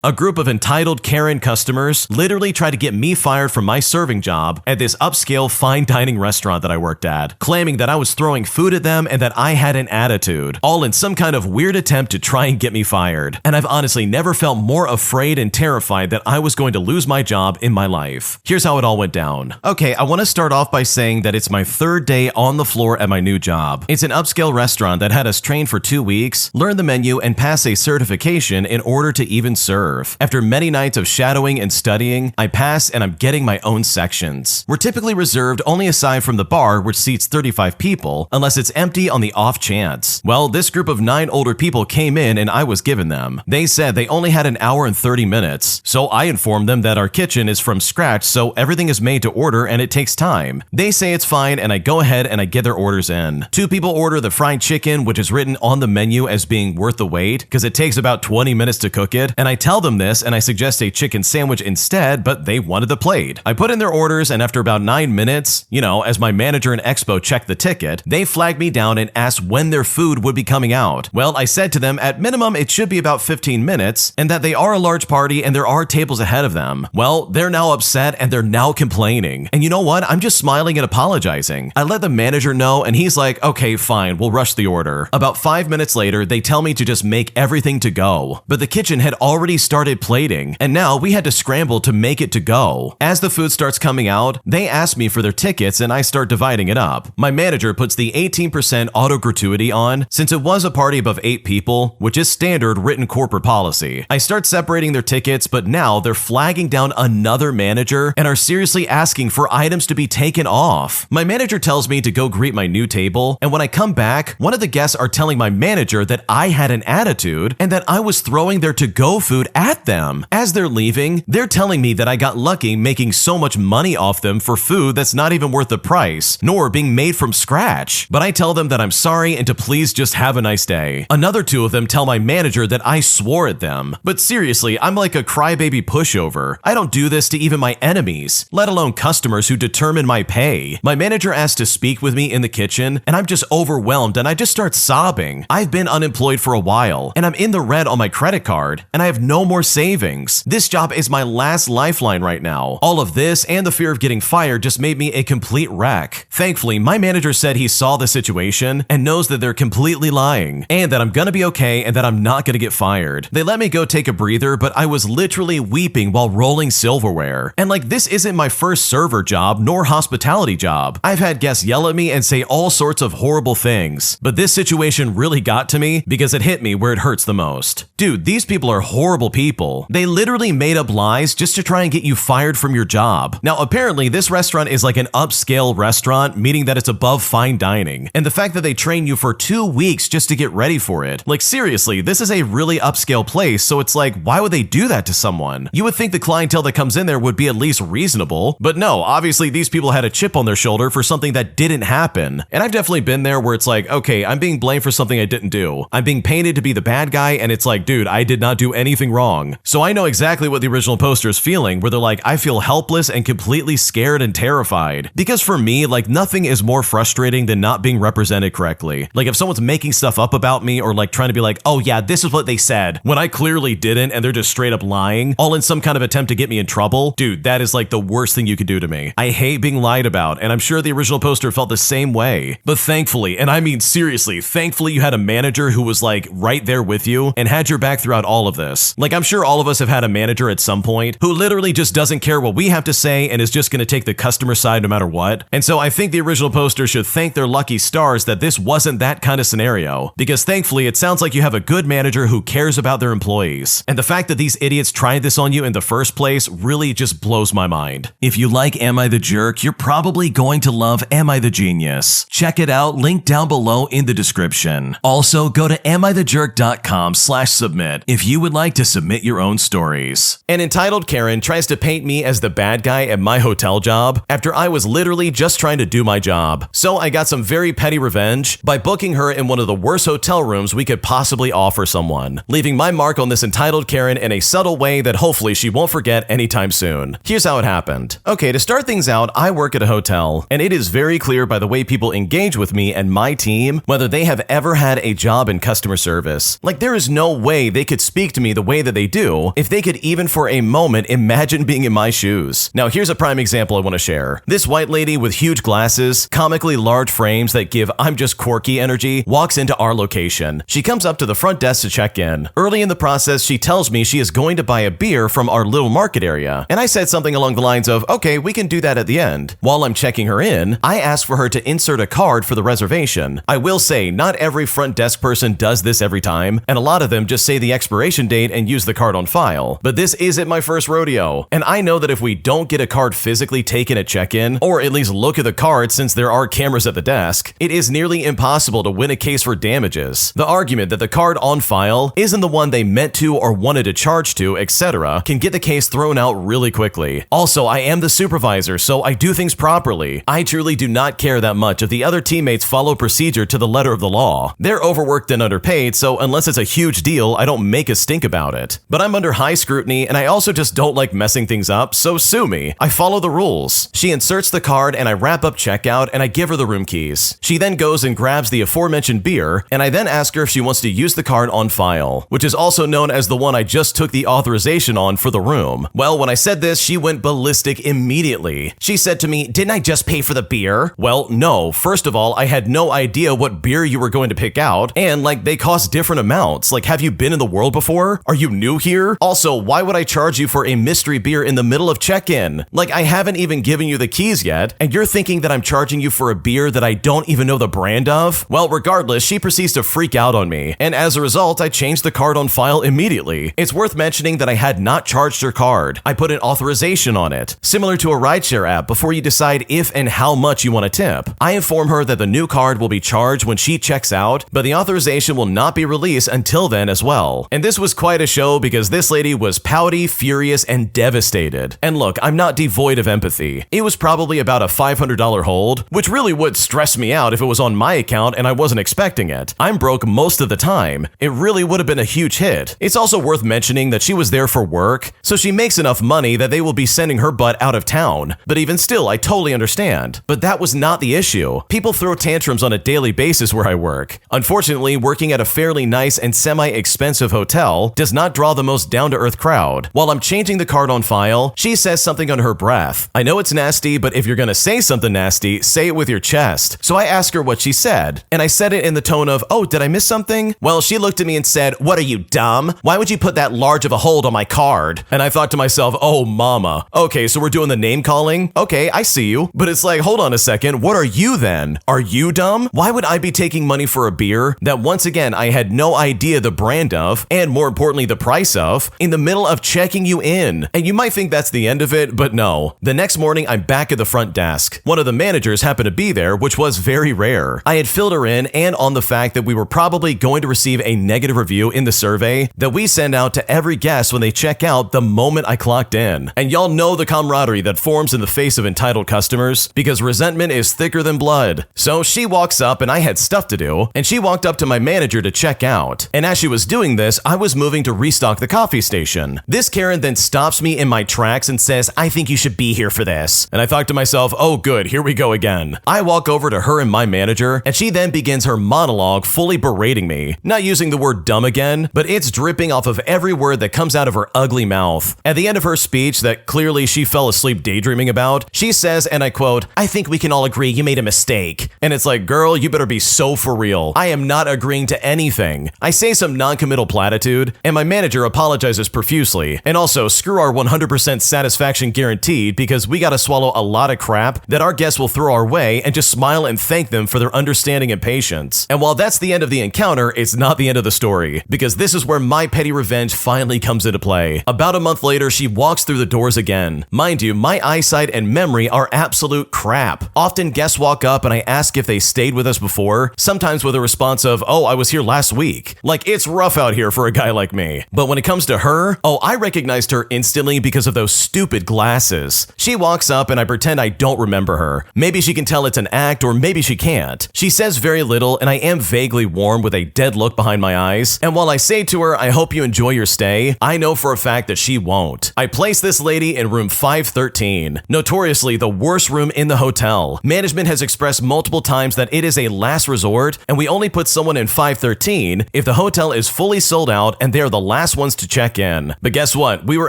A group of entitled Karen customers literally tried to get me fired from my serving job at this upscale fine dining restaurant that I worked at, claiming that I was throwing food at them and that I had an attitude, all in some kind of weird attempt to try and get me fired. And I've honestly never felt more afraid and terrified that I was going to lose my job in my life. Here's how it all went down. Okay, I want to start off by saying that it's my third day on the floor at my new job. It's an upscale restaurant that had us train for 2 weeks, learn the menu, and pass a certification in order to even serve. After many nights of shadowing and studying, I pass and I'm getting my own sections. We're typically reserved only aside from the bar, which seats 35 people, unless it's empty on the off chance. Well, this group of 9 older people came in and I was given them. They said they only had an hour and 30 minutes, so I informed them that our kitchen is from scratch, so everything is made to order and it takes time. They say it's fine and I go ahead and I get their orders in. 2 people order the fried chicken, which is written on the menu as being worth the wait because it takes about 20 minutes to cook it, and I tell them this and I suggest a chicken sandwich instead, but they wanted the plate. I put in their orders and after about 9 minutes, as my manager and expo checked the ticket, they flagged me down and asked when their food would be coming out. Well, I said to them at minimum it should be about 15 minutes and that they are a large party and there are tables ahead of them. Well, they're now upset and they're now complaining. And you know what? I'm just smiling and apologizing. I let the manager know and he's like, okay, fine, we'll rush the order. About 5 minutes later, they tell me to just make everything to go. But the kitchen had already started plating, and now we had to scramble to make it to go. As the food starts coming out, they ask me for their tickets and I start dividing it up. My manager puts the 18% auto gratuity on since it was a party above 8 people, which is standard written corporate policy. I start separating their tickets, but now they're flagging down another manager and are seriously asking for items to be taken off. My manager tells me to go greet my new table, and when I come back, one of the guests are telling my manager that I had an attitude and that I was throwing their to-go food at them. As they're leaving, they're telling me that I got lucky making so much money off them for food that's not even worth the price, nor being made from scratch. But I tell them that I'm sorry and to please just have a nice day. Another 2 of them tell my manager that I swore at them. But seriously, I'm like a crybaby pushover. I don't do this to even my enemies, let alone customers who determine my pay. My manager asked to speak with me in the kitchen, and I'm just overwhelmed and I just start sobbing. I've been unemployed for a while, and I'm in the red on my credit card, and I have no more savings. This job is my last lifeline right now. All of this and the fear of getting fired just made me a complete wreck. Thankfully, my manager said he saw the situation and knows that they're completely lying, and that I'm gonna be okay and that I'm not gonna get fired. They let me go take a breather, but I was literally weeping while rolling silverware. And this isn't my first server job nor hospitality job. I've had guests yell at me and say all sorts of horrible things, but this situation really got to me because it hit me where it hurts the most. Dude, these people are horrible people. They literally made up lies just to try and get you fired from your job. Now, apparently, this restaurant is like an upscale restaurant, meaning that it's above fine dining. And the fact that they train you for 2 weeks just to get ready for it. Seriously, this is a really upscale place, so it's why would they do that to someone? You would think the clientele that comes in there would be at least reasonable, but no, obviously these people had a chip on their shoulder for something that didn't happen. And I've definitely been there where it's okay, I'm being blamed for something I didn't do. I'm being painted to be the bad guy, and it's dude, I did not do anything wrong. So I know exactly what the original poster is feeling, where they're I feel helpless and completely scared and terrified. Because for me, nothing is more frustrating than not being represented correctly. If someone's making stuff up about me or trying to be oh yeah, this is what they said, when I clearly didn't and they're just straight up lying, all in some kind of attempt to get me in trouble, dude, that is the worst thing you could do to me. I hate being lied about, and I'm sure the original poster felt the same way. But thankfully, and I mean seriously, thankfully you had a manager who was right there with you and had your back throughout all of this. I'm sure all of us have had a manager at some point who literally just doesn't care what we have to say and is just going to take the customer side no matter what. And so I think the original poster should thank their lucky stars that this wasn't that kind of scenario, because thankfully it sounds like you have a good manager who cares about their employees. And the fact that these idiots tried this on you in the first place really just blows my mind. If you like Am I the Jerk, you're probably going to love Am I the Genius. Check it out, link down below in the description. Also, go to amithejerk.com/submit if you would like to submit your own stories. An entitled Karen tries to paint me as the bad guy at my hotel job after I was literally just trying to do my job. So I got some very petty revenge by booking her in one of the worst hotel rooms we could possibly offer someone, leaving my mark on this entitled Karen in a subtle way that hopefully she won't forget anytime soon. Here's how it happened. Okay, to start things out, I work at a hotel, and it is very clear by the way people engage with me and my team whether they have ever had a job in customer service. There is no way they could speak to me the way that that they do if they could even for a moment imagine being in my shoes. Now here's a prime example I want to share. This white lady with huge glasses, comically large frames that give "I'm just quirky" energy, walks into our location. She comes up to the front desk to check in. Early in the process, she tells me she is going to buy a beer from our little market area, and I said something along the lines of, "Okay, we can do that at the end." While I'm checking her in, I ask for her to insert a card for the reservation. I will say, not every front desk person does this every time, and a lot of them just say the expiration date and use the card on file. But this isn't my first rodeo, and I know that if we don't get a card physically taken at check-in, or at least look at the card since there are cameras at the desk, it is nearly impossible to win a case for damages. The argument that the card on file isn't the one they meant to or wanted to charge to, etc., can get the case thrown out really quickly. Also, I am the supervisor, so I do things properly. I truly do not care that much if the other teammates follow procedure to the letter of the law. They're overworked and underpaid, so unless it's a huge deal, I don't make a stink about it. But I'm under high scrutiny, and I also just don't like messing things up, so sue me. I follow the rules. She inserts the card, and I wrap up checkout, and I give her the room keys. She then goes and grabs the aforementioned beer, and I then ask her if she wants to use the card on file, which is also known as the one I just took the authorization on for the room. Well, when I said this, she went ballistic immediately. She said to me, "Didn't I just pay for the beer?" Well, no. First of all, I had no idea what beer you were going to pick out, and they cost different amounts. Have you been in the world before? Are you new here? Also, why would I charge you for a mystery beer in the middle of check-in? I haven't even given you the keys yet, and you're thinking that I'm charging you for a beer that I don't even know the brand of? Well, regardless, she proceeds to freak out on me, and as a result, I changed the card on file immediately. It's worth mentioning that I had not charged her card. I put an authorization on it, similar to a rideshare app before you decide if and how much you want to tip. I inform her that the new card will be charged when she checks out, but the authorization will not be released until then as well. And this was quite a show because this lady was pouty, furious, and devastated. And look, I'm not devoid of empathy. It was probably about a $500 hold, which really would stress me out if it was on my account and I wasn't expecting it. I'm broke most of the time. It really would have been a huge hit. It's also worth mentioning that she was there for work, so she makes enough money that they will be sending her butt out of town. But even still, I totally understand. But that was not the issue. People throw tantrums on a daily basis where I work. Unfortunately, working at a fairly nice and semi-expensive hotel does not draw the most down-to-earth crowd. While I'm changing the card on file, she says something under her breath. I know it's nasty, but if you're gonna say something nasty, say it with your chest. So I ask her what she said, and I said it in the tone of, "Oh, did I miss something?" Well, she looked at me and said, "What are you, dumb? Why would you put that large of a hold on my card?" And I thought to myself, oh mama. Okay, so we're doing the name calling? Okay, I see you. But it's hold on a second, what are you then? Are you dumb? Why would I be taking money for a beer that once again I had no idea the brand of, and more importantly the price of, in the middle of checking you in? And you might think that's the end of it, but no. The next morning I'm back at the front desk. One of the managers happened to be there, which was very rare. I had filled her in and on the fact that we were probably going to receive a negative review in the survey that we send out to every guest when they check out the moment I clocked in. And y'all know the camaraderie that forms in the face of entitled customers, because resentment is thicker than blood. So she walks up, and I had stuff to do, and she walked up to my manager to check out. And as she was doing this, I was moving to restock the coffee station. This Karen then stops me in my tracks and says, "I think you should be here for this." And I thought to myself, oh good, here we go again. I walk over to her and my manager, and she then begins her monologue fully berating me. Not using the word dumb again, but it's dripping off of every word that comes out of her ugly mouth. At the end of her speech that clearly she fell asleep daydreaming about, she says, and I quote, "I think we can all agree you made a mistake." And it's girl, you better be so for real. I am not agreeing to anything. I say some non-committal platitude, and my manager apologizes profusely. And also, screw our 100% satisfaction guaranteed, because we gotta swallow a lot of crap that our guests will throw our way and just smile and thank them for their understanding and patience. And while that's the end of the encounter, it's not the end of the story, because this is where my petty revenge finally comes into play. About a month later, she walks through the doors again. Mind you, my eyesight and memory are absolute crap. Often guests walk up and I ask if they stayed with us before, sometimes with a response of, "Oh, I was here last week." It's rough out here for a guy like me. But when it comes to her, oh, I recognized her instantly because of those stupid glasses. She walks up and I pretend I don't remember her. Maybe she can tell it's an act, or maybe she can't. She says very little, and I am vaguely warm with a dead look behind my eyes. And while I say to her, "I hope you enjoy your stay," I know for a fact that she won't. I place this lady in room 513, notoriously the worst room in the hotel. Management has expressed multiple times that it is a last resort, and we only put someone in 513 if the hotel is fully sold out and they're the last last ones to check in. But guess what? We were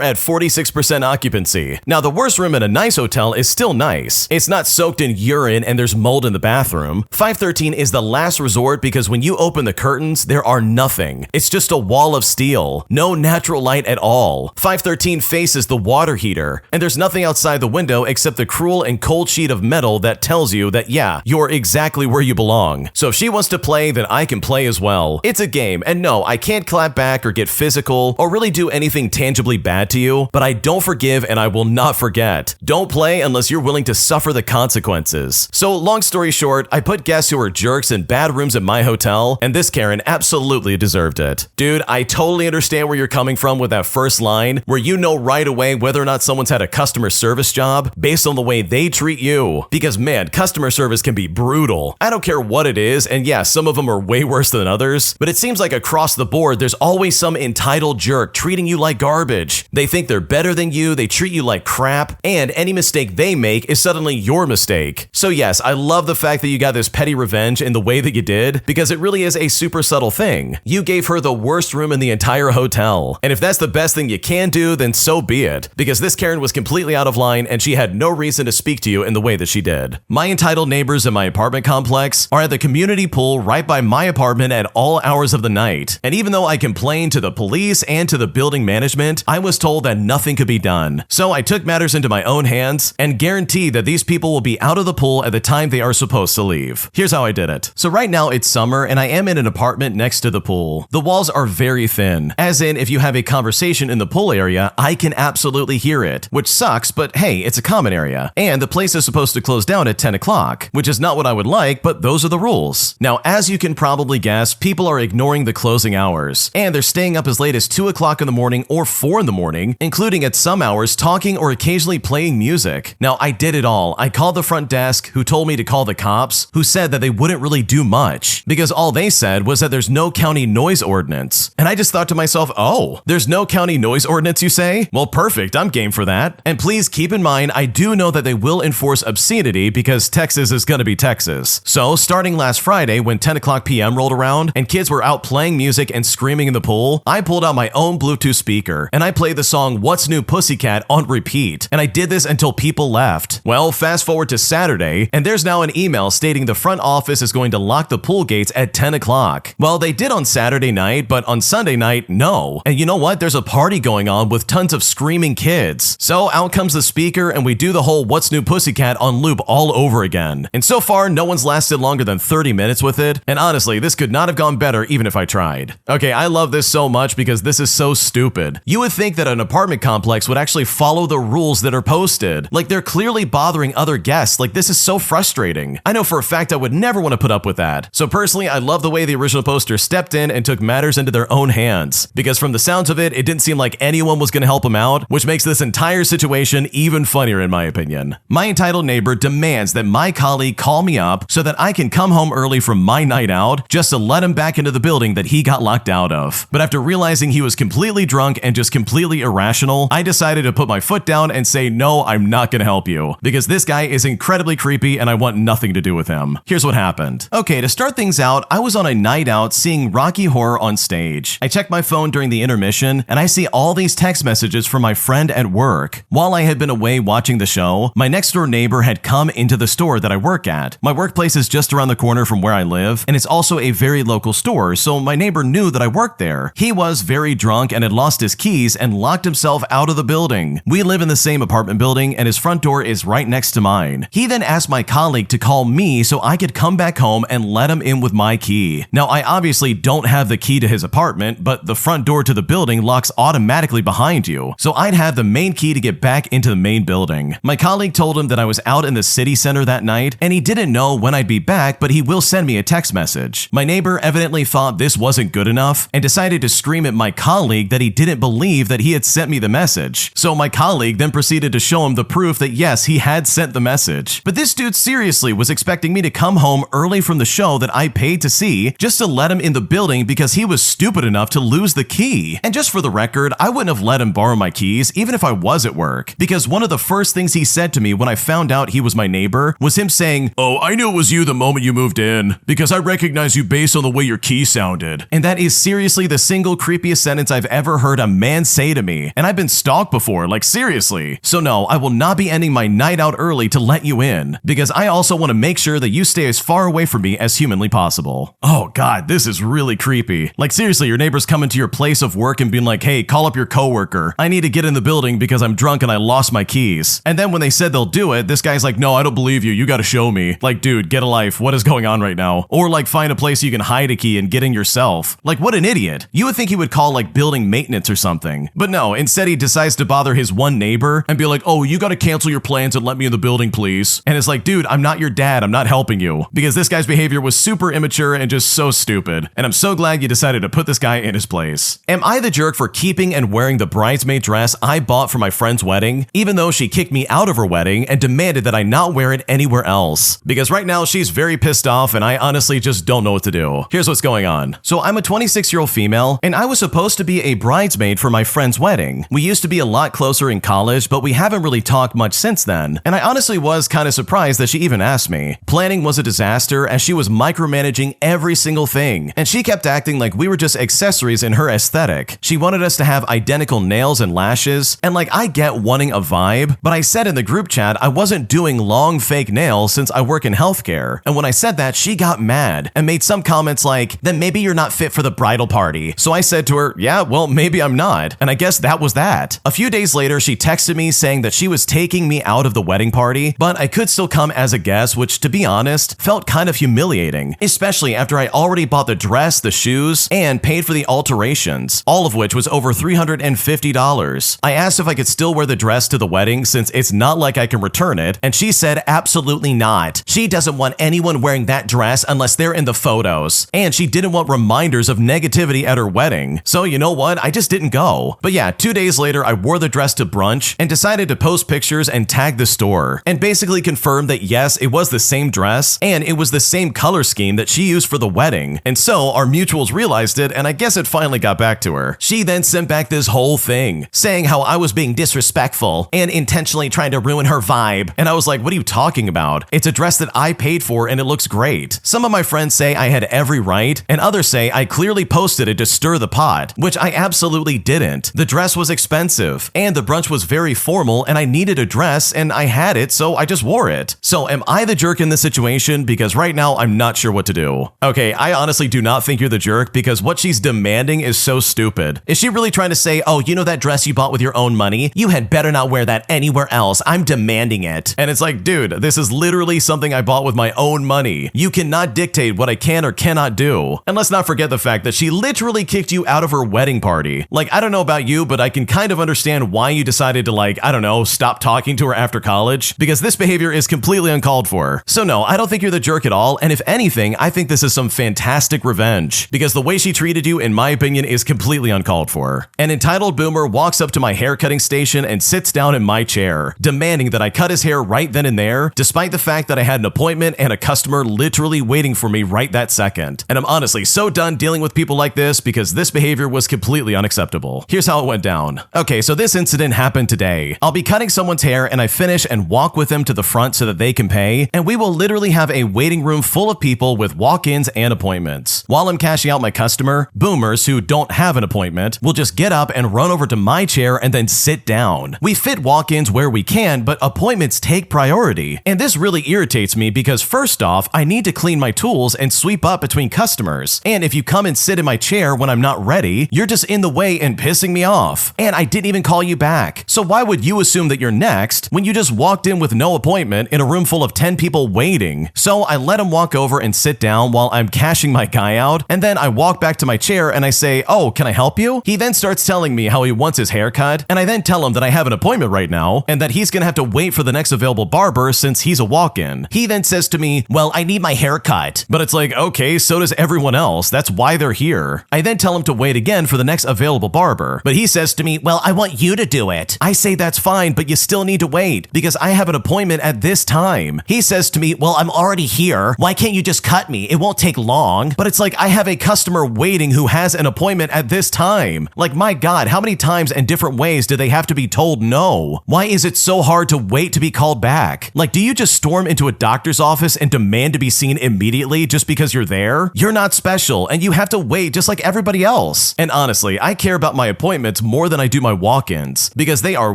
at 46% occupancy. Now, the worst room in a nice hotel is still nice. It's not soaked in urine and there's mold in the bathroom. 513 is the last resort because when you open the curtains, there are nothing. It's just a wall of steel. No natural light at all. 513 faces the water heater, and there's nothing outside the window except the cruel and cold sheet of metal that tells you that, yeah, you're exactly where you belong. So if she wants to play, then I can play as well. It's a game, and no, I can't clap back or get physical or really do anything tangibly bad to you, but I don't forgive and I will not forget. Don't play unless you're willing to suffer the consequences. So long story short, I put guests who are jerks in bad rooms at my hotel, and this Karen absolutely deserved it. Dude, I totally understand where you're coming from with that first line, where you know right away whether or not someone's had a customer service job based on the way they treat you. Because man, customer service can be brutal. I don't care what it is, and yeah, some of them are way worse than others, but it seems like across the board, there's always some entitled jerk treating you like garbage. They think they're better than you, they treat you like crap, and any mistake they make is suddenly your mistake. So yes, I love the fact that you got this petty revenge in the way that you did, because it really is a super subtle thing. You gave her the worst room in the entire hotel, and if that's the best thing you can do, then so be it, because this Karen was completely out of line and she had no reason to speak to you in the way that she did. My entitled neighbors in my apartment complex are at the community pool right by my apartment at all hours of the night, and even though I complained to the police and to the building management, I was told that nothing could be done. So I took matters into my own hands and guaranteed that these people will be out of the pool at the time they are supposed to leave. Here's how I did it. So right now it's summer and I am in an apartment next to the pool. The walls are very thin, as in if you have a conversation in the pool area, I can absolutely hear it, which sucks, but hey, it's a common area. And the place is supposed to close down at 10 o'clock, which is not what I would like, but those are the rules. Now, as you can probably guess, people are ignoring the closing hours, and they're staying up as late as 2 o'clock in the morning or 4 in the morning, including at some hours talking or occasionally playing music. Now, I did it all. I called the front desk, who told me to call the cops, who said that they wouldn't really do much, because all they said was that there's no county noise ordinance. And I just thought to myself, oh, there's no county noise ordinance, you say? Well, perfect, I'm game for that. And please keep in mind, I do know that they will enforce obscenity because Texas is gonna be Texas. So, starting last Friday when 10 o'clock p.m. rolled around and kids were out playing music and screaming in the pool, I pulled out my own Bluetooth speaker and I played the song What's New Pussycat on repeat, and I did this until people left. Well, fast forward to Saturday, and there's now an email stating the front office is going to lock the pool gates at 10 o'clock. Well, they did on Saturday night, but on Sunday night, no. And you know what? There's a party going on with tons of screaming kids. So out comes the speaker and we do the whole What's New Pussycat on loop all over again. And so far, no one's lasted longer than 30 minutes with it, and honestly, this could not have gone better even if I tried. Okay, I love this so much because this is so stupid. You would think that an apartment complex would actually follow the rules that are posted. Like, they're clearly bothering other guests. Like, this is so frustrating. I know for a fact I would never want to put up with that. So personally, I love the way the original poster stepped in and took matters into their own hands, because from the sounds of it, it didn't seem like anyone was going to help him out, which makes this entire situation even funnier in my opinion. My entitled neighbor demands that my colleague call me up so that I can come home early from my night out just to let him back into the building that he got locked out of. But after realizing he was completely drunk and just completely irrational, I decided to put my foot down and say, no, I'm not going to help you, because this guy is incredibly creepy and I want nothing to do with him. Here's what happened. Okay, to start things out, I was on a night out seeing Rocky Horror on stage. I checked my phone during the intermission and I see all these text messages from my friend at work. While I had been away watching the show, my next door neighbor had come into the store that I work at. My workplace is just around the corner from where I live, and it's also a very local store, so my neighbor knew that I worked there. He was very drunk and had lost his keys and locked himself out of the building. We live in the same apartment building and his front door is right next to mine. He then asked my colleague to call me so I could come back home and let him in with my key. Now, I obviously don't have the key to his apartment, but the front door to the building locks automatically behind you, so I'd have the main key to get back into the main building. My colleague told him that I was out in the city center that night and he didn't know when I'd be back, but he will send me a text message. My neighbor evidently thought this wasn't good enough and decided to scream at my colleague that he didn't believe that he had sent me the message. So my colleague then proceeded to show him the proof that yes, he had sent the message. But this dude seriously was expecting me to come home early from the show that I paid to see just to let him in the building because he was stupid enough to lose the key. And just for the record, I wouldn't have let him borrow my keys even if I was at work, because one of the first things he said to me when I found out he was my neighbor was him saying, "Oh, I knew it was you the moment you moved in because I recognize you based on the way your key sounded." And that is seriously the single creepiest creepiest sentence I've ever heard a man say to me, and I've been stalked before, like seriously. So no, I will not be ending my night out early to let you in, because I also want to make sure that you stay as far away from me as humanly possible. Oh god, this is really creepy. Like seriously, your neighbor's coming to your place of work and being like, hey, call up your coworker. I need to get in the building because I'm drunk and I lost my keys. And then when they said they'll do it, this guy's like, no, I don't believe you. You gotta show me. Like, dude, get a life. What is going on right now? Or like find a place you can hide a key and get in yourself. Like, what an idiot. You would think he would call like building maintenance or something. But no, instead he decides to bother his one neighbor and be like, oh, you gotta cancel your plans and let me in the building, please. And it's like, dude, I'm not your dad. I'm not helping you. Because this guy's behavior was super immature and just so stupid. And I'm so glad you decided to put this guy in his place. Am I the jerk for keeping and wearing the bridesmaid dress I bought for my friend's wedding, even though she kicked me out of her wedding and demanded that I not wear it anywhere else? Because right now she's very pissed off and I honestly just don't know what to do. Here's what's going on. So I'm a 26-year-old female and I was supposed to be a bridesmaid for my friend's wedding. We used to be a lot closer in college, but we haven't really talked much since then. And I honestly was kind of surprised that she even asked me. Planning was a disaster as she was micromanaging every single thing. And she kept acting like we were just accessories in her aesthetic. She wanted us to have identical nails and lashes. And like, I get wanting a vibe, but I said in the group chat I wasn't doing long fake nails since I work in healthcare. And when I said that, she got mad and made some comments like, then maybe you're not fit for the bridal party. So I said to her, yeah, well, maybe I'm not. And I guess that was that. A few days later, she texted me saying that she was taking me out of the wedding party, but I could still come as a guest, which to be honest, felt kind of humiliating, especially after I already bought the dress, the shoes, and paid for the alterations, all of which was over $350. I asked if I could still wear the dress to the wedding since it's not like I can return it, and she said absolutely not. She doesn't want anyone wearing that dress unless they're in the photos, and she didn't want reminders of negativity at her wedding. So you know what? I just didn't go. But yeah, 2 days later, I wore the dress to brunch and decided to post pictures and tag the store, and basically confirmed that yes, it was the same dress, and it was the same color scheme that she used for the wedding. And so our mutuals realized it, and I guess it finally got back to her. She then sent back this whole thing, saying how I was being disrespectful and intentionally trying to ruin her vibe. And I was like, what are you talking about? It's a dress that I paid for and it looks great. Some of my friends say I had every right, and others say I clearly posted it to stir the pot, which I absolutely didn't. The dress was expensive, and the brunch was very formal, and I needed a dress, and I had it, so I just wore it. So am I the jerk in this situation? Because right now, I'm not sure what to do. Okay, I honestly do not think you're the jerk because what she's demanding is so stupid. Is she really trying to say, oh, you know that dress you bought with your own money? You had better not wear that anywhere else. I'm demanding it. And it's like, dude, this is literally something I bought with my own money. You cannot dictate what I can or cannot do. And let's not forget the fact that she literally kicked you out of her wedding party. Like, I don't know about you, but I can kind of understand why you decided to, like, I don't know, stop talking to her after college, because this behavior is completely uncalled for. So no, I don't think you're the jerk at all, and if anything, I think this is some fantastic revenge, because the way she treated you, in my opinion, is completely uncalled for. An entitled boomer walks up to my haircutting station and sits down in my chair, demanding that I cut his hair right then and there, despite the fact that I had an appointment and a customer literally waiting for me right that second. And I'm honestly so done dealing with people like this because this behavior was completely unacceptable. Here's how it went down. Okay, so this incident happened today. I'll be cutting someone's hair and I finish and walk with them to the front so that they can pay, and we will literally have a waiting room full of people with walk-ins and appointments. While I'm cashing out my customer, boomers who don't have an appointment will just get up and run over to my chair and then sit down. We fit walk-ins where we can, but appointments take priority. And this really irritates me because first off, I need to clean my tools and sweep up between customers. And if you come and sit in my chair when I'm not ready, you're just in the way and pissing me off. And I didn't even call you back. So why would you assume that you're next when you just walked in with no appointment in a room full of 10 people waiting? So I let him walk over and sit down while I'm cashing my guy out, and then I walk back to my chair and I say, oh, can I help you? He then starts telling me how he wants his hair cut, and I then tell him that I have an appointment right now and that he's gonna have to wait for the next available barber since he's a walk-in. He then says to me, well, I need my hair cut. But it's like, okay, so does everyone else. That's why they're here. I then tell him to wait again for the next available barber, but he says to me, well, I want you to do it. I say that's fine, but you still need to wait because I have an appointment at this time. He says to me, well, I'm already here. Why can't you just cut me? It won't take long. But it's like, I have a customer waiting who has an appointment at this time. Like, my God, how many times and different ways do they have to be told no? Why is it so hard to wait to be called back? Like, do you just storm into a doctor's office and demand to be seen immediately just because you're there? You're not special and you have to wait just like everybody else. else. And honestly, I care about my appointments more than I do my walk-ins, because they are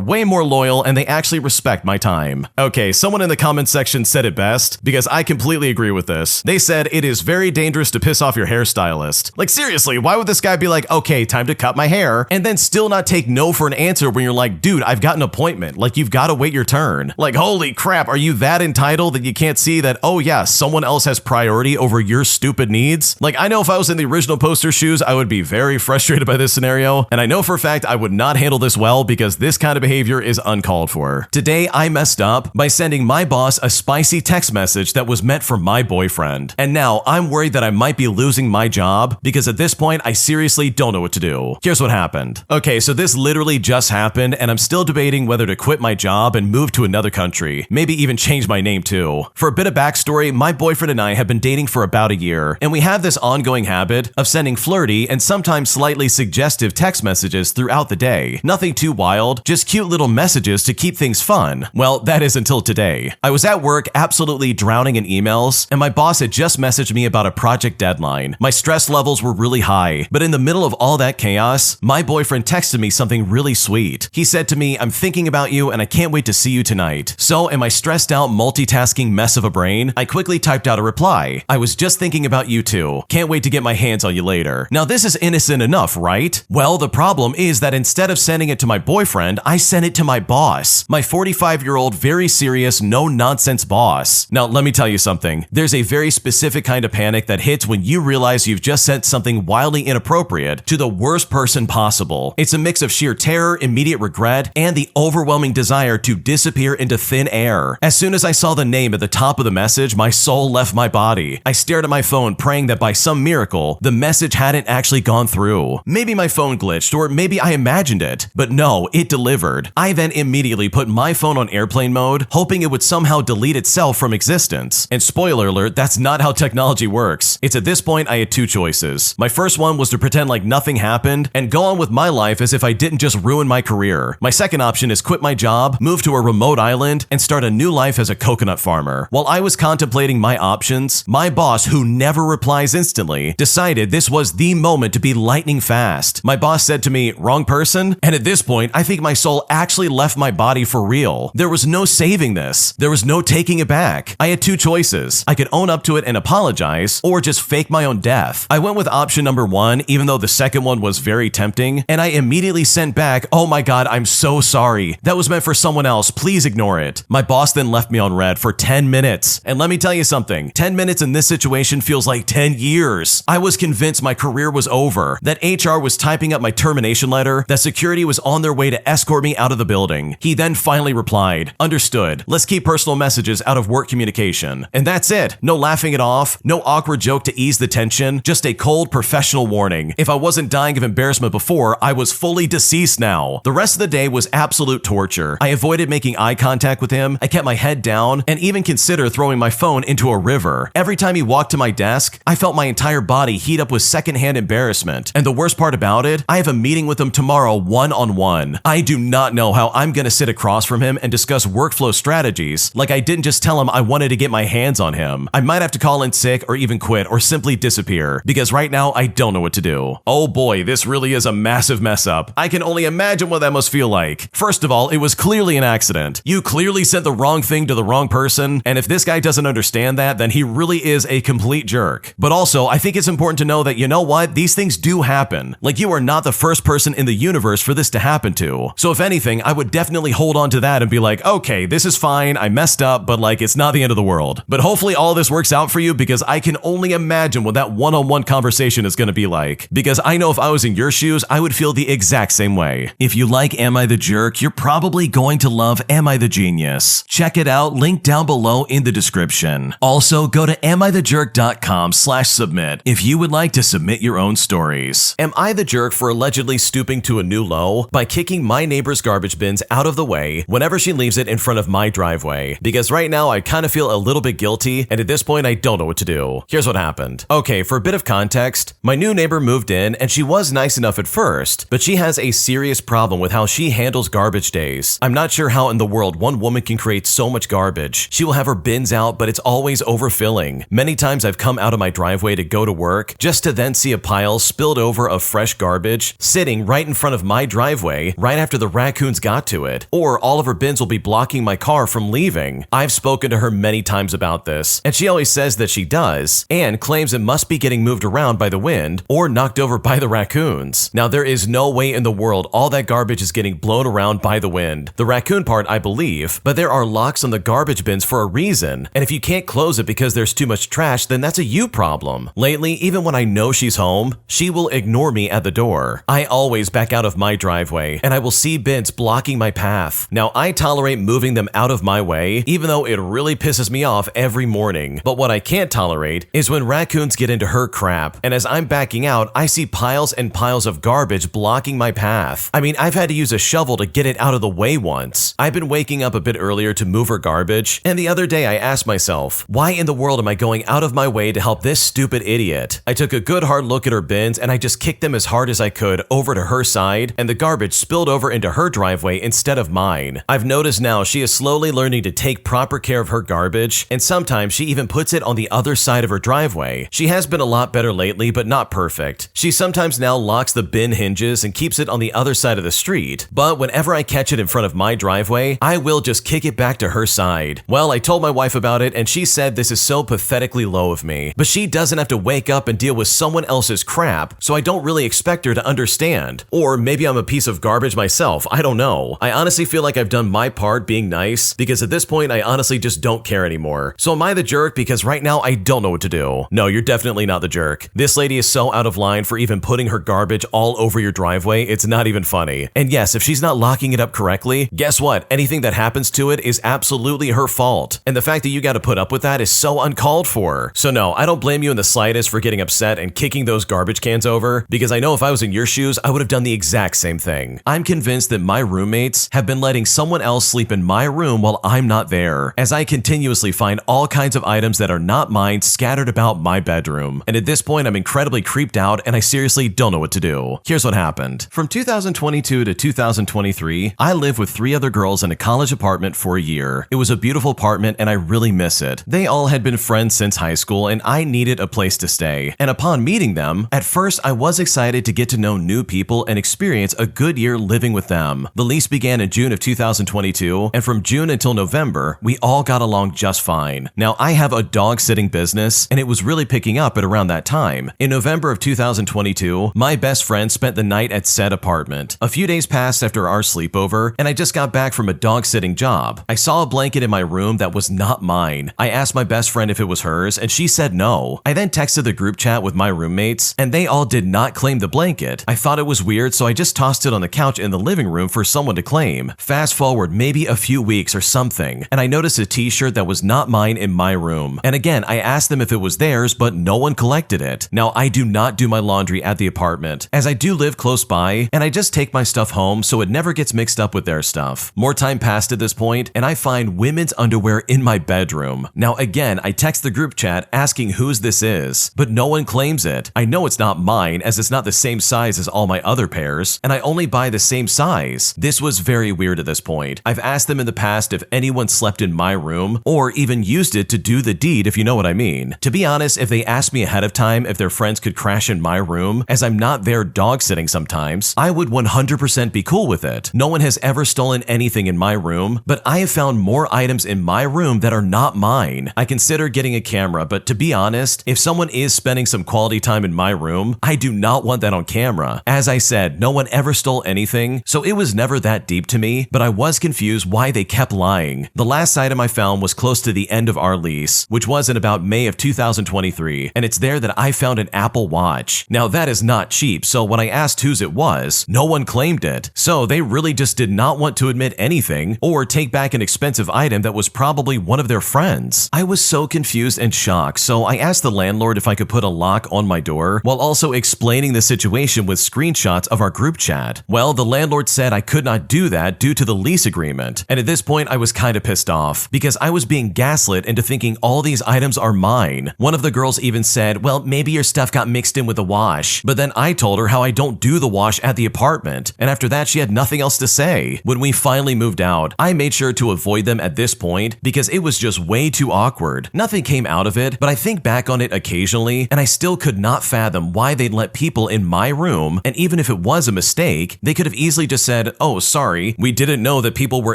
way more loyal and they actually respect my time. Okay, someone in the comments section said it best, because I completely agree with this. They said it is very dangerous to piss off your hairstylist. Like seriously, why would this guy be like, okay, time to cut my hair, and then still not take no for an answer when you're like, dude, I've got an appointment. Like, you've got to wait your turn. Like, holy crap, are you that entitled that you can't see that, oh yeah, someone else has priority over your stupid needs? Like, I know if I was in the original poster's shoes, I would be very frustrated by this scenario, and I know for a fact I would not handle this well because this kind of behavior is uncalled for. Today, I messed up by sending my boss a spicy text message that was meant for my boyfriend. And now I'm worried that I might be losing my job because at this point, I seriously don't know what to do. Here's what happened. Okay, so this literally just happened and I'm still debating whether to quit my job and move to another country. Maybe even change my name too. For a bit of backstory, my boyfriend and I have been dating for about a year, and we have this ongoing habit of sending flirty and sometimes slightly suggestive text messages throughout the day. Nothing too wild, just cute little messages to keep things fun. Well, that is until today. I was at work absolutely drowning in emails, and my boss had just messaged me about a project deadline. My stress levels were really high, but in the middle of all that chaos, my boyfriend texted me something really sweet. He said to me, "I'm thinking about you and I can't wait to see you tonight." So in my stressed out multitasking mess of a brain, I quickly typed out a reply. "I was just thinking about you too. Can't wait to get my hands on you later." Now this is innocent enough, right? Well, the problem is that instead of sending it to my boyfriend, I sent it to my boss, my 45-year-old, very serious, no-nonsense boss. Now let me tell you something. There's a very specific kind of panic that hits when you realize you've just sent something wildly inappropriate to the worst person possible. It's a mix of sheer terror, immediate regret, and the overwhelming desire to disappear into thin air. As soon as I saw the name at the top of the message, my soul left my body. I stared at my phone, praying that by some miracle, the message hadn't actually gone through. Maybe my phone glitched, or maybe I imagined it, but no, it delivered. I then immediately put my phone on airplane mode, hoping it would somehow delete itself from existence. And spoiler alert, that's not how technology works. It's at this point I had two choices. My first one was to pretend like nothing happened and go on with my life as if I didn't just ruin my career. My second option is quit my job, move to a remote island, and start a new life as a coconut farmer. While I was contemplating my options, my boss, who never replies instantly, decided this was the moment to be lightning fast. My boss said to me, "Wrong person?" And at this point, I think my soul actually left my body for real. There was no saving this. There was no taking it back. I had two choices. I could own up to it and apologize, or just fake my own death. I went with option number one, even though the second one was very tempting, and I immediately sent back, "Oh my god, I'm so sorry. That was meant for someone else. Please ignore it." My boss then left me on red for 10 minutes. And let me tell you something, 10 minutes in this situation feels like 10 years. I was convinced my career was over, that HR was typing up my termination letter, that security was on their way to escort me out of the building. He then finally replied, "Understood. Let's keep personal messages out of work communication." And that's it. No laughing it off, no awkward joke to ease the tension, just a cold professional warning. If I wasn't dying of embarrassment before, I was fully deceased now. The rest of the day was absolute torture. I avoided making eye contact with him, I kept my head down, and even considered throwing my phone into a river. Every time he walked to my desk, I felt my entire body heat up with secondhand embarrassment. And the worst part about it, I have a meeting with him tomorrow one-on-one. I do not know how I'm gonna sit across from him and discuss workflow strategies like I didn't just tell him I wanted to get my hands on him. I might have to call in sick or even quit or simply disappear, because right now I don't know what to do. Oh boy, this really is a massive mess up. I can only imagine what that must feel like. First of all, it was clearly an accident. You clearly sent the wrong thing to the wrong person, and if this guy doesn't understand that, then he really is a complete jerk. But also, I think it's important to know that, you know what, these things do happen. Like, you are not the first person in the universe for this to happen to. So if anything, I would definitely hold on to that and be like, okay, this is fine, I messed up, but like, it's not the end of the world. But hopefully all this works out for you, because I can only imagine what that one-on-one conversation is gonna be like. Because I know if I was in your shoes, I would feel the exact same way. If you like Am I the Jerk, you're probably going to love Am I the Genius. Check it out, link down below in the description. Also, go to amithejerk.com/submit if you would like to submit your own stories. Am I the jerk for allegedly stooping to a new low by kicking my neighbor's garbage bins out of the way whenever she leaves it in front of my driveway? Because right now I kind of feel a little bit guilty, and at this point I don't know what to do. Here's what happened. Okay, for a bit of context, my new neighbor moved in and she was nice enough at first, but she has a serious problem with how she handles garbage days. I'm not sure how in the world one woman can create so much garbage. She will have her bins out, but it's always overfilling. Many times I've come out of my driveway to go to work just to then see a pile spilled over of fresh garbage sitting right in front of my driveway right after the raccoons got to it, or all of her bins will be blocking my car from leaving. I've spoken to her many times about this, and she always says that she does, and claims it must be getting moved around by the wind or knocked over by the raccoons. Now, there is no way in the world all that garbage is getting blown around by the wind. The raccoon part, I believe, but there are locks on the garbage bins for a reason, and if you can't close it because there's too much trash, then that's a you problem. Lately, even when I know she's home, she will ignore me at the door. I always back out of my driveway, and I will see bins blocking my path. Now, I tolerate moving them out of my way, even though it really pisses me off every morning. But what I can't tolerate is when raccoons get into her crap, and as I'm backing out, I see piles and piles of garbage blocking my path. I mean, I've had to use a shovel to get it out of the way once. I've been waking up a bit earlier to move her garbage, and the other day I asked myself, why in the world am I going out of my way to help this stupid idiot? I took a good hard look at her bins and I just kicked them as hard as I could over to her side, and the garbage spilled over into her driveway instead of mine. I've noticed now she is slowly learning to take proper care of her garbage, and sometimes she even puts it on the other side of her driveway. She has been a lot better lately, but not perfect. She sometimes now locks the bin hinges and keeps it on the other side of the street, but whenever I catch it in front of my driveway, I will just kick it back to her side. Well, I told my wife about it, and she said this is so pathetically low of me, but she doesn't have to wake up and deal with someone else's crap, so I don't really expect her to understand. Or maybe I'm a piece of garbage myself, I don't know. I honestly feel like I've done my part being nice, because at this point I honestly just don't care anymore. So am I the jerk because right now I don't know what to do? No, you're definitely not the jerk. This lady is so out of line for even putting her garbage all over your driveway, it's not even funny. And yes, if she's not locking it up correctly, guess what? Anything that happens to it is absolutely her fault. And the fact that you gotta put up with that is so uncalled for. So no, I don't blame you in the slightest for getting upset and kicking those garbage cans over, because I know if I was in your shoes, I would have done the exact same thing. I'm convinced that my roommates have been letting someone else sleep in my room while I'm not there, as I continuously find all kinds of items that are not mine scattered about my bedroom. And at this point, I'm incredibly creeped out and I seriously don't know what to do. Here's what happened. From 2022 to 2023, I lived with 3 other girls in a college apartment for a year. It was a beautiful apartment and I really miss it. They all had been friends since high school and I needed a place to stay. And upon meeting them, at first I was excited to get to know new people and experience a good year living with them. The lease began in June of 2022, and from June until November, we all got along just fine. Now, I have a dog sitting business, and it was really picking up at around that time. In November of 2022, my best friend spent the night at said apartment. A few days passed after our sleepover, and I just got back from a dog sitting job. I saw a blanket in my room that was not mine. I asked my best friend if it was hers, and she said no. I then texted the group chat with my roommates, and they all did not claim the blanket. I thought it was weird, so I just tossed it on the couch in the living room for someone to claim. Fast forward maybe a few weeks or something, and I noticed a t-shirt that was not mine in my room. And again, I asked them if it was theirs, but no one collected it. Now, I do not do my laundry at the apartment, as I do live close by, and I just take my stuff home so it never gets mixed up with their stuff. More time passed at this point, and I find women's underwear in my bedroom. Now again, I text the group chat asking whose this is, but no one claims it. I know it's not mine, as it's not the same size as all my other pairs, and I only buy the same size. This was very weird at this point. I've asked them in the past if anyone slept in my room, or even used it to do the deed, if you know what I mean. To be honest, if they asked me ahead of time if their friends could crash in my room, as I'm not there dog sitting sometimes, I would 100% be cool with it. No one has ever stolen anything in my room, but I have found more items in my room that are not mine. I consider getting a camera, but to be honest, if someone is spending some quality time in my room, I do not want that on camera. As I said, no one ever stole anything, so it was never that deep to me, but I was confused why they kept lying. The last item I found was close to the end of our lease, which was in about May of 2023, and it's there that I found an Apple Watch. Now that is not cheap, so when I asked whose it was, no one claimed it. So they really just did not want to admit anything or take back an expensive item that was probably one of their friends. I was so confused and shocked, so I asked the landlord if I could put a lock on my door while also explaining the situation with screenshots of our group chat. Well, the landlord said I could not do that due to the lease agreement, and at this point I was kind of pissed off because I was being gaslit into thinking all these items are mine. One of the girls even said, well, maybe your stuff got mixed in with the wash, but then I told her how I don't do the wash at the apartment, and after that she had nothing else to say. When we finally moved out, I made sure to avoid them at this point because it was just way too awkward. Nothing came out of it, but I think back on it occasionally, and I still could not fathom why why they'd let people in my room, and even if it was a mistake, they could have easily just said, "Oh, sorry, we didn't know that people were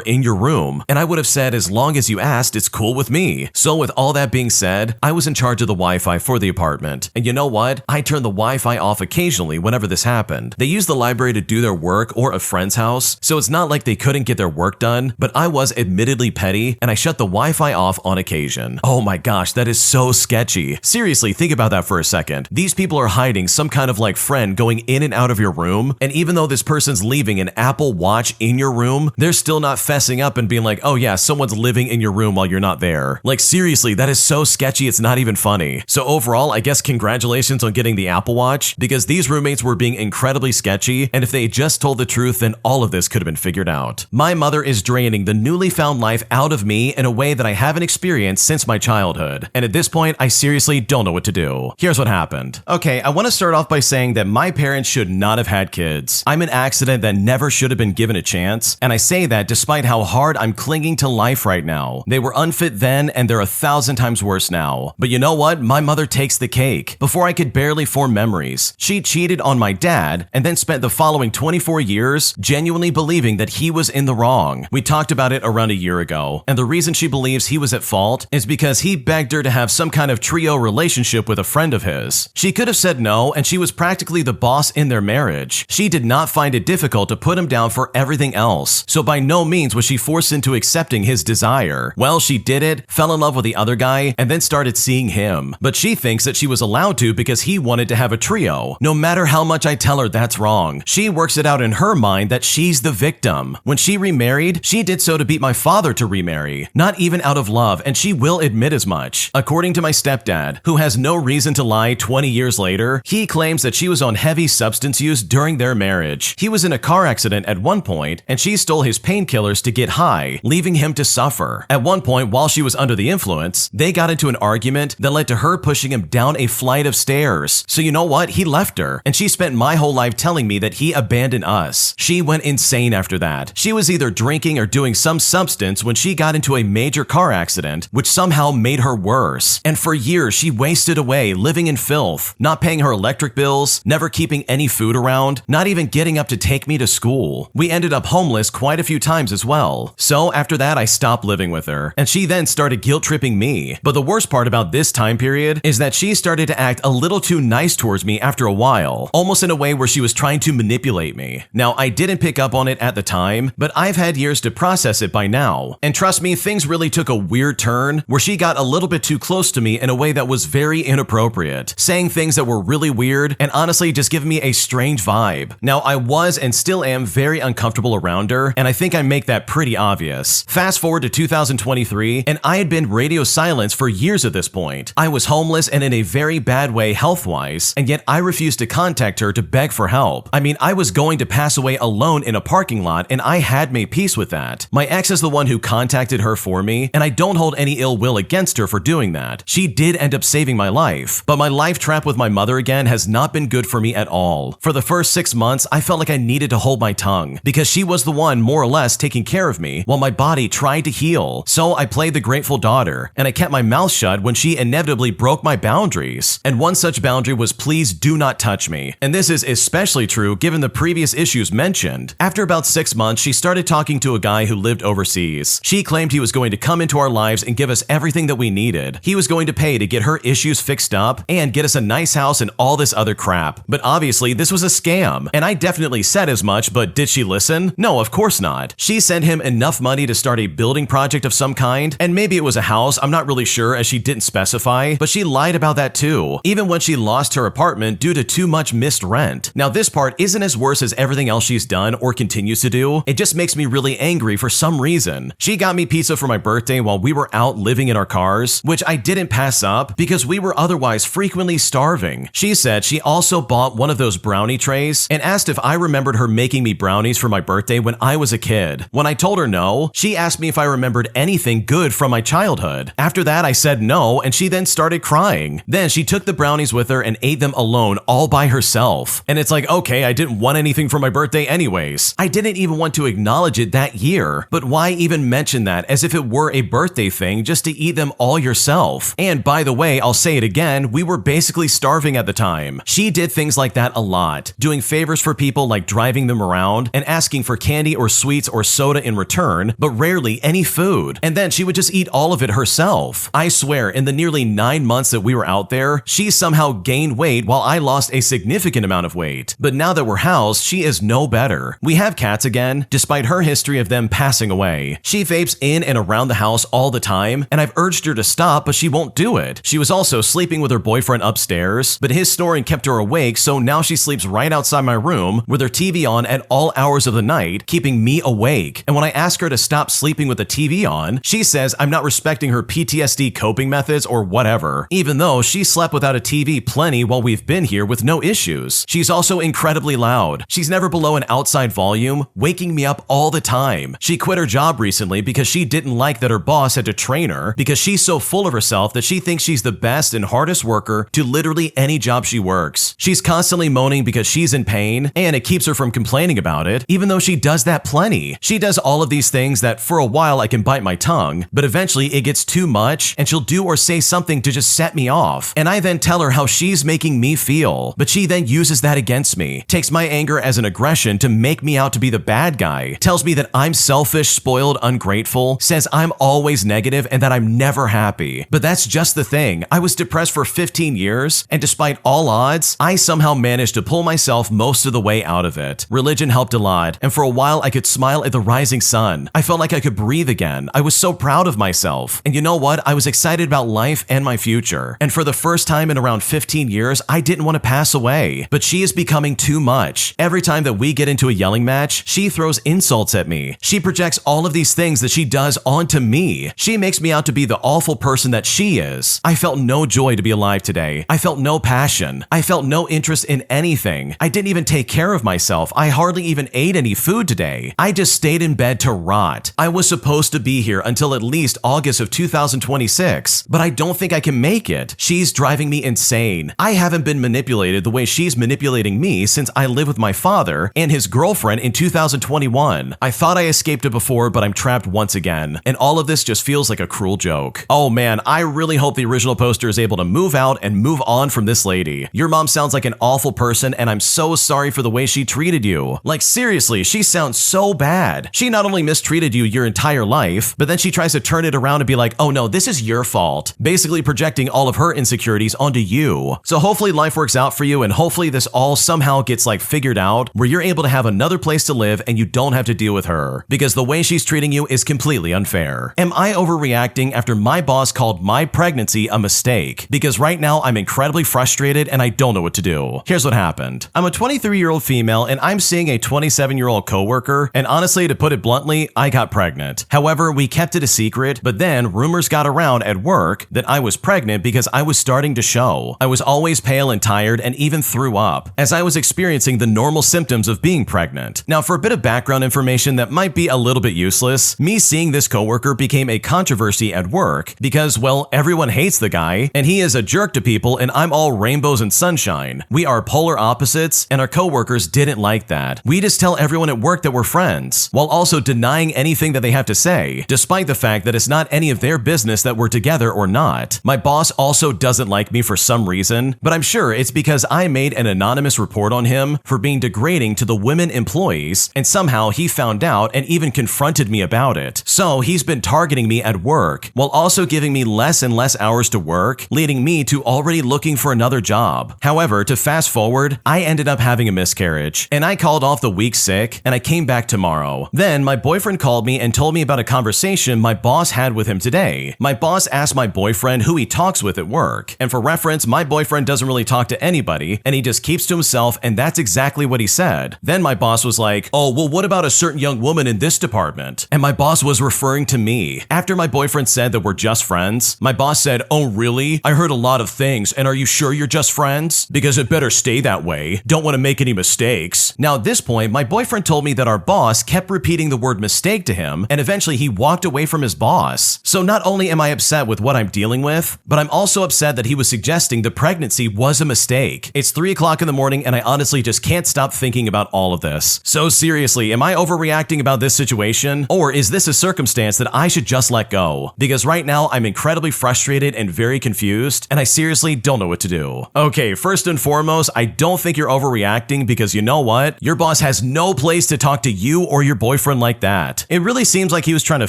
in your room," and I would have said, "As long as you asked, it's cool with me." So with all that being said, I was in charge of the Wi-Fi for the apartment, and you know what? I turned the Wi-Fi off occasionally whenever this happened. They used the library to do their work or a friend's house, so it's not like they couldn't get their work done, but I was admittedly petty, and I shut the Wi-Fi off on occasion. Oh my gosh, that is so sketchy. Seriously, think about that for a second. These people are hiding some kind of like friend going in and out of your room, and even though this person's leaving an Apple Watch in your room, they're still not fessing up and being like, "Oh yeah, someone's living in your room while you're not there." Like seriously, that is so sketchy, it's not even funny. So overall, I guess congratulations on getting the Apple Watch, because these roommates were being incredibly sketchy, and if they just told the truth, then all of this could have been figured out. My mother is draining the newly found life out of me in a way that I haven't experienced since my childhood, and at this point, I seriously don't know what to do. Here's what happened. Okay, I want to start off by saying that my parents should not have had kids. I'm an accident that never should have been given a chance, and I say that despite how hard I'm clinging to life right now. They were unfit then, and they're 1,000 times worse now. But you know what? My mother takes the cake. Before I could barely form memories, she cheated on my dad, and then spent the following 24 years genuinely believing that he was in the wrong. We talked about it around a year ago, and the reason she believes he was at fault is because he begged her to have some kind of trio relationship with a friend of his. She could have said no, and she was practically the boss in their marriage. She did not find it difficult to put him down for everything else, so by no means was she forced into accepting his desire. Well, she did it, fell in love with the other guy, and then started seeing him. But she thinks that she was allowed to because he wanted to have a trio. No matter how much I tell her that's wrong, she works it out in her mind that she's the victim. When she remarried, she did so to beat my father to remarry, not even out of love, and she will admit as much. According to my stepdad, who has no reason to lie 20 years later, he claims that she was on heavy substance use during their marriage. He was in a car accident at one point, and she stole his painkillers to get high, leaving him to suffer. At one point, while she was under the influence, they got into an argument that led to her pushing him down a flight of stairs. So you know what? He left her, and she spent my whole life telling me that he abandoned us. She went insane after that. She was either drinking or doing some substance when she got into a major car accident, which somehow made her worse. And for years, she wasted away, living in filth, not paying her electric bills, never keeping any food around, not even getting up to take me to school. We ended up homeless quite a few times as well. So after that, I stopped living with her, and she then started guilt-tripping me. But the worst part about this time period is that she started to act a little too nice towards me after a while, almost in a way where she was trying to manipulate me. Now, I didn't pick up on it at the time, but I've had years to process it by now. And trust me, things really took a weird turn where she got a little bit too close to me in a way that was very inappropriate, saying things that were really weird and honestly just giving me a strange vibe. Now, I was and still am very uncomfortable around her, and I think I make that pretty obvious. Fast forward to 2023, and I had been radio silence for years at this point. I was homeless and in a very bad way health-wise, and yet I refused to contact her to beg for help. I mean, I was going to pass away alone in a parking lot, and I had made peace with that. My ex is the one who contacted her for me, and I don't hold any ill will against her for doing that. She did end up saving my life, but my life trap with my mother again has not been good for me at all. For the first 6 months, I felt like I needed to hold my tongue, because she was the one more or less taking care of me while my body tried to heal. So I played the grateful daughter, and I kept my mouth shut when she inevitably broke my boundaries. And one such boundary was, please do not touch me. And this is especially true given the previous issues mentioned. After about 6 months, she started talking to a guy who lived overseas. She claimed he was going to come into our lives and give us everything that we needed. He was going to pay to get her issues fixed up and get us a nice house and all this other crap. But obviously, this was a scam, and I definitely said as much, but did she listen? No, of course not. She sent him enough money to start a building project of some kind, and maybe it was a house, I'm not really sure as she didn't specify, but she lied about that too, even when she lost her apartment due to too much missed rent. Now this part isn't as worse as everything else she's done or continues to do, it just makes me really angry for some reason. She got me pizza for my birthday while we were out living in our cars, which I didn't pass up because we were otherwise frequently starving. She said she also bought one of those brownie trays and asked if I remembered her making me brownies for my birthday when I was a kid. When I told her no, she asked me if I remembered anything good from my childhood. After that, I said no, and she then started crying. Then she took the brownies with her and ate them alone all by herself. And it's like, okay, I didn't want anything for my birthday anyways. I didn't even want to acknowledge it that year, but why even mention that as if it were a birthday thing just to eat them all yourself? And by the way, I'll say it again, we were basically starving at the time. She did things like that a lot, doing favors for people like driving them around and asking for candy or sweets or soda in return, but rarely any food. And then she would just eat all of it herself. I swear, in the nearly 9 months that we were out there, she somehow gained weight while I lost a significant amount of weight. But now that we're housed, she is no better. We have cats again, despite her history of them passing away. She vapes in and around the house all the time, and I've urged her to stop, but she won't do it. She was also sleeping with her boyfriend upstairs, but his snoring kept her awake, so now she sleeps right outside my room with her TV on at all hours of the night, keeping me awake. And when I ask her to stop sleeping with the TV on, she says I'm not respecting her PTSD coping methods or whatever, even though she slept without a TV plenty while we've been here with no issues. She's also incredibly loud. She's never below an outside volume, waking me up all the time. She quit her job recently because she didn't like that her boss had to train her because she's so full of herself that she thinks she's the best and hardest worker to literally any job she works. She's constantly moaning because she's in pain, and it keeps her from complaining about it, even though she does that plenty. She does all of these things that for a while I can bite my tongue, but eventually it gets too much and she'll do or say something to just set me off. And I then tell her how she's making me feel, but she then uses that against me, takes my anger as an aggression to make me out to be the bad guy, tells me that I'm selfish, spoiled, ungrateful, says I'm always negative and that I'm never happy. But that's just the thing. I was depressed for 15 years, and despite all odds, I somehow managed to pull myself most of the way out of it. Religion helped a lot, and for a while I could smile at the rising sun. I felt like I could breathe again. I was so proud of myself. And you know what? I was excited about life and my future. And for the first time in around 15 years, I didn't want to pass away. But she is becoming too much. Every time that we get into a yelling match, she throws insults at me. She projects all of these things that she does onto me. She makes me out to be the awful person that she is. I felt no joy to be alive today. I felt no passion. I felt no interest in anything. I didn't even take care of myself. I hardly even ate any food today. I just stayed in bed to rot. I was supposed to be here until at least August of 2026, but I don't think I can make it. She's driving me insane. I haven't been manipulated the way she's manipulating me since I lived with my father and his girlfriend in 2021. I thought I escaped it before, but I'm trapped once again. And all of this just feels like a cruel joke. Oh man, I really hope the original poster is able to move out and move on from this lady. Your mom sounds like an awful person, and I'm so sorry for the way she treated you. Like seriously, she sounds so bad. She not only mistreated you your entire life, but then she tries to turn it around and be like, oh no, this is your fault. Basically projecting all of her insecurities onto you. So hopefully life works out for you, and hopefully this all somehow gets like figured out where you're able to have another place to live and you don't have to deal with her, because the way she's treating you is completely unfair. Am I overreacting after my boss called my pregnancy a mistake? Because right now I'm incredibly frustrated and I don't know what to do. Here's what happened. I'm a 23-year-old female and I'm seeing a 27-year-old coworker, and honestly, to put it bluntly, I got pregnant. However, we kept it a secret, but then rumors got around at work that I was pregnant because I was starting to show. I was always pale and tired and even threw up, as I was experiencing the normal symptoms of being pregnant. Now, for a bit of background information that might be a little bit useless, me seeing this coworker became a controversy at work because, well, everyone hates the guy, and he is a jerk to people, and I'm all rainbows and sunshine. We are polar opposites, and our coworkers didn't like that. We just tell everyone at work that we're friends, while also denying anything that they have to say, despite the fact that it's not any of their business that we're together or not. My boss also doesn't like me for some reason, but I'm sure it's because I made an anonymous report on him for being degrading to the women employees, and somehow he found out and even confronted me about it. So he's been targeting me at work, while also giving me less and less hours to work, leading me to already looking for another job. However, to fast forward, I ended up having a miscarriage, and I called off the week sick, and I came back tomorrow. Then my boyfriend called me and told me about a conversation my boss had with him today. My boss asked my boyfriend who he talks with at work, and for reference, my boyfriend doesn't really talk to anybody, and he just keeps to himself, and that's exactly what he said. Then my boss was like, oh, well, what about a certain young woman in this department? And my boss was referring to me. After my boyfriend said that we're just friends, my boss said, oh, really? I heard a lot of things, and are you sure you're just friends? Because it better stay that way. Don't want to make any mistakes. Now, at this point, my boyfriend told me that our boss kept repeating the word mistake to him, and eventually he walked away from his boss. So not only am I upset with what I'm dealing with, but I'm also upset that he was suggesting the pregnancy was a mistake. It's 3 o'clock in the morning, and I honestly just can't stop thinking about all of this. So seriously, am I overreacting about this situation? Or is this a circumstance that I should just let go? Because right now, I'm incredibly frustrated and very confused, and I seriously don't know what to do. Okay, first and foremost, I don't think you're overreacting because you know what? Your boss has no place to talk to you or your boyfriend like that. It really seems like he was trying to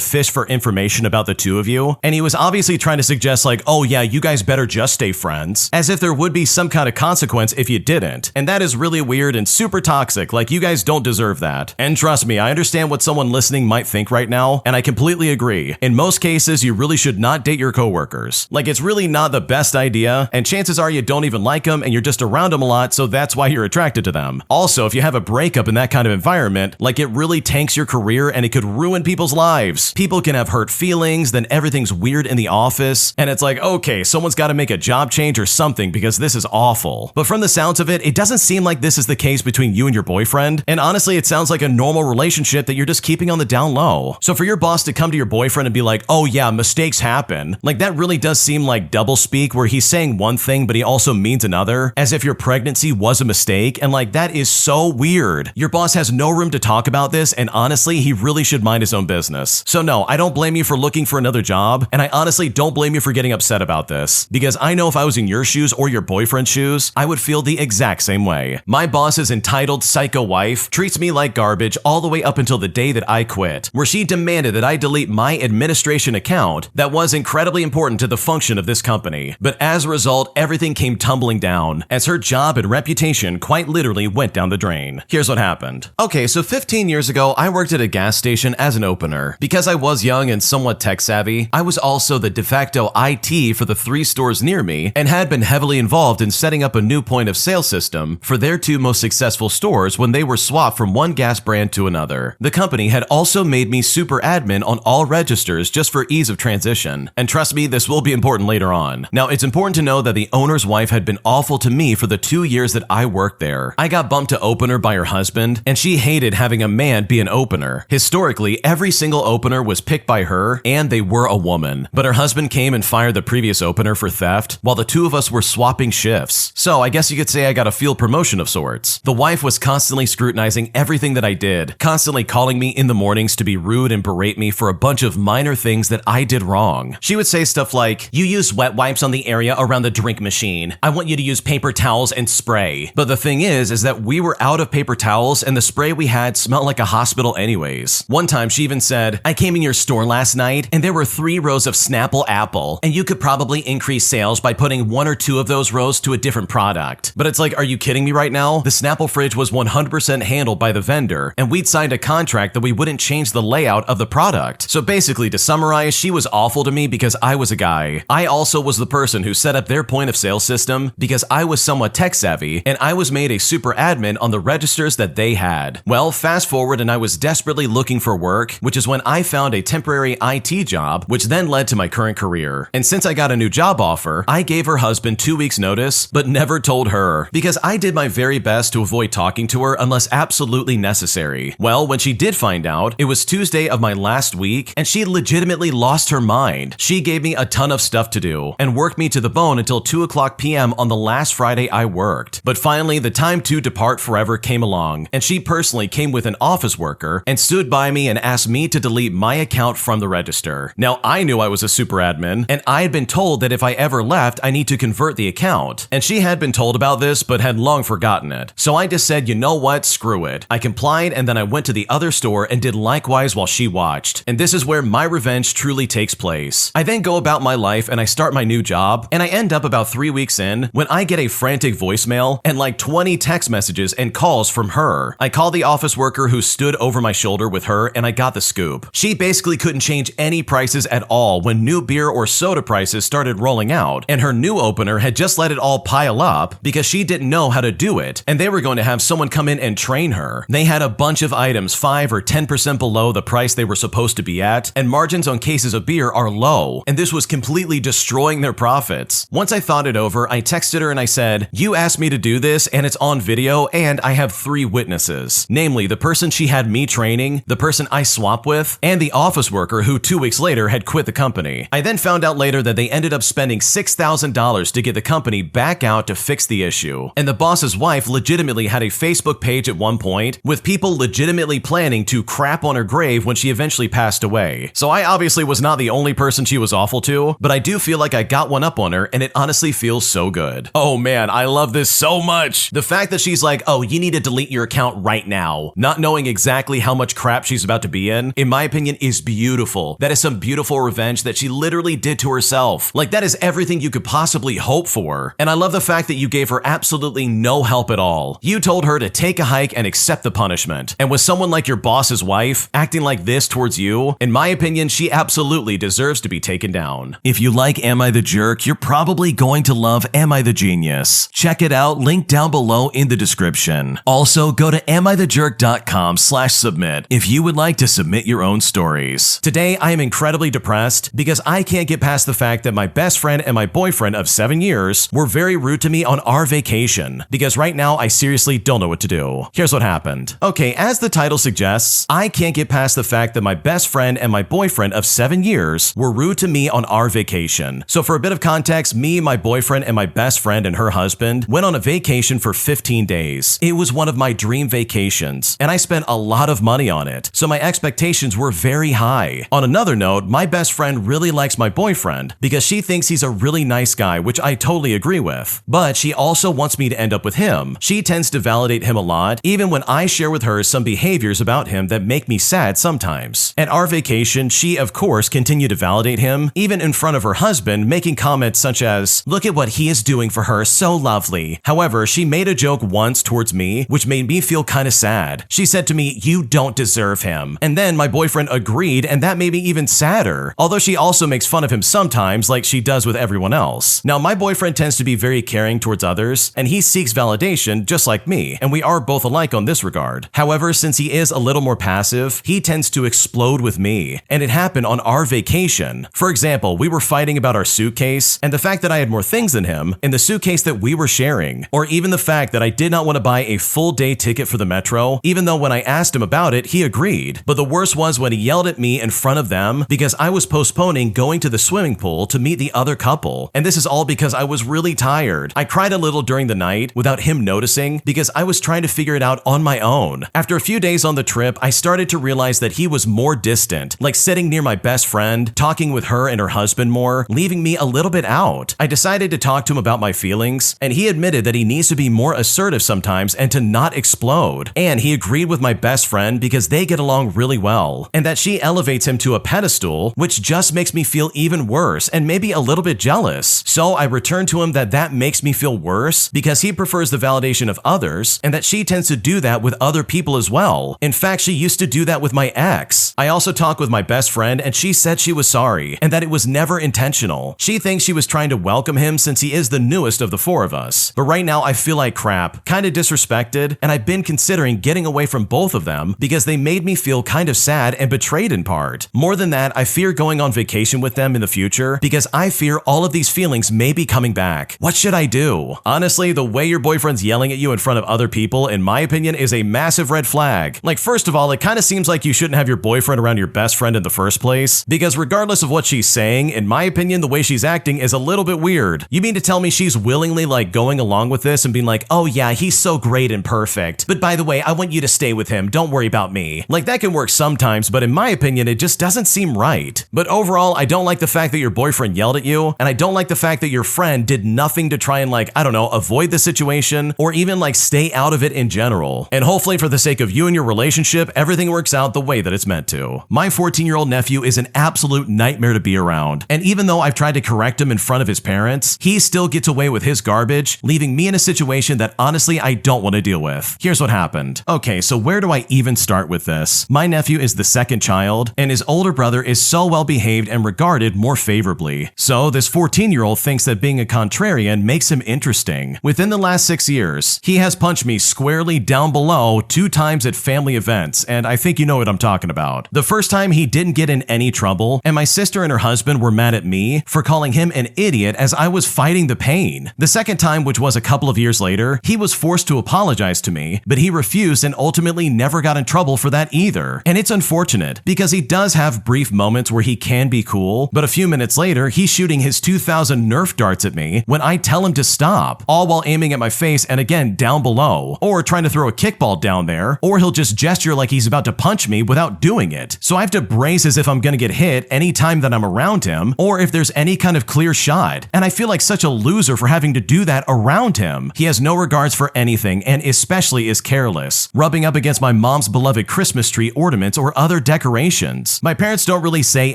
fish for information about the two of you, and he was obviously trying to suggest like, oh yeah, you guys better just stay friends, as if there would be some kind of consequence if you didn't. And that is really weird and super toxic, like you guys don't deserve that. And trust me, I understand what someone listening might think right now, and I completely agree. In most cases, you really should not date your coworkers. Like it's really not the best idea, and chances are you don't even like them and you're just around them a lot, so that's why you're attracted to them. Also, if you have a breakup in that kind of environment, like it really tanks your career and it could ruin people's lives. People can have hurt feelings, then everything's weird in the office, and it's like, okay, someone's got to make a job change or something because this is awful. But from the sounds of it, it doesn't seem like this is the case between you and your boyfriend, and honestly, it sounds like a normal relationship that you're just keeping on the down low. So for your boss to come to your boyfriend and be like, oh yeah, mistakes happen, like that really does seem like double speak where he's saying one thing but he also means another, as if your pregnancy was a mistake, and like that is so weird. Your boss has no room to talk about this, and honestly, he really should mind his own business. So no, I don't blame you for looking for another job, and I honestly don't blame you for getting upset about this, because I know if I was in your shoes or your boyfriend's shoes, I would feel the exact same way. My boss's entitled psycho wife treats me like garbage all the way up until the day that I quit, where she demanded that I delete my administration account that was incredibly important to the function of this company. But as a result, everything came tumbling down, as her job and reputation quite literally went down the drain. Here's what happened. Okay, so 15 years ago, I worked at a gas station as an opener. Because I was young and somewhat tech savvy, I was also the de facto IT for the 3 stores near me and had been heavily involved in setting up a new point of sale system for their 2 most successful stores when they were swapped from one gas brand to another. The company had also made me super admin on all registers just for ease of transition. And trust me, this will be important later on. Now, it's important to know that the owner's wife had been awful to me for the 2 years that I worked there. I got bumped to opener by her husband, and she hated having a man be an opener. Historically, every single opener was picked by her, and they were a woman. But her husband came and fired the previous opener for theft, while the 2 of us were swapping shifts. So I guess you could say I got a field promotion of sorts. The wife was constantly scrutinizing everything that I did, constantly calling me in the mornings to be rude and berate me for a bunch of minor things that I did wrong. She would say stuff like, you use wet wipes on the area around the drink machine. I want you to use paper towels and spray. But the thing is that we were out of paper towels and the spray we had smelled like a hospital anyways. One time she even said, I came in your store last night and there were 3 rows of Snapple apple, and you could probably increase sales by putting 1 or 2 of those rows to a different product. But it's like, are you kidding me right now? The Snapple fridge was 100% handled by the vendor, and we'd signed a contract that we wouldn't change the layout of the product. So basically, to summarize, she was awful to me because I was a guy. I also was the person who set up their point of sale system because I was somewhat tech savvy, and I was made a super admin on the registers that they had. Well, fast forward and I was desperately looking for work, which is when I found a temporary IT job, which then led to my current career. And since I got a new job offer, I gave her husband 2 weeks notice, but never told her, because I did my very best to avoid talking to her unless absolutely necessary. Well, when she did find out, it was Tuesday of my last week, and she legitimately lost her mind. She gave me a ton of stuff to do, and worked me to the bone until 2:00 p.m. on the last Friday I worked. But finally, the time to depart forever came along, and she personally came with an office worker and stood by me and asked me to delete my account from the register. Now, I knew I was a super admin, and I had been told that if I ever left, I need to convert the account. And she had been told about this, but had long forgotten it. So I just said, you know what, screw it. I complied, and then I went to the other store and did likewise while she watched. And this is where my revenge truly takes place. I then go about my life and I start my new job, and I end up about 3 weeks in when I get a frantic voicemail and like 20 text messages and calls from her. I called the office worker who stood over my shoulder with her, and I got the scoop. She basically couldn't change any prices at all when new beer or soda prices started rolling out, and her new opener had just let it all pile up because she didn't know how to do it, and they were going to have someone come in and train her. They had a bunch of items 5 or 10% below the price they were supposed to be at, and margins on cases of beer are low, and this was completely destroying their profits. Once I thought it over, I texted her and I said, you asked me to do this, and it's on video, and I have 3 witnesses. Namely, the person she had me training, the person I swapped with, and the office worker who 2 weeks later had quit the company. I then found out later that they ended up spending $6,000 to get the company back out to fix the issue. And the boss's wife legitimately had a Facebook page at one point with people legitimately planning to crap on her grave when she eventually passed away. So I obviously was not the only person she was awful to, but I do feel like I got one up on her, and it honestly feels so good. Oh man, I love this so much. The fact that she's like, oh, you need to delete your account right now, not knowing exactly how much crap she's about to be in my opinion, is beautiful. That is some beautiful revenge that she literally did to herself. Like, that is everything you could possibly hope for. And I love the fact that you gave her absolutely no help at all. You told her to take a hike and accept the punishment. And with someone like your boss's wife acting like this towards you, in my opinion, she absolutely deserves to be taken down. If you like Am I the Jerk, you're probably going to love Am I the Genius. Check it out, link down below in the description. Also, go to amithejerk.com/submit if you would like to submit your own stories. Today, I am incredibly depressed because I can't get past the fact that my best friend and my boyfriend of 7 years were very rude to me on our vacation, because right now I seriously don't know what to do. Here's what happened. Okay, as the title suggests, I can't get past the fact that my best friend and my boyfriend of 7 years were rude to me on our vacation. So for a bit of context, me, my boyfriend, and my best friend and her husband went on a vacation for 15 days. It was one of my dream vacations, and I spent a lot of money on it, so my expectations were very high. On another note, my best friend really likes my boyfriend because she thinks he's a really nice guy, which I totally agree with. But she also wants me to end up with him. She tends to validate him a lot, even when I share with her some behaviors about him that make me sad sometimes. At our vacation, she of course continued to validate him, even in front of her husband, making comments such as, "Look at what he is doing for her, so lovely." However, she made a joke once towards me, which made me feel kind of sad. She said to me, "You don't deserve him." And then my boyfriend agreed, and that made me even sadder. Although she also makes fun of him sometimes, like she does with everyone else. Now, my boyfriend tends to be very caring towards others, and he seeks validation just like me, and we are both alike on this regard. However, since he is a little more passive, he tends to explode with me, and it happened on our vacation. For example, we were fighting about our suitcase, and the fact that I had more things than him in the suitcase that we were sharing, or even the fact that I did not want to buy a full day ticket for the metro, even though when I asked him about it, he agreed. But the worst was when he yelled at me in front of them because I was postponing going to the swimming pool to meet the other couple. And this is all because I was really tired. I cried a little during the night without him noticing because I was trying to figure it out on my own. After a few days on the trip, I started to realize that he was more distant, like sitting near my best friend, talking with her and her husband more, leaving me a little bit out. I decided to talk to him about my feelings, and he admitted that he needs to be more assertive sometimes and to not explode. And he agreed with my best friend because they get along really well, and that she elevates him to a pedestal, which just makes me feel even worse and maybe a little bit jealous. So I returned to him that makes me feel worse because he prefers the validation of others, and that she tends to do that with other people as well. In fact, she used to do that with my ex. I also talked with my best friend, and she said she was sorry and that it was never intentional. She thinks she was trying to welcome him since he is the newest of the four of us. But right now I feel like crap, kind of disrespected, and I've been considering getting away from both of them because they made me feel kind of sad and betrayed in part. More than that, I fear going on vacation with them in the future because I fear all of these feelings may be coming back. What should I do? Honestly, the way your boyfriend's yelling at you in front of other people, in my opinion, is a massive red flag. Like, first of all, it kind of seems like you shouldn't have your boyfriend around your best friend in the first place, because regardless of what she's saying, in my opinion, the way she's acting is a little bit weird. You mean to tell me she's willingly like going along with this and being like, "Oh yeah, he's so great and perfect, but by the way, I want you to stay with him, don't worry about me." Like, that can work sometimes, but in my opinion, it just doesn't seem right. But overall, I don't like the fact that your boyfriend yelled at you, and I don't like the fact that your friend did nothing to try and, like, I don't know, avoid the situation or even like stay out of it in general. And hopefully, for the sake of you and your relationship, everything works out the way that it's meant to. My 14-year-old nephew is an absolute nightmare to be around, and even though I've tried to correct him in front of his parents, he still gets away with his garbage, leaving me in a situation that honestly I don't want to deal with. Here's what happened. Okay, so where do I even start with this? My nephew is the second child, and his older brother is so well behaved and regarded more favorably. So this 14-year-old thinks that being a contrarian makes him interesting. Within the last 6 years, he has punched me squarely down below 2 times at family events, and I think you know what I'm talking about. The first time he didn't get in any trouble, and my sister and her husband were mad at me for calling him an idiot as I was fighting the pain. The second time, which was a couple of years later, he was forced to apologize to me, but he refused and ultimately never got in trouble for that either. And it's unfortunate because he does have brief moments where he can be cool, but a few minutes later, he's shooting his 2000 Nerf darts at me when I tell him to stop, all while aiming at my face and again down below, or trying to throw a kickball down there, or he'll just gesture like he's about to punch me without doing it. So I have to brace as if I'm gonna get hit anytime that I'm around him, or if there's any kind of clear shot. And I feel like such a loser for having to do that around him. He has no regards for anything and especially is careless, rubbing up against my mom's beloved Christmas tree ornaments or other decorations. My parents don't really say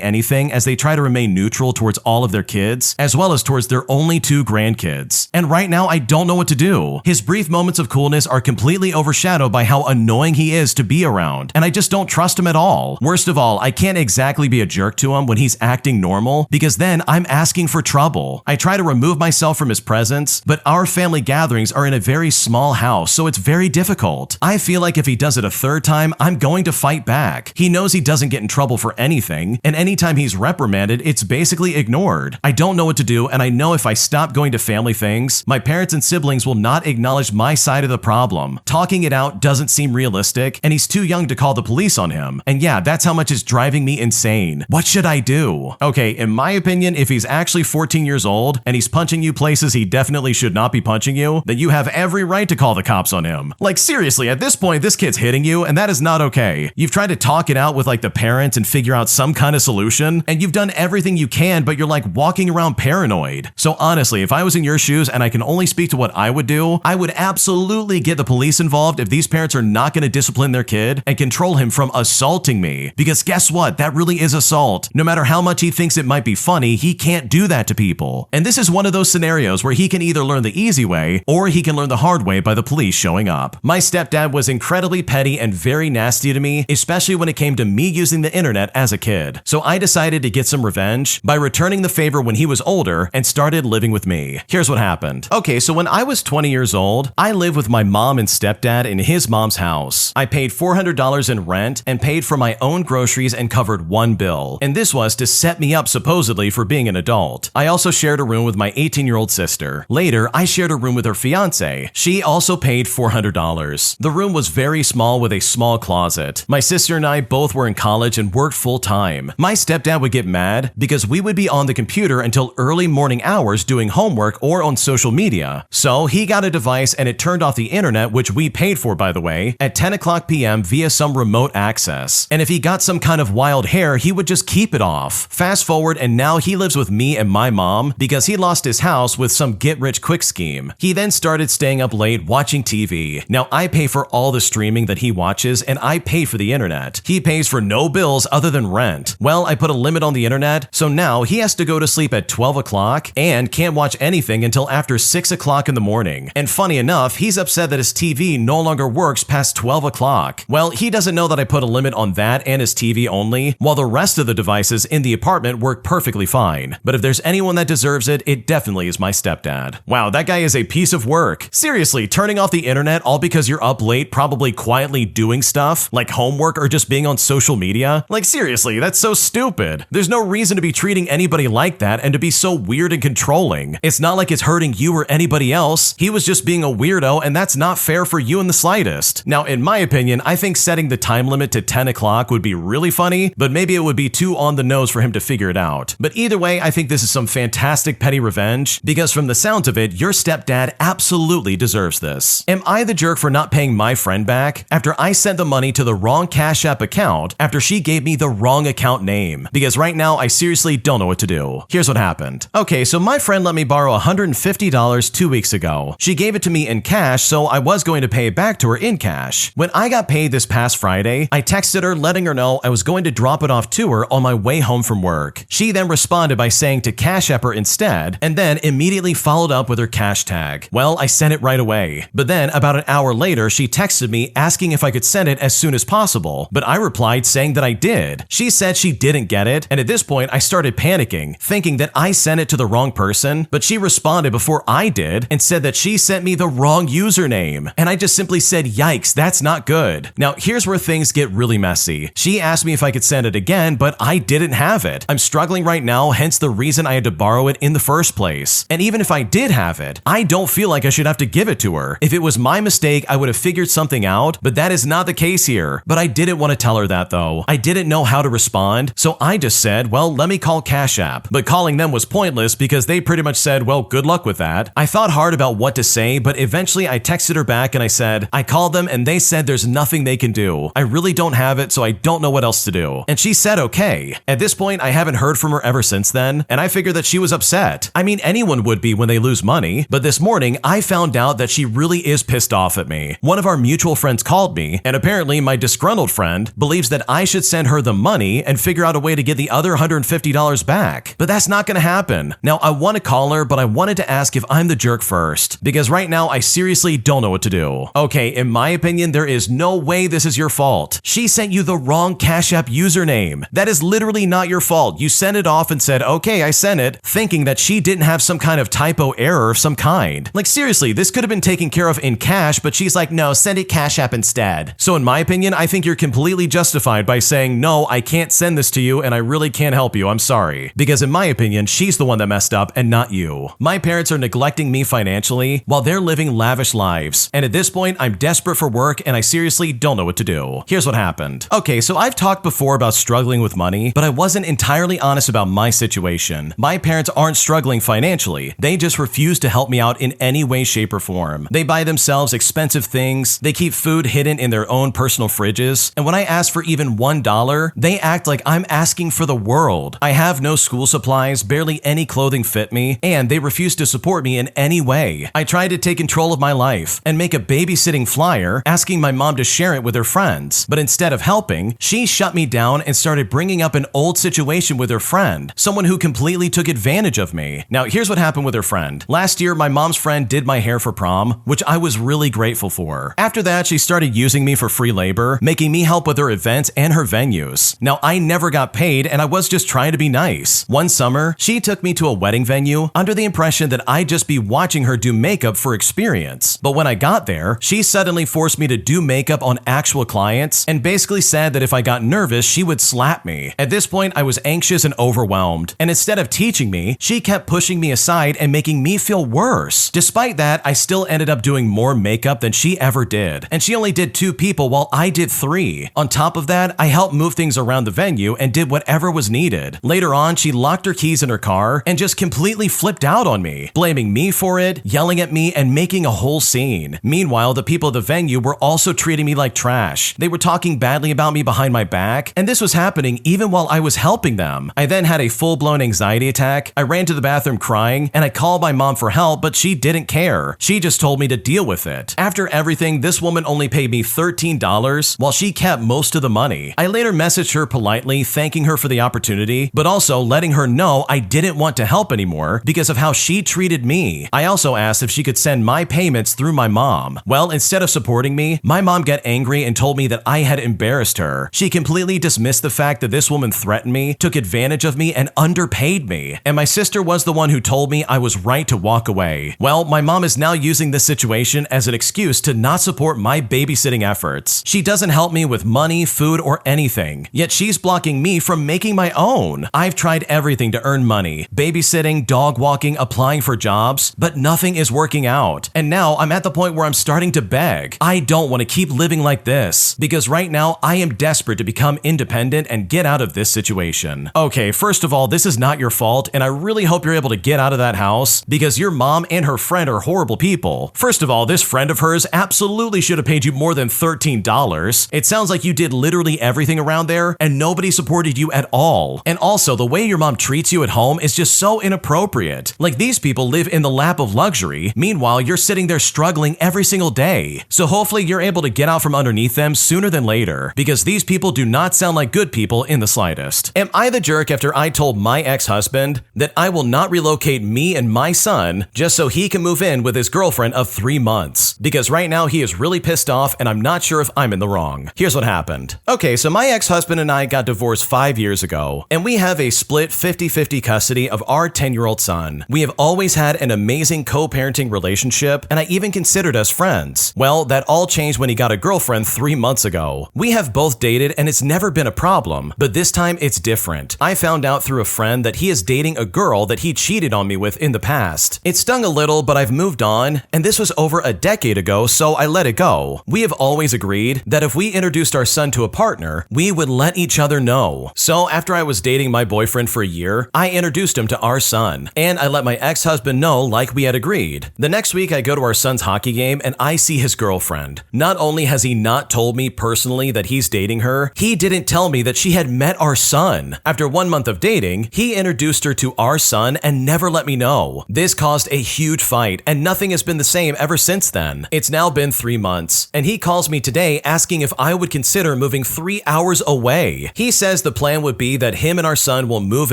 anything as they try to remain neutral towards all of their kids, as well as towards their only 2 grandkids. And right now, I don't know what to do. His brief moments of coolness are completely overshadowed by how annoying he is to be around, and I just don't trust him at all. Worst of all, I can't exactly be a jerk to him when he's acting normal, because then I'm asking for trouble. I try to remove myself from his presence, but our family gatherings are in a very small house, so it's very difficult. I feel like if he does it a 3rd time, I'm going to fight back. He knows he doesn't get in trouble for anything, and anytime he's reprimanded, it's basically ignored. I don't know what to do, and I know if I stop going to family things, my parents and siblings will not acknowledge my side of the problem. Talking it out doesn't seem realistic, and he's too young to call the police on him. And yeah, that's how much it's driving me insane. What should I do? Okay, in my opinion, if he's actually 14 years old and he's punching you places he definitely should not be punching you, then you have every right to call the cops on him. Like seriously, at this point, this kid's hitting you, and that is not okay. You've tried to talk it out with like the parents and figure out some kind of solution, and you've done everything you can, but you're like walking around paranoid. So honestly, if I was in your shoes and I can only speak to what I would do, I would absolutely get the police involved if these parents are not going to discipline their kid and control him from assaulting me. Because guess what? That really is assault. No matter how much he thinks it might be funny, he can't do that to people. And this is one of those scenarios where he can either learn the easy way or he can learn the hard way by the police showing up. My stepdad was incredibly petty and very nasty to me, especially when it came to me using the internet as a kid. So I decided to get some revenge by returning the favor when he was older and started living with me. Here's what happened. Okay, so when I was 20 years old, I lived with my mom and stepdad in his mom's house. I paid $400 in rent and paid for my own groceries and covered one bill. And this was to set me up supposedly for being an adult. I also shared a room with my 18-year-old sister. Later, I shared a room with her fiance. She also paid $400. The room was very small with a small closet. My sister and I both were in college and worked full-time. My stepdad would get mad because we would be on the computer until early morning hours doing homework or on social media. So he got a device and it turned off the internet, which we paid for by the way, at 10 o'clock p.m. via some remote access. And if he got some kind of wild hair, he would just keep it off. Fast forward and now he lives with me and my mom because he lost his house with some get-rich-quick scheme. He then started staying up late watching TV. Now I pay for all the streaming that he watches and I pay for the internet. He pays for no bills other than rent. Well, I put a limit on the internet, so now he has to go to sleep at 12 o'clock and can't watch anything until after 6 o'clock in the morning. And funny enough, he's upset that his TV no longer works past 12 o'clock. Well, he doesn't know that I put a limit on that and his TV only, while the rest of the devices in the apartment work perfectly fine. But if there's anyone that deserves it, it definitely is my stepdad. Wow, that guy is a piece of work. Seriously, turning off the internet all because you're up late, probably quietly doing stuff, like homework or just being on social media? Like seriously, that's so stupid. There's no reason to be treating anybody like that and to be so weird and controlling. It's not like it's hurting you or anybody else. He was just being a weirdo and that's not fair for you in the slightest. Now, in my opinion, I think setting the time limit to 10 o'clock would be really funny, but maybe it would be too on the nose for him to figure it out. But either way, I think this is some fantastic petty revenge because from the sounds of it, your stepdad absolutely deserves this. Am I the jerk for not paying my friend back after I sent the money to the wrong Cash App account after she gave me the wrong account name? Because right now, I seriously don't know what to do. Here's what happened. Okay, so my friend let me borrow $150 2 weeks ago. She gave it to me in cash, so I was going to pay it back to her in cash. When I got paid this past Friday, I texted her letting her know I was going to drop it off to her on my way home from work. She then responded by saying to Cash App her instead, and then immediately followed up with her cash tag. Well, I sent it right away. But then about an hour later, she texted me asking if I could send it as soon as possible, but I replied saying that I did. She said she didn't get it, and at this point I started panicking, thinking that I sent it to the wrong person, but she responded before I did and said that she sent me the wrong username. And I just simply said, yikes, that's not good. Now, here's where things get really messy. She asked me if I could send it again, but I didn't have it. I'm struggling right now, hence the reason I had to borrow it in the first place. And even if I did have it, I don't feel like I should have to give it to her. If it was my mistake, I would have figured something out, but that is not the case here. But I didn't want to tell her that though. I didn't know how to respond, so I just said, well, let me call Cash App. But calling them was pointless because they pretty much said, well, good luck with that. I thought hard about what to say, but eventually I texted her back and I said, I called them and they said there's nothing they can do. I really don't have it, so I don't know what else to do. And she said, okay. At this point, I haven't heard from her ever since then, and I figured that she was upset. I mean, anyone would be when they lose money, but this morning I found out that she really is pissed off at me. One of our mutual friends called me, and apparently my disgruntled friend believes that I should send her the money and figure out a way to get the other $150 back. But that's not gonna happen. Now, I want to call her, but I wanted to ask if I'm the jerk first, because right now I seriously don't know what to do. Okay, in my opinion, there is no way this is your fault. She sent you the wrong Cash App username. That is literally not your fault. You sent it off and said, okay, I sent it, thinking that she didn't have some kind of typo error of some kind. Like seriously, this could have been taken care of in cash, but she's like, no, send it Cash App instead. So in my opinion, I think you're completely justified by saying, no, I can't send this to you and I really can't help you, I'm sorry. Because in my opinion, she's the one that messed up and not you. My parents are neglecting me financially while they're living lavish lives. And at this point, I'm desperate for work and I seriously don't know what to do. Here's what happened. Okay, so I've talked before about struggling with money, but I wasn't entirely honest about my situation. My parents aren't struggling financially. They just refuse to help me out in any way, shape, or form. They buy themselves expensive things. They keep food hidden in their own personal fridges. And when I ask for even $1, they act like I'm asking for the world. I have no school supplies, barely any clothing fit me, and they refuse to support me in any way. I tried to take control of my life and make a babysitting flyer asking my mom to share it with her friends. But instead of helping, she shut me down and started bringing up an old situation with her friend, someone who completely took advantage of me. Now, here's what happened with her friend. Last year, my mom's friend did my hair for prom, which I was really grateful for. After that, she started using me for free labor, making me help with her events and her venues. Now, I never got paid and I was just trying to be nice. One summer, she took me to a wedding venue under the impression that I'd just be watching her do makeup for experience. But when I got there, she suddenly forced me to do makeup on actual clients and basically said that if I got nervous, she would slap me. At this point, I was anxious and overwhelmed. And instead of teaching me, she kept pushing me aside and making me feel worse. Despite that, I still ended up doing more makeup than she ever did. And she only did 2 people while I did 3. On top of that, I helped move things around the venue and did whatever was needed. Later on, she locked her keys in her car and just completely flipped out on me, blaming me for it, yelling at me, and making a whole scene. Meanwhile, the people at the venue were also treating me like trash. They were talking badly about me behind my back, and this was happening even while I was helping them. I then had a full-blown anxiety attack. I ran to the bathroom crying, and I called my mom for help, but she didn't care. She just told me to deal with it. After everything, this woman only paid me $13 while she kept most of the money. I later messaged her politely, thanking her for the opportunity, but also letting her know I didn't want to help anymore because of how she treated me. I also asked if she could send my payments through my mom. Well, instead of supporting me, my mom got angry and told me that I had embarrassed her. She completely dismissed the fact that this woman threatened me, took advantage of me, and underpaid me. And my sister was the one who told me I was right to walk away. Well, my mom is now using this situation as an excuse to not support my babysitting efforts. She doesn't help me with money, food, or anything, yet she's blocking me from making my own. I've tried everything to earn money, babysitting, dog walking, applying for jobs, but nothing is working out. And now I'm at the point where I'm starting to beg. I don't want to keep living like this, because right now I am desperate to become independent and get out of this situation. Okay, first of all, this is not your fault, and I really hope you're able to get out of that house, because your mom and her friend are horrible people. First of all, this friend of hers absolutely should have paid you more than $13. It sounds like you did literally everything around there, and nobody supported you at all. And also, the way your mom treats you at home is just so inappropriate. Like, these people live in the lap of luxury, meanwhile you're sitting there struggling every single day. So hopefully you're able to get out from underneath them sooner than later, because these people do not sound like good people in the slightest. Am I the jerk after I told my ex-husband that I will not relocate me and my son just so he can move in with his girlfriend of 3 months? Because right now he is really pissed off and I'm not sure if I'm in the wrong. Here's what happened. Okay, so my ex-husband and I got divorced 5 years ago, and we have a split 50-50 custody of our 10-year-old son. We have always had an amazing co-parenting relationship, and I even considered us friends. Well, that all changed when he got a girlfriend 3 months ago. We have both dated and it's never been a problem, but this time it's different. I found out through a friend that he is dating a girl that he cheated on me with in the past. It stung a little, but I've moved on, and this was over a decade ago, so I let it go. We have always agreed that if we introduced our son to a partner, we would let each other know. So after I was dating my boyfriend for a year, I introduced him to our son, and I let my ex-husband know like we had agreed. The next week I go to our son's hockey game and I see his girlfriend. Not only has he not told me personally that he's dating her, he didn't tell me that she had met our son. After 1 month of dating, he introduced her to our son and never never let me know. This caused a huge fight, and nothing has been the same ever since then. It's now been 3 months, and he calls me today asking if I would consider moving 3 hours away. He says the plan would be that him and our son will move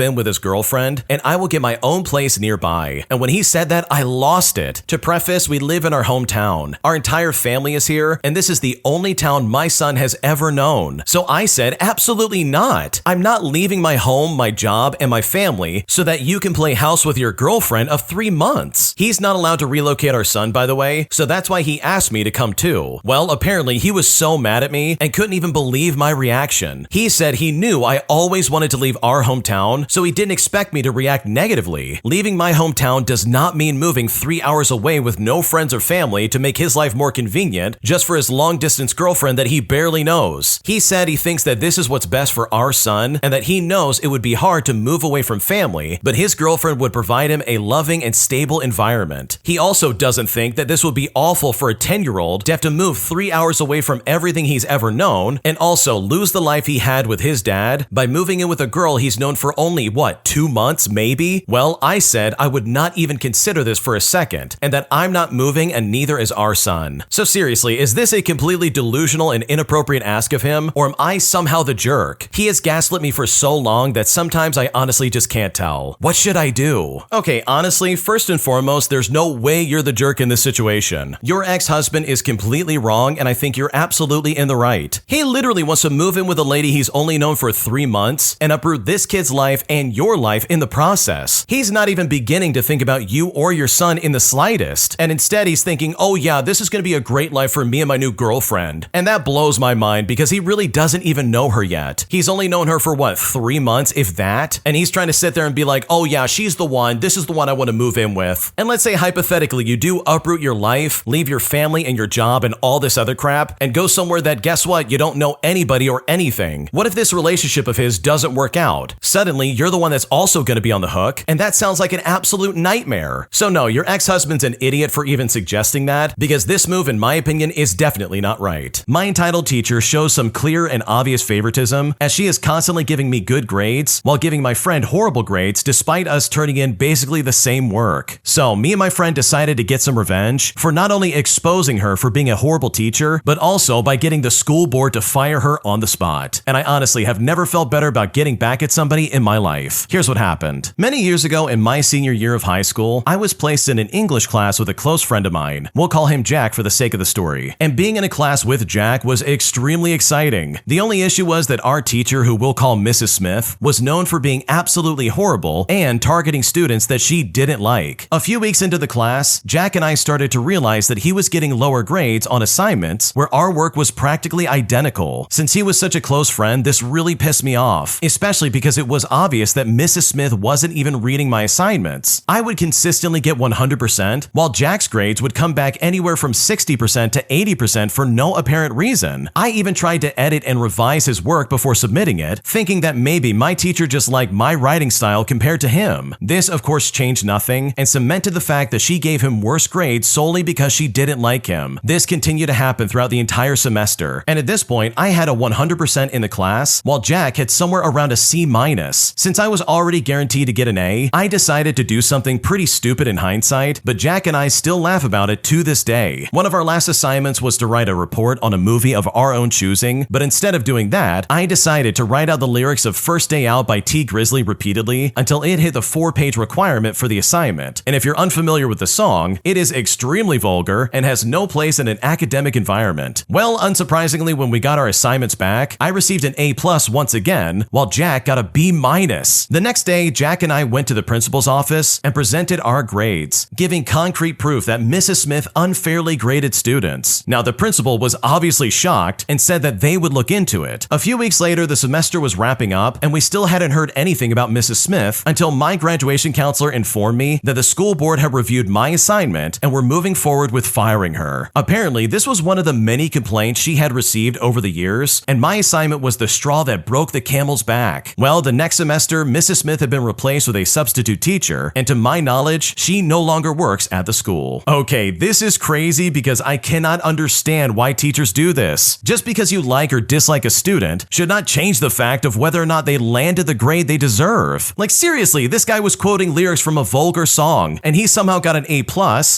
in with his girlfriend, and I will get my own place nearby. And when he said that, I lost it. To preface, we live in our hometown. Our entire family is here, and this is the only town my son has ever known. So I said, absolutely not. I'm not leaving my home, my job, and my family so that you can play house with your girlfriend of 3 months. He's not allowed to relocate our son, by the way, so that's why he asked me to come too. Well, apparently he was so mad at me and couldn't even believe my reaction. He said he knew I always wanted to leave our hometown, so he didn't expect me to react negatively. Leaving my hometown does not mean moving 3 hours away with no friends or family to make his life more convenient just for his long-distance girlfriend that he barely knows. He said he thinks that this is what's best for our son and that he knows it would be hard to move away from family, but his girlfriend would provide him a loving and stable environment. He also doesn't think that this would be awful for a 10-year-old to have to move 3 hours away from everything he's ever known and also lose the life he had with his dad by moving in with a girl he's known for only, 2 months maybe? Well, I said I would not even consider this for a second and that I'm not moving and neither is our son. So seriously, is this a completely delusional and inappropriate ask of him, or am I somehow the jerk? He has gaslit me for so long that sometimes I honestly just can't tell. What should I do? Okay, honestly, first and foremost, there's no way you're the jerk in this situation. Your ex-husband is completely wrong, and I think you're absolutely in the right. He literally wants to move in with a lady he's only known for 3 months and uproot this kid's life and your life in the process. He's not even beginning to think about you or your son in the slightest, and instead he's thinking, oh yeah, this is going to be a great life for me and my new girlfriend. And that blows my mind because he really doesn't even know her yet. He's only known her for 3 months, if that? And he's trying to sit there and be like, oh yeah, she's the one, this is the one I want to move in with. And let's say hypothetically you do uproot your life, leave your family and your job and all this other crap, and go somewhere that, guess what, you don't know anybody or anything. What if this relationship of his doesn't work out? Suddenly, you're the one that's also going to be on the hook, and that sounds like an absolute nightmare. So no, your ex-husband's an idiot for even suggesting that, because this move, in my opinion, is definitely not right. My entitled teacher shows some clear and obvious favoritism, as she is constantly giving me good grades, while giving my friend horrible grades despite us turning in basically the same work. So me and my friend decided to get some revenge for not only exposing her for being a horrible teacher, but also by getting the school board to fire her on the spot. And I honestly have never felt better about getting back at somebody in my life. Here's what happened. Many years ago in my senior year of high school, I was placed in an English class with a close friend of mine. We'll call him Jack for the sake of the story. And being in a class with Jack was extremely exciting. The only issue was that our teacher, who we'll call Mrs. Smith, was known for being absolutely horrible and targeting students that she didn't like. A few weeks into the class, Jack and I started to realize that he was getting lower grades on assignments where our work was practically identical. Since he was such a close friend, this really pissed me off, especially because it was obvious that Mrs. Smith wasn't even reading my assignments. I would consistently get 100%, while Jack's grades would come back anywhere from 60% to 80% for no apparent reason. I even tried to edit and revise his work before submitting it, thinking that maybe my teacher just liked my writing style compared to him. This, of course, changed nothing and cemented the fact that she gave him worse grades solely because she didn't like him. This continued to happen throughout the entire semester, and at this point, I had a 100% in the class, while Jack had somewhere around a C-. Since I was already guaranteed to get an A, I decided to do something pretty stupid in hindsight, but Jack and I still laugh about it to this day. One of our last assignments was to write a report on a movie of our own choosing, but instead of doing that, I decided to write out the lyrics of First Day Out by T. Grizzly repeatedly until it hit the 4-page requirement for the assignment. And if you're unfamiliar with the song, it is extremely vulgar and has no place in an academic environment. Well, unsurprisingly, when we got our assignments back, I received an A+ once again, while Jack got a B-. The next day, Jack and I went to the principal's office and presented our grades, giving concrete proof that Mrs. Smith unfairly graded students. Now, the principal was obviously shocked and said that they would look into it. A few weeks later, the semester was wrapping up, and we still hadn't heard anything about Mrs. Smith until my graduation counselor informed me that the school board had reviewed my assignment and were moving forward with firing her. Apparently, this was one of the many complaints she had received over the years, and my assignment was the straw that broke the camel's back. Well, the next semester, Mrs. Smith had been replaced with a substitute teacher, and to my knowledge, she no longer works at the school. Okay, this is crazy because I cannot understand why teachers do this. Just because you like or dislike a student should not change the fact of whether or not they landed the grade they deserve. Like seriously, this guy was quote quoting lyrics from a vulgar song, and he somehow got an A+.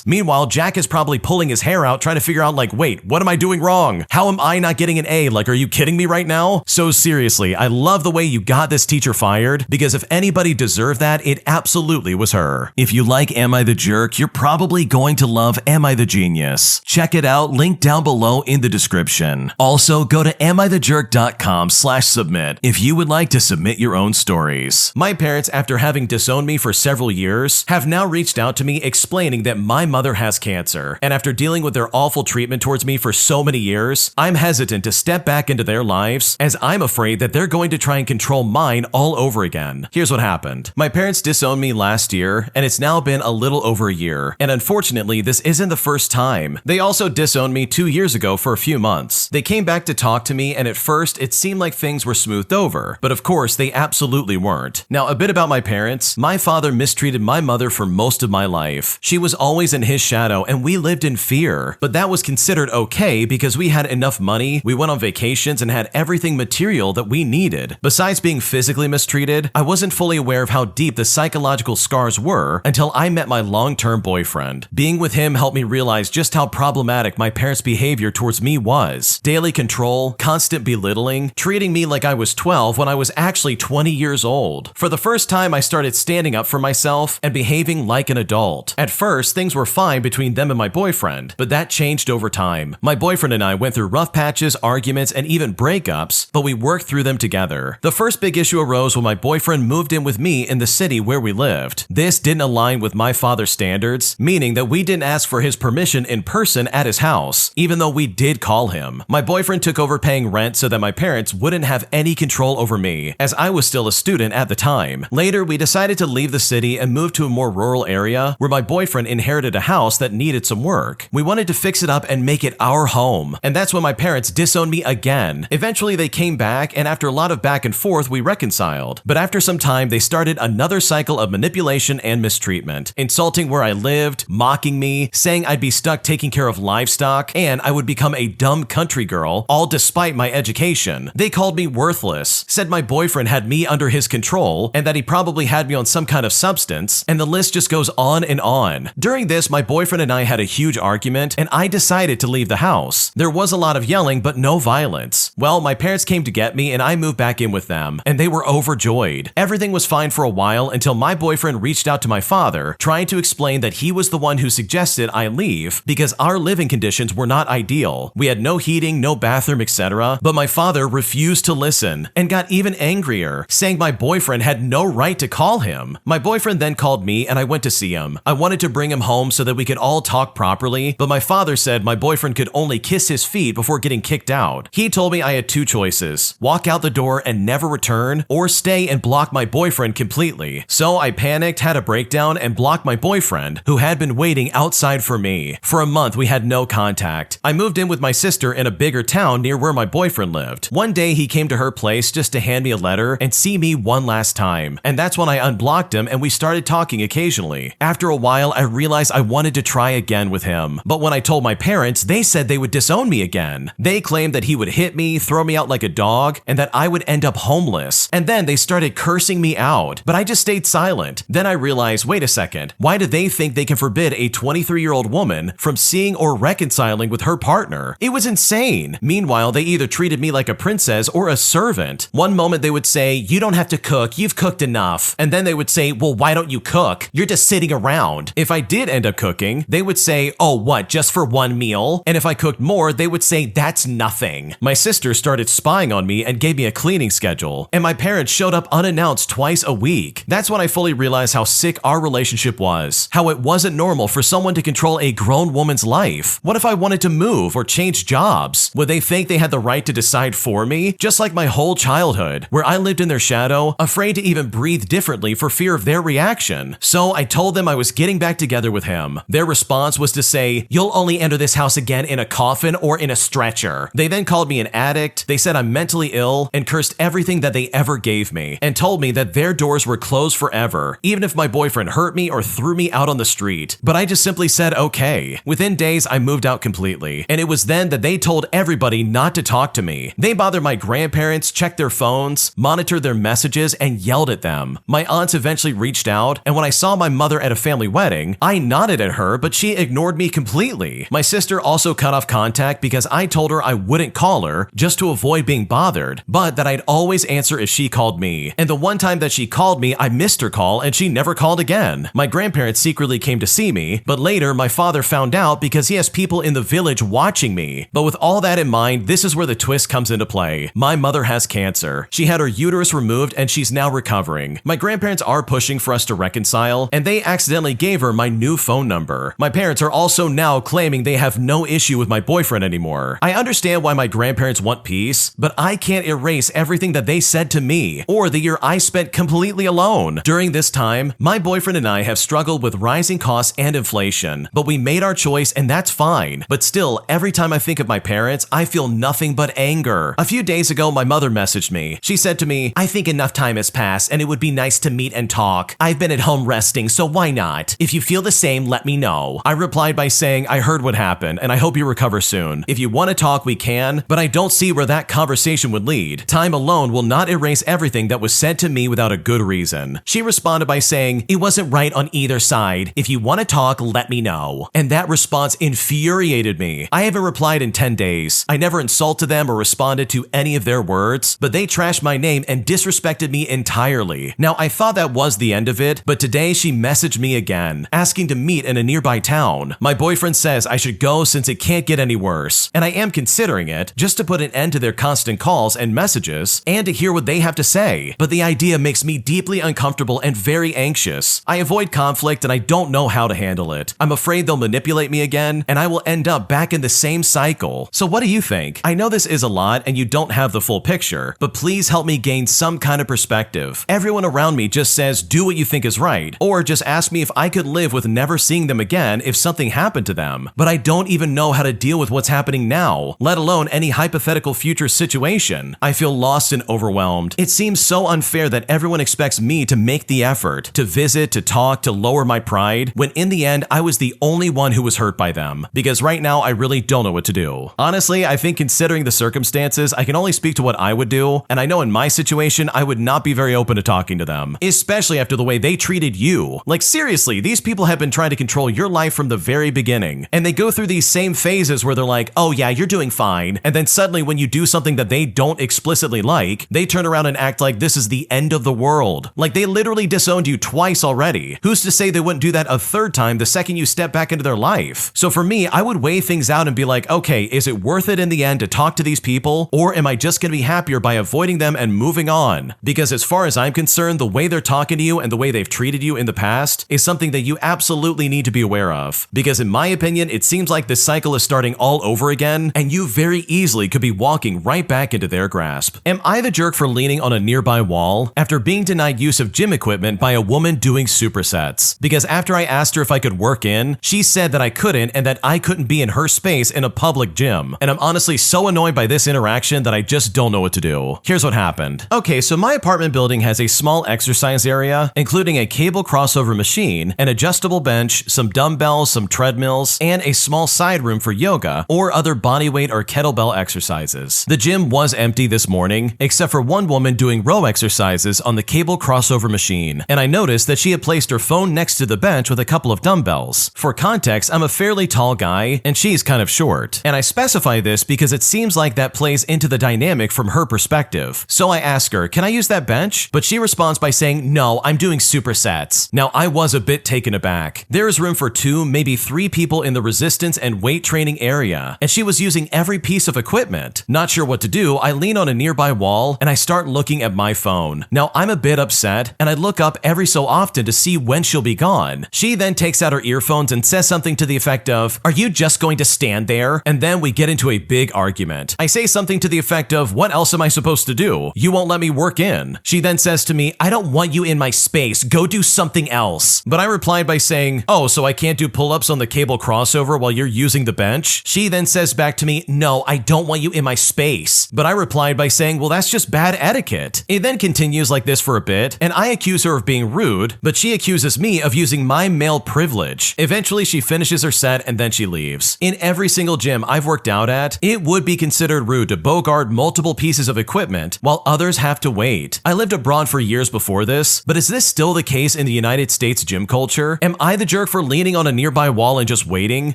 Meanwhile, Jack is probably pulling his hair out trying to figure out like, wait, what am I doing wrong? How am I not getting an A? Like, are you kidding me right now? So seriously, I love the way you got this teacher fired, because if anybody deserved that, it absolutely was her. If you like Am I the Jerk, you're probably going to love Am I the Genius. Check it out, link down below in the description. Also, go to amithejerk.com/submit if you would like to submit your own stories. My parents, after having disowned me for several years, have now reached out to me explaining that my mother has cancer, and after dealing with their awful treatment towards me for so many years, I'm hesitant to step back into their lives as I'm afraid that they're going to try and control mine all over again. Here's what happened. My parents disowned me last year, and it's now been a little over a year, and unfortunately, this isn't the first time. They also disowned me 2 years ago for a few months. They came back to talk to me, and at first, it seemed like things were smoothed over, but of course, they absolutely weren't. Now, a bit about my parents. My father mistreated my mother for most of my life. She was always in his shadow, and we lived in fear, but that was considered okay because we had enough money, we went on vacations, and had everything material that we needed. Besides being physically mistreated, I wasn't fully aware of how deep the psychological scars were until I met my long-term boyfriend. Being with him helped me realize just how problematic my parents' behavior towards me was. Daily control, constant belittling, treating me like I was 12 when I was actually 20 years old. For the first time, I started standing up for myself and behaving like an adult. At first, things were fine between them and my boyfriend, but that changed over time. My boyfriend and I went through rough patches, arguments, and even breakups, but we worked through them together. The first big issue arose when my boyfriend moved in with me in the city where we lived. This didn't align with my father's standards, meaning that we didn't ask for his permission in person at his house, even though we did call him. My boyfriend took over paying rent so that my parents wouldn't have any control over me, as I was still a student at the time. Later, we decided to leave the city and move to a more rural area where my boyfriend inherited a house that needed some work. We wanted to fix it up and make it our home, and that's when my parents disowned me again. Eventually, they came back, and after a lot of back and forth, we reconciled. But after some time, they started another cycle of manipulation and mistreatment, insulting where I lived, mocking me, saying I'd be stuck taking care of livestock, and I would become a dumb country girl, all despite my education. They called me worthless, said my boyfriend had me under his control, and that he probably had me on some kind of substance, and the list just goes on and on. During this, my boyfriend and I had a huge argument, and I decided to leave the house. There was a lot of yelling, but no violence. Well, my parents came to get me, and I moved back in with them, and they were overjoyed. Everything was fine for a while until my boyfriend reached out to my father, trying to explain that he was the one who suggested I leave because our living conditions were not ideal. We had no heating, no bathroom, etc., but my father refused to listen and got even angrier, saying my boyfriend had no right to call him. My boyfriend then called me and I went to see him. I wanted to bring him home so that we could all talk properly, but my father said my boyfriend could only kiss his feet before getting kicked out. He told me I had two choices: walk out the door and never return, or stay and block my boyfriend completely. So I panicked, had a breakdown, and blocked my boyfriend, who had been waiting outside for me. For a month, we had no contact. I moved in with my sister in a bigger town near where my boyfriend lived. One day, he came to her place just to hand me a letter and see me one last time, and that's when I unblocked him and we started talking occasionally. After a while, I realized I wanted to try again with him, but when I told my parents, they said they would disown me again. They claimed that he would hit me, throw me out like a dog, and that I would end up homeless, and then they started cursing me out, but I just stayed silent. Then I realized, wait a second, why do they think they can forbid a 23-year-old woman from seeing or reconciling with her partner? It was insane. Meanwhile, they either treated me like a princess or a servant. One moment they would say, you don't have to cook, you've cooked enough. And then they would say, well, why don't you cook? You're just sitting around. If I did end up cooking, they would say, oh, what, just for one meal? And if I cooked more, they would say, that's nothing. My sister started spying on me and gave me a cleaning schedule, and my parents showed up unannounced twice a week. That's when I fully realized how sick our relationship was, how it wasn't normal for someone to control a grown woman's life. What if I wanted to move or change jobs? Would they think they had the right to decide for me? Just like my whole childhood, where I lived in their shadow, afraid to even breathe differently for fear of their reaction. So I told them I was getting back together with him. Their response was to say, you'll only enter this house again in a coffin or in a stretcher. They then called me an addict, they said I'm mentally ill, and cursed everything that they ever gave me, and told me that their doors were closed forever, even if my boyfriend hurt me or threw me out on the street. But I just simply said okay. Within days, I moved out completely, and it was then that they told everybody not to talk to me. They bothered my grandparents, checked their phones, monitored their messages, and yelled at them. My aunts eventually actually reached out, and when I saw my mother at a family wedding, I nodded at her, but she ignored me completely. My sister also cut off contact because I told her I wouldn't call her just to avoid being bothered, but that I'd always answer if she called me. And the one time that she called me, I missed her call and she never called again. My grandparents secretly came to see me, but later my father found out because he has people in the village watching me. But with all that in mind, this is where the twist comes into play. My mother has cancer. She had her uterus removed and she's now recovering. My grandparents are pushing for us to reconcile, and they accidentally gave her my new phone number. My parents are also now claiming they have no issue with my boyfriend anymore. I understand why my grandparents want peace, but I can't erase everything that they said to me or the year I spent completely alone. During this time, my boyfriend and I have struggled with rising costs and inflation, but we made our choice and that's fine. But still, every time I think of my parents, I feel nothing but anger. A few days ago, my mother messaged me. She said to me, "I think enough time has passed and it would be nice to meet and talk. I've been at home resting, so why not? If you feel the same, let me know." I replied by saying, "I heard what happened and I hope you recover soon. If you want to talk, we can, but I don't see where that conversation would lead. Time alone will not erase everything that was said to me without a good reason." She responded by saying, "It wasn't right on either side. If you want to talk, let me know." And that response infuriated me. I haven't replied in 10 days. I never insulted them or responded to any of their words, but they trashed my name and disrespected me entirely. Now, I thought that was the end of it, but today she messaged me again, asking to meet in a nearby town. My boyfriend says I should go since it can't get any worse, and I am considering it just to put an end to their constant calls and messages and to hear what they have to say. But the idea makes me deeply uncomfortable and very anxious. I avoid conflict and I don't know how to handle it. I'm afraid they'll manipulate me again and I will end up back in the same cycle. So what do you think? I know this is a lot and you don't have the full picture, but please help me gain some kind of perspective. Everyone around me just says do what you think is right, or just ask me if I could live with never seeing them again if something happened to them. But I don't even know how to deal with what's happening now, let alone any hypothetical future situation. I feel lost and overwhelmed. It seems so unfair that everyone expects me to make the effort, to visit, to talk, to lower my pride, when in the end I was the only one who was hurt by them. Because right now I really don't know what to do. Honestly, I think considering the circumstances, I can only speak to what I would do, and I know in my situation I would not be very open to talking to them, especially after the way they treated you. Like seriously, these people have been trying to control your life from the very beginning, and they go through these same phases where they're like, "Oh yeah, you're doing fine," and then suddenly when you do something that they don't explicitly like, they turn around and act like this is the end of the world. Like they literally disowned you twice already. Who's to say they wouldn't do that a third time the second you step back into their life? So for me, I would weigh things out and be like, okay, is it worth it in the end to talk to these people, or am I just gonna be happier by avoiding them and moving on? Because as far as I'm concerned, the way they're talking to you and the way they've treated you in the past is something that you absolutely need to be aware of. Because in my opinion, it seems like this cycle is starting all over again, and you very easily could be walking right back into their grasp. Am I the jerk for leaning on a nearby wall after being denied use of gym equipment by a woman doing supersets? Because after I asked her if I could work in, she said that I couldn't and that I couldn't be in her space in a public gym. And I'm honestly so annoyed by this interaction that I just don't know what to do. Here's what happened. Okay, so my apartment building has a small exercise area, including a cable crossover machine, an adjustable bench, some dumbbells, some treadmills, and a small side room for yoga or other bodyweight or kettlebell exercises. The gym was empty this morning, except for one woman doing row exercises on the cable crossover machine, and I noticed that she had placed her phone next to the bench with a couple of dumbbells. For context, I'm a fairly tall guy, and she's kind of short, and I specify this because it seems like that plays into the dynamic from her perspective. So I ask her, "Can I use that bench?" But she responds by saying, "No, I'm doing supersets." Now, I was a bit taken aback. There is room for 2, maybe 3 people in the resistance and weight training area, and she was using every piece of equipment. Not sure what to do, I lean on a nearby wall and I start looking at my phone. Now, I'm a bit upset, and I look up every so often to see when she'll be gone. She then takes out her earphones and says something to the effect of, "Are you just going to stand there?" And then we get into a big argument. I say something to the effect of, "What else am I supposed to do? You won't let me work in." She then says to me, "I don't want you in my space, go do something else." But I replied by saying, "Oh, so I can't do pull-ups on the cable crossover while you're using the bench?" She then says back to me, "No, I don't want you in my space." But I replied by saying, "Well, that's just bad etiquette." It then continues like this for a bit, and I accuse her of being rude, but she accuses me of using my male privilege. Eventually, she finishes her set and then she leaves. In every single gym I've worked out at, it would be considered rude to bogart multiple pieces of equipment while others have to wait. I lived abroad for years before this, but But is this still the case in the United States gym culture? Am I the jerk for leaning on a nearby wall and just waiting,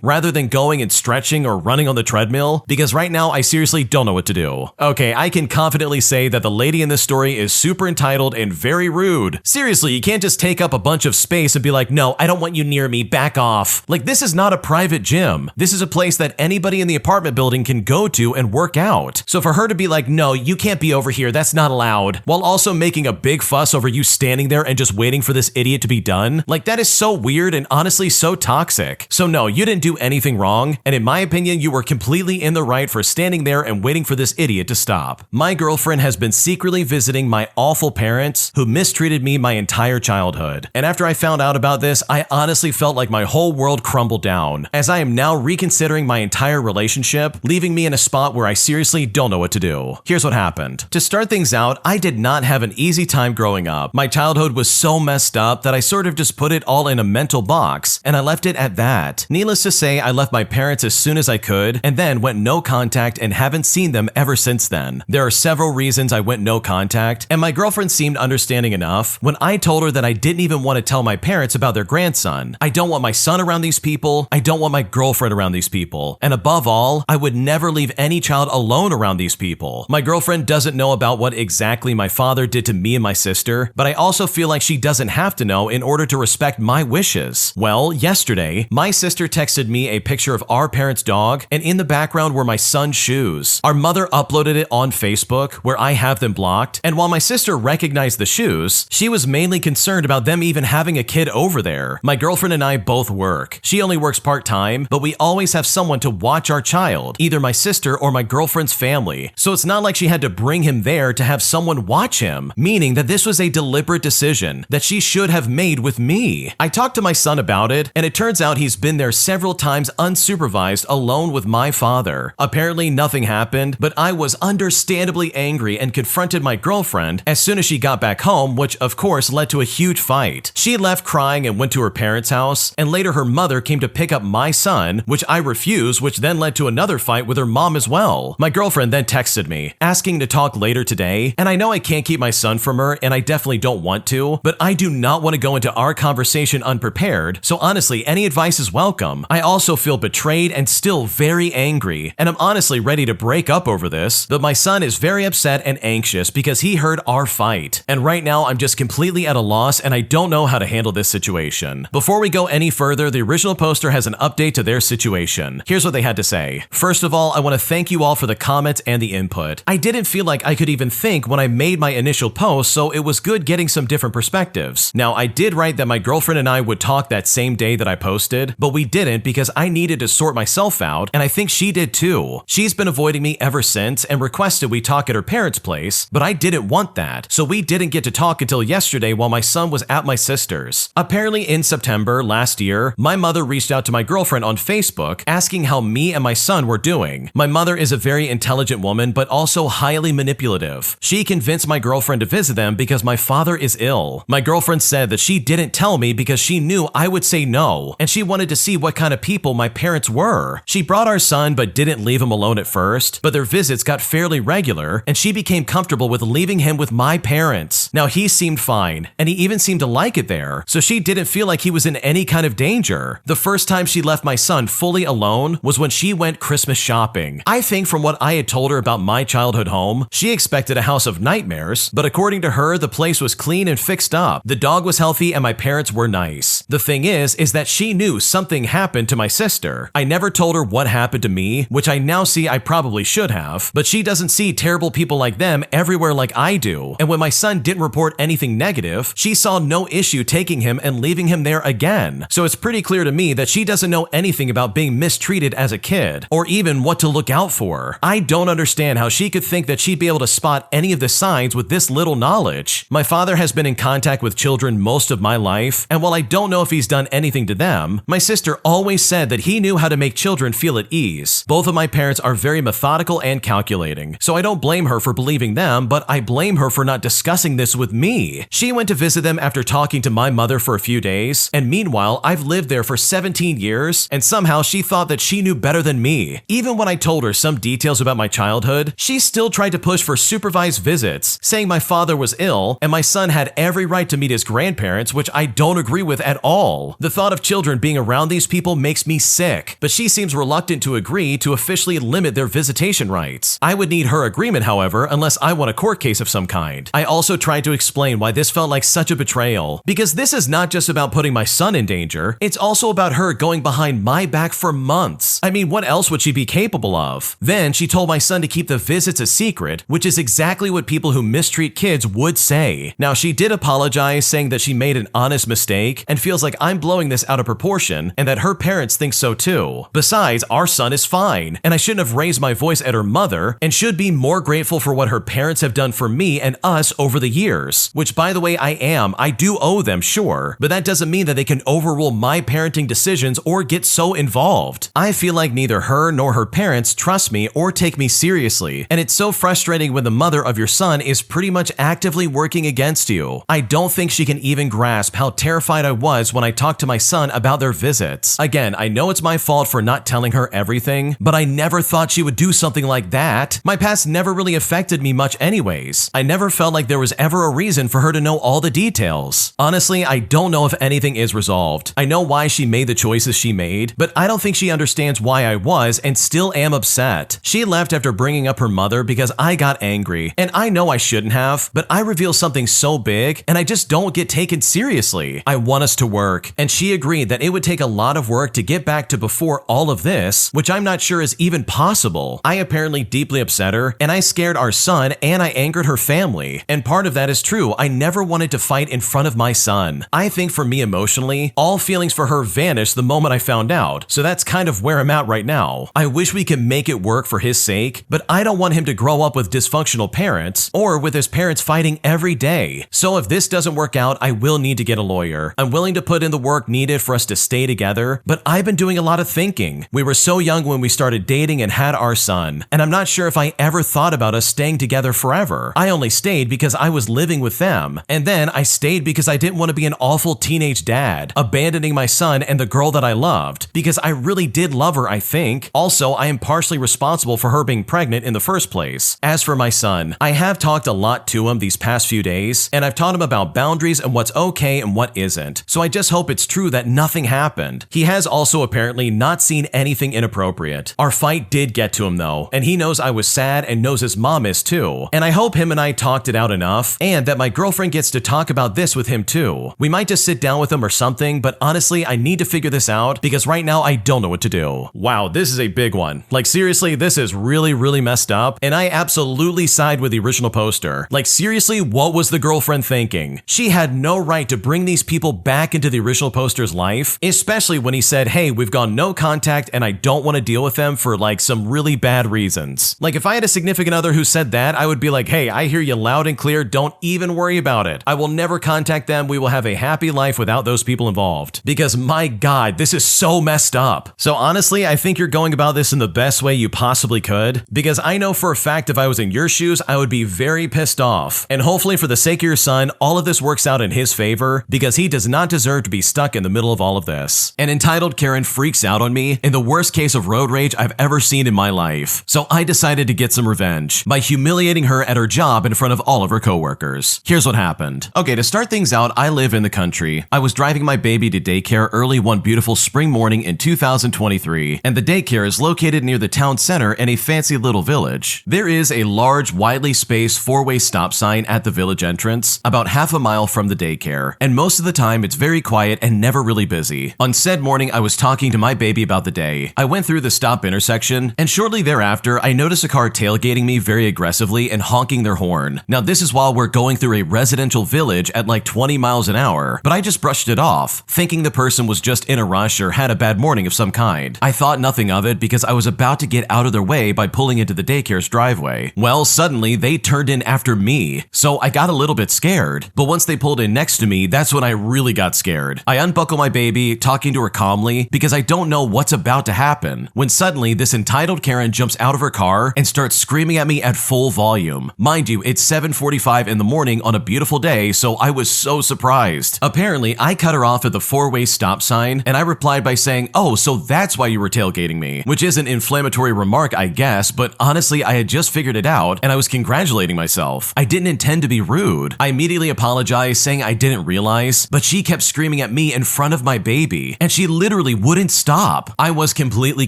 rather than going and stretching or running on the treadmill? Because right now, I seriously don't know what to do. Okay, I can confidently say that the lady in this story is super entitled and very rude. Seriously, you can't just take up a bunch of space and be like, no, I don't want you near me, back off. Like, this is not a private gym. This is a place that anybody in the apartment building can go to and work out. So for her to be like, no, you can't be over here, that's not allowed, while also making a big fuss over you standing there and just waiting for this idiot to be done, like, that is so weird and honestly so toxic. So no, you didn't do anything wrong, and in my opinion, you were completely in the right for standing there and waiting for this idiot to stop. My girlfriend has been secretly visiting my awful parents who mistreated me my entire childhood. And after I found out about this, I honestly felt like my whole world crumbled down, as I am now reconsidering my entire relationship, leaving me in a spot where I seriously don't know what to do. Here's what happened. To start things out, I did not have an easy time growing up. My childhood was so messed up that I sort of just put it all in a mental box, and I left it at that. Needless to say, I left my parents as soon as I could, and then went no contact and haven't seen them ever since then. There are several reasons I went no contact, and my girlfriend seemed understanding enough when I told her that I didn't even want to tell my parents about their grandson. I don't want my son around these people, I don't want my girlfriend around these people, and above all, I would never leave any child alone around these people. My girlfriend doesn't know about what exactly my father did to me and my sister, but I also feel like she doesn't have to know in order to respect my wishes. Well, yesterday, my sister texted me a picture of our parents' dog, and in the background were my son's shoes. Our mother uploaded it on Facebook, where I have them blocked, and while my sister recognized the shoes, she was mainly concerned about them even having a kid over there. My girlfriend and I both work. She only works part-time, but we always have someone to watch our child, either my sister or my girlfriend's family. So it's not like she had to bring him there to have someone watch him, meaning that this was a deliberate decision that she should have made with me. I talked to my son about it, and it turns out he's been there several times unsupervised alone with my father. Apparently nothing happened, but I was understandably angry and confronted my girlfriend as soon as she got back home, which of course led to a huge fight. She left crying and went to her parents' house, and later her mother came to pick up my son, which I refused, which then led to another fight with her mom as well. My girlfriend then texted me, asking to talk later today, and I know I can't keep my son from her, and I definitely don't want to, but I do not want to go into our conversation unprepared, so honestly, any advice is welcome. I also feel betrayed and still very angry, and I'm honestly ready to break up over this, but my son is very upset and anxious because he heard our fight, and right now I'm just completely at a loss and I don't know how to handle this situation. Before we go any further, the original poster has an update to their situation. Here's what they had to say. First of all, I want to thank you all for the comments and the input. I didn't feel like I could even think when I made my initial post, so it was good getting some different perspectives. Now, I did write that my girlfriend and I would talk that same day that I posted, but we didn't because I needed to sort myself out, and I think she did too. She's been avoiding me ever since and requested we talk at her parents' place, but I didn't want that, so we didn't get to talk until yesterday while my son was at my sister's. Apparently in September last year, my mother reached out to my girlfriend on Facebook asking how me and my son were doing. My mother is a very intelligent woman, but also highly manipulative. She convinced my girlfriend to visit them because my father is ill. My girlfriend said that she didn't tell me because she knew I would say no, and she wanted to see what kind of people my parents were. She brought our son but didn't leave him alone at first, but their visits got fairly regular, and she became comfortable with leaving him with my parents. Now he seemed fine, and he even seemed to like it there, so she didn't feel like he was in any kind of danger. The first time she left my son fully alone was when she went Christmas shopping. I think from what I had told her about my childhood home, she expected a house of nightmares, but according to her, the place was clean and fixed up. The dog was healthy and my parents were nice. The thing is that she knew something happened to my sister. I never told her what happened to me, which I now see I probably should have, but she doesn't see terrible people like them everywhere like I do. And when my son didn't report anything negative, she saw no issue taking him and leaving him there again. So it's pretty clear to me that she doesn't know anything about being mistreated as a kid, or even what to look out for. I don't understand how she could think that she'd be able to spot any of the signs with this little knowledge. My father has been in contact with children most of my life, and while I don't know if he's done anything to them, my sister always said that he knew how to make children feel at ease. Both of my parents are very methodical and calculating, so I don't blame her for believing them, but I blame her for not discussing this with me. She went to visit them after talking to my mother for a few days, and meanwhile, I've lived there for 17 years, and somehow she thought that she knew better than me. Even when I told her some details about my childhood, she still tried to push for supervised visits, saying my father was ill and my son had had every right to meet his grandparents, which I don't agree with at all. The thought of children being around these people makes me sick, but she seems reluctant to agree to officially limit their visitation rights. I would need her agreement, however, unless I want a court case of some kind. I also tried to explain why this felt like such a betrayal, because this is not just about putting my son in danger, it's also about her going behind my back for months. I mean, what else would she be capable of? Then she told my son to keep the visits a secret, which is exactly what people who mistreat kids would say. Now, she did apologize, saying that she made an honest mistake and feels like I'm blowing this out of proportion and that her parents think so too. Besides, our son is fine, and I shouldn't have raised my voice at her mother and should be more grateful for what her parents have done for me and us over the years. Which, by the way, I do owe them, sure, but that doesn't mean that they can overrule my parenting decisions or get so involved. I feel like neither her nor her parents trust me or take me seriously, and it's so frustrating when the mother of your son is pretty much actively working against you. I don't think she can even grasp how terrified I was when I talked to my son about their visits. Again, I know it's my fault for not telling her everything, but I never thought she would do something like that. My past never really affected me much anyways. I never felt like there was ever a reason for her to know all the details. Honestly, I don't know if anything is resolved. I know why she made the choices she made, but I don't think she understands why I was and still am upset. She left after bringing up her mother because I got angry, and I know I shouldn't have, but I reveal something so big and I just don't get taken seriously. I want us to work, and she agreed that it would take a lot of work to get back to before all of this, which I'm not sure is even possible. I apparently deeply upset her, and I scared our son, and I angered her family. And part of that is true. I never wanted to fight in front of my son. I think for me emotionally, all feelings for her vanished the moment I found out, so that's kind of where I'm at right now. I wish we could make it work for his sake, but I don't want him to grow up with dysfunctional parents or with his parents fighting every day. So if this doesn't work out, I will need to get a lawyer. I'm willing to put in the work needed for us to stay together, but I've been doing a lot of thinking. We were so young when we started dating and had our son, and I'm not sure if I ever thought about us staying together forever. I only stayed because I was living with them, and then I stayed because I didn't want to be an awful teenage dad, abandoning my son and the girl that I loved, because I really did love her, I think. Also, I am partially responsible for her being pregnant in the first place. As for my son, I have talked a lot to him these past few days, and I've taught him about boundaries and what's okay and what isn't, so I just hope it's true that nothing happened. He has also apparently not seen anything inappropriate. Our fight did get to him though, and he knows I was sad and knows his mom is too, and I hope him and I talked it out enough, and that my girlfriend gets to talk about this with him too. We might just sit down with him or something, but honestly, I need to figure this out because right now I don't know what to do. Wow, this is a big one. Like seriously, this is really messed up, and I absolutely side with the original poster. Like seriously, what was the girlfriend thinking? She had no right to bring these people back into the original poster's life, especially when he said, hey, we've gone no contact and I don't want to deal with them for like some really bad reasons. Like if I had a significant other who said that, I would be like, hey, I hear you loud and clear, don't even worry about it. I will never contact them, we will have a happy life without those people involved. Because my God, this is so messed up. So honestly, I think you're going about this in the best way you possibly could, because I know for a fact if I was in your shoes, I would be very pissed off. And hopefully for the sake of your son, all of this works out in his favor, because he does not deserve to be stuck in the middle of all of this. An entitled Karen freaks out on me in the worst case of road rage I've ever seen in my life. So I decided to get some revenge by humiliating her at her job in front of all of her coworkers. Here's what happened. Okay, to start things out, I live in the country. I was driving my baby to daycare early one beautiful spring morning in 2023, and the daycare is located near the town center in a fancy little village. There is a large, widely spaced four-way stop sign at the village entrance, about half a mile from the daycare, and most of the time it's very quiet and never really busy. On said morning, I was talking to my baby about the day. I went through the stop intersection, and shortly thereafter, I noticed a car tailgating me very aggressively and honking their horn. Now this is while we're going through a residential village at like 20 miles an hour, but I just brushed it off, thinking the person was just in a rush or had a bad morning of some kind. I thought nothing of it because I was about to get out of their way by pulling into the daycare's driveway. Well, suddenly they turned in after me, so I got a little bit scared. But once they pulled in next to me, that's when I really got scared. I unbuckle my baby, talking to her calmly because I don't know what's about to happen, when suddenly this entitled Karen jumps out of her car and starts screaming at me at full volume. Mind you, it's 7:45 in the morning on a beautiful day, so I was so surprised. Apparently, I cut her off at the four-way stop sign, and I replied by saying, oh, so that's why you were tailgating me, which is an inflammatory remark, I guess, but honestly, I had just figured it out, and I was congratulating myself. I didn't intend to be rude. I immediately apologized, saying I didn't realize, but she kept screaming at me in front of my baby, and she literally wouldn't stop. I was completely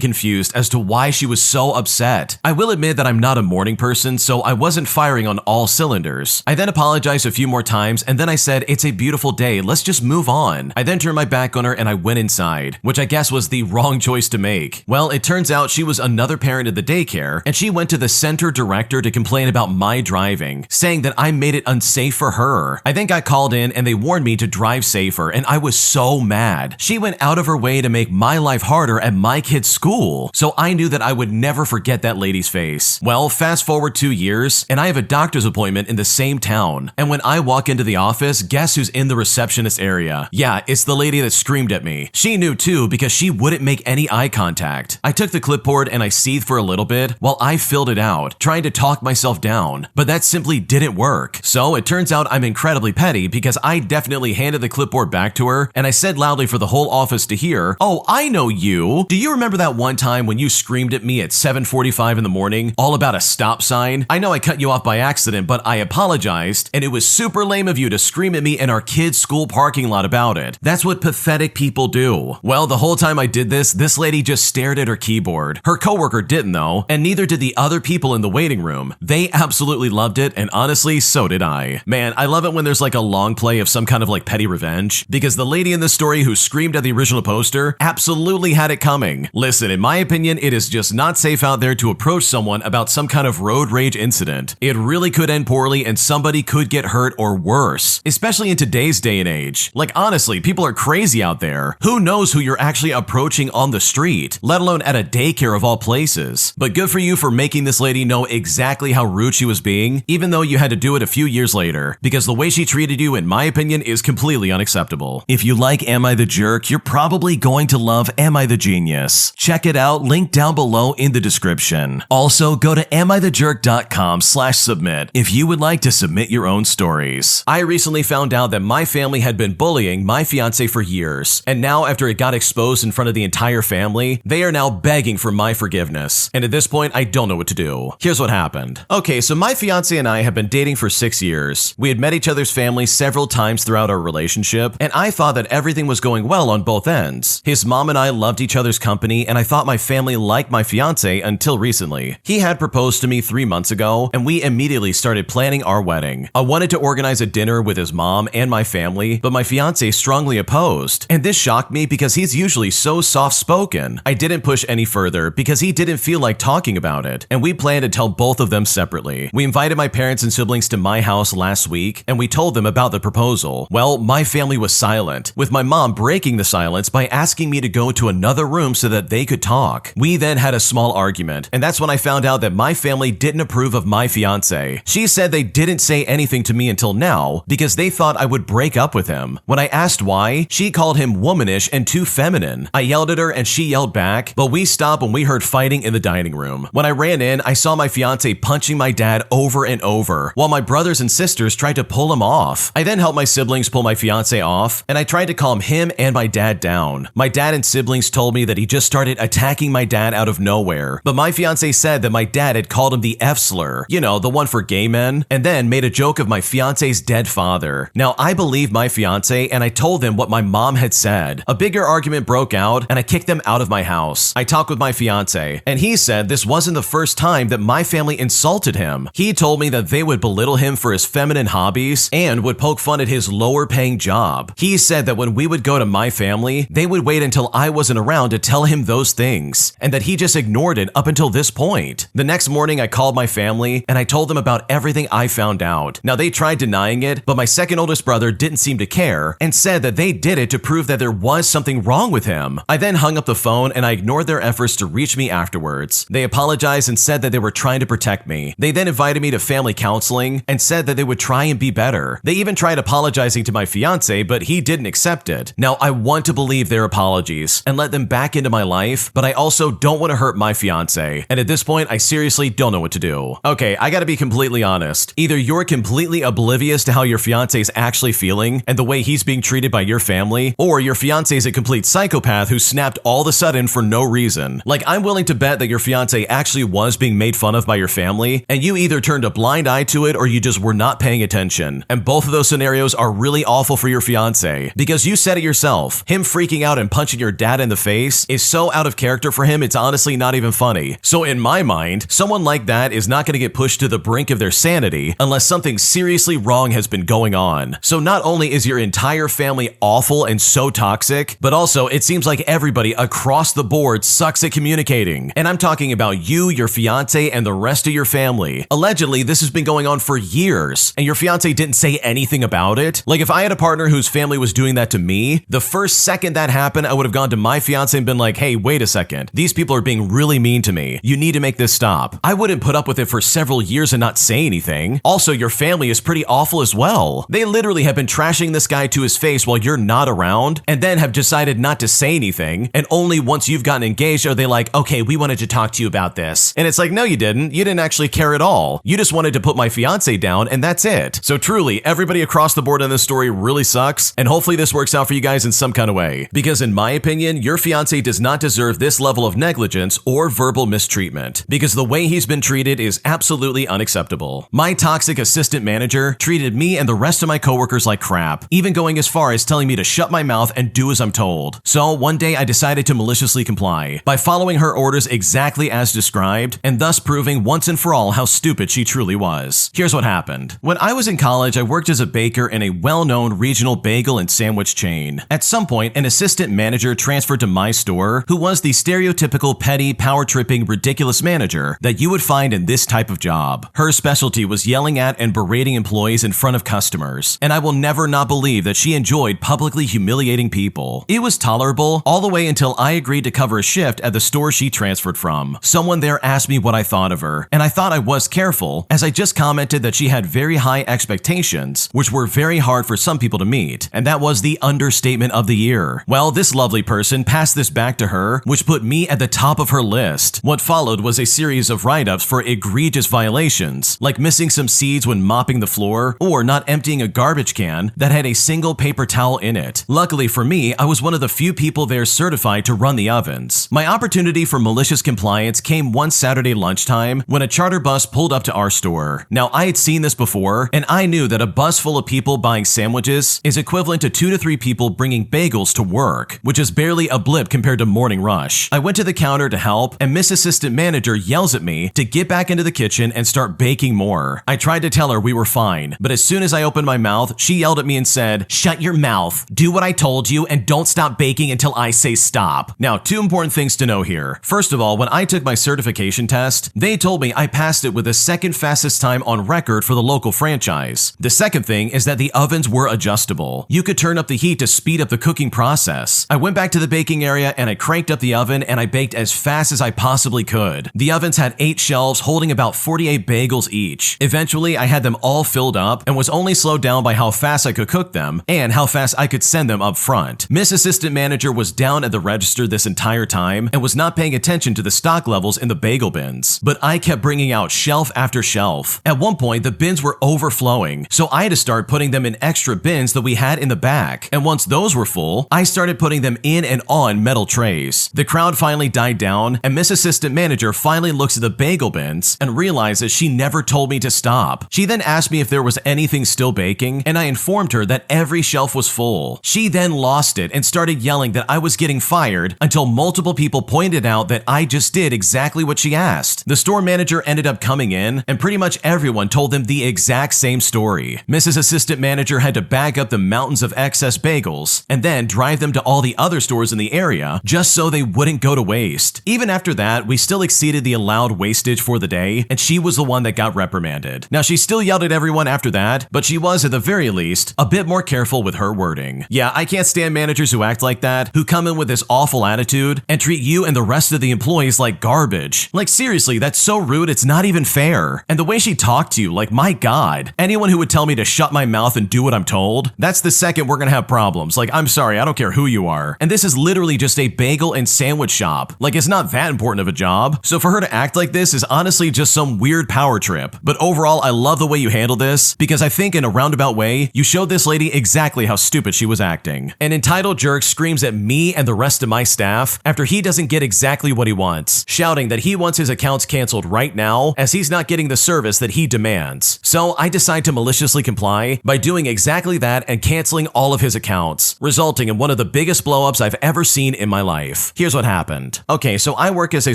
confused as to why she was so upset. I will admit that I'm not a morning person, so I wasn't firing on all cylinders. I then apologized a few more times, and then I said, it's a beautiful day, let's just move on. I then turned my back on her and I went inside, which I guess was the wrong choice to make. Well, it turns out she was another parent at the daycare, and she went to the center director to complain about my driving, saying that I made it unsafe for her. I then got called in and they warned me to drive safer, and I was so mad. She went out of her way to make my life harder at my kid's school, so I knew that I would never forget that lady's face. Well, fast forward 2 years, and I have a doctor's appointment in the same town, and when I walk into the office, guess who's in the receptionist area? Yeah, it's the lady that screamed at me. She knew too because she wouldn't make any eye contact. I took the clipboard and I seethed for a little bit while I filled it out, trying to talk myself down, but that simply didn't work. So it turns out I'm incredibly petty because I definitely handed the clipboard back to her and I said loudly for the whole office to hear, "Oh, I know you. Do you remember that one time when you screamed at me at 7:45 in the morning all about a stop sign? I know I cut you off by accident, but I apologized, and it was super lame of you to scream at me in our kids' school parking lot about it. That's what pathetic people do." Well, the whole time I did this lady just stared at her keyboard. Her coworker didn't though, and neither did the other people in the waiting room. They absolutely loved it, and honestly, so did I. Man, I love it when there's like a long play of some kind of like petty revenge, because the lady in the story who screamed at the original poster absolutely had it coming. Listen, in my opinion, it is just not safe out there to approach someone about some kind of road rage incident. It really could end poorly and somebody could get hurt or worse, especially in today's day and age. Like honestly, people are crazy out there. Who knows who you're actually approaching on the street, let alone at a daycare of all places. But good for you for making this lady know exactly how rude she was being, even though you had to do it a few years later, because the way she treated you, in my opinion, is completely unacceptable. If you like Am I the Jerk, you're probably going to love Am I the Genius. Check it out, link down below in the description. Also, go to amithejerk.com/submit if you would like to submit your own stories. I recently found out that my family had been bullying my fiance for years, and now after it got exposed in front of the entire family, they are now begging for my forgiveness. And at this point, I don't know what to do. Here's what happened. Okay, so my fiance and I have been dating for 6 years. We had met each other's families several times throughout our relationship, and I thought that everything was going well on both ends. His mom and I loved each other's company, and I thought my family liked my fiance until recently. He had proposed to me 3 months ago, and we immediately started planning our wedding. I wanted to organize a dinner with his mom and my family, but my fiance strongly opposed, and this shocked me because he's usually so soft-spoken. I didn't push any further because he didn't feel like talking about it, and we planned to tell both of them separately. We invited my parents and siblings to my house last week, and we told them about the proposal. Well, my family was silent, with my mom breaking the silence by asking me to go to another room so that they could talk. We then had a small argument, and that's when I found out that my family didn't approve of my fiance. She said they didn't say anything to me until now because they thought I would break up with him. When I asked why, she called him womanish and too feminine. I yelled at her and she yelled back, but we stopped when we heard fighting in the dining room. When I ran in, I saw my fiance punching my dad over and over, while my brothers and sisters tried to pull him off. I then helped my siblings pull my fiance off, and I tried to calm him and my dad down. My dad and siblings told me that he just started attacking my dad out of nowhere, but my fiance said that my dad had called him the F slur, you know, the one for gay men, and then made a joke of my fiance's dead father. Now, I believe my fiance, and I told them what my mom had said. A bigger argument broke out, and I kicked them out of my house. I talked with my fiance, and he said this wasn't the first time that my family insulted him. He told me that they would belittle him for his feminine hobbies and would poke fun at his lower paying job. He said that when we would go to my family, they would wait until I wasn't around to tell him those things, and that he just ignored it up until this point. The next morning, I called my family, and I told them about everything I found out. Now, they tried denying it, but my second oldest brother didn't seem to care and said that they did it to prove that there was something wrong with him. I then hung up the phone and I ignored their efforts to reach me afterwards. They apologized and said that they were trying to protect me. They then invited me to family counseling and said that they would try and be better. They even tried apologizing to my fiance, but he didn't accept it. Now, I want to believe their apologies and let them back into my life, but I also don't want to hurt my fiance. And at this point, I seriously don't know what to do. Okay, I gotta be completely honest. Either you're completely oblivious to how your fiance is actually feeling and the way he's being treated by your family, or your fiance is a complete psychopath who snapped all of a sudden for no reason. Like, I'm willing to bet that your fiance actually was being made fun of by your family, and you either turned a blind eye to it or you just were not paying attention attention. And both of those scenarios are really awful for your fiance, because you said it yourself. Him freaking out and punching your dad in the face is so out of character for him, it's honestly not even funny. So in my mind, someone like that is not going to get pushed to the brink of their sanity unless something seriously wrong has been going on. So not only is your entire family awful and so toxic, but also it seems like everybody across the board sucks at communicating. And I'm talking about you, your fiance, and the rest of your family. Allegedly, this has been going on for years, and your fiance didn't say anything about it. Like, if I had a partner whose family was doing that to me, the first second that happened, I would have gone to my fiance and been like, hey, wait a second. These people are being really mean to me. You need to make this stop. I wouldn't put up with it for several years and not say anything. Also, your family is pretty awful as well. They literally have been trashing this guy to his face while you're not around, and then have decided not to say anything, and only once you've gotten engaged are they like, okay, we wanted to talk to you about this. And it's like, no, you didn't. You didn't actually care at all. You just wanted to put my fiance down, and that's it. So truly, everybody across the board in this story really sucks, and hopefully this works out for you guys in some kind of way. Because in my opinion, your fiance does not deserve this level of negligence or verbal mistreatment, because the way he's been treated is absolutely unacceptable. My toxic assistant manager treated me and the rest of my coworkers like crap, even going as far as telling me to shut my mouth and do as I'm told. So one day I decided to maliciously comply by following her orders exactly as described, and thus proving once and for all how stupid she truly was. Here's what happened. When I was in college, I worked as a baker in a well-known regional bagel and sandwich chain. At some point, an assistant manager transferred to my store who was the stereotypical petty, power-tripping, ridiculous manager that you would find in this type of job. Her specialty was yelling at and berating employees in front of customers, and I will never not believe that she enjoyed publicly humiliating people. It was tolerable all the way until I agreed to cover a shift at the store she transferred from. Someone there asked me what I thought of her, and I thought I was careful, as I just commented that she had very high expectations, which were very hard for some people to meet, and that was the understatement of the year. Well, this lovely person passed this back to her, which put me at the top of her list. What followed was a series of write-ups for egregious violations, like missing some seeds when mopping the floor, or not emptying a garbage can that had a single paper towel in it. Luckily for me, I was one of the few people there certified to run the ovens. My opportunity for malicious compliance came one Saturday lunchtime when a charter bus pulled up to our store. Now, I had seen this before, and I knew that a bus full of people buying sandwiches is equivalent to 2 to 3 people bringing bagels to work, which is barely a blip compared to morning rush. I went to the counter to help, and Miss Assistant Manager yells at me to get back into the kitchen and start baking more. I tried to tell her we were fine, but as soon as I opened my mouth, she yelled at me and said, "Shut your mouth, do what I told you, and don't stop baking until I say stop." Now, 2 important things to know here. First of all, when I took my certification test, they told me I passed it with the second fastest time on record for the local franchise. The second thing is that the ovens were adjustable. You could turn up the heat to speed up the cooking process. I went back to the baking area and I cranked up the oven and I baked as fast as I possibly could. The ovens had 8 shelves holding about 48 bagels each. Eventually, I had them all filled up and was only slowed down by how fast I could cook them and how fast I could send them up front. Miss Assistant Manager was down at the register this entire time and was not paying attention to the stock levels in the bagel bins, but I kept bringing out shelf after shelf. At one point, the bins were overflowing, so I had to start putting them in extra bins that we had in the back, and once those were full, I started putting them in and on metal trays. The crowd finally died down, and Miss Assistant Manager finally looks at the bagel bins and realizes she never told me to stop. She then asked me if there was anything still baking, and I informed her that every shelf was full. She then lost it and started yelling that I was getting fired until multiple people pointed out that I just did exactly what she asked. The store manager ended up coming in, and pretty much everyone told them the exact same story. Mrs. Assistant Manager had to bag up the mountains of excess bagels and then drive them to all the other stores in the area just so they wouldn't go to waste. Even after that, we still exceeded the allowed wastage for the day, and she was the one that got reprimanded. Now, she still yelled at everyone after that, but she was, at the very least, a bit more careful with her wording. Yeah, I can't stand managers who act like that, who come in with this awful attitude and treat you and the rest of the employees like garbage. Like, seriously, that's so rude, it's not even fair. And the way she talked to you, like, my God. Anyone who would tell me to shut my mouth and do what I'm told, that's the second we're gonna have problems. Like, I'm sorry, I don't care who you are. And this is literally just a bagel and sandwich shop. Like, it's not that important of a job. So for her to act like this is honestly just some weird power trip. But overall, I love the way you handle this, because I think in a roundabout way, you showed this lady exactly how stupid she was acting. An entitled jerk screams at me and the rest of my staff after he doesn't get exactly what he wants, shouting that he wants his accounts canceled right now as he's not getting the service that he demands. So I decided decide to maliciously comply by doing exactly that and canceling all of his accounts, resulting in one of the biggest blowups I've ever seen in my life. Here's what happened. Okay, so I work as a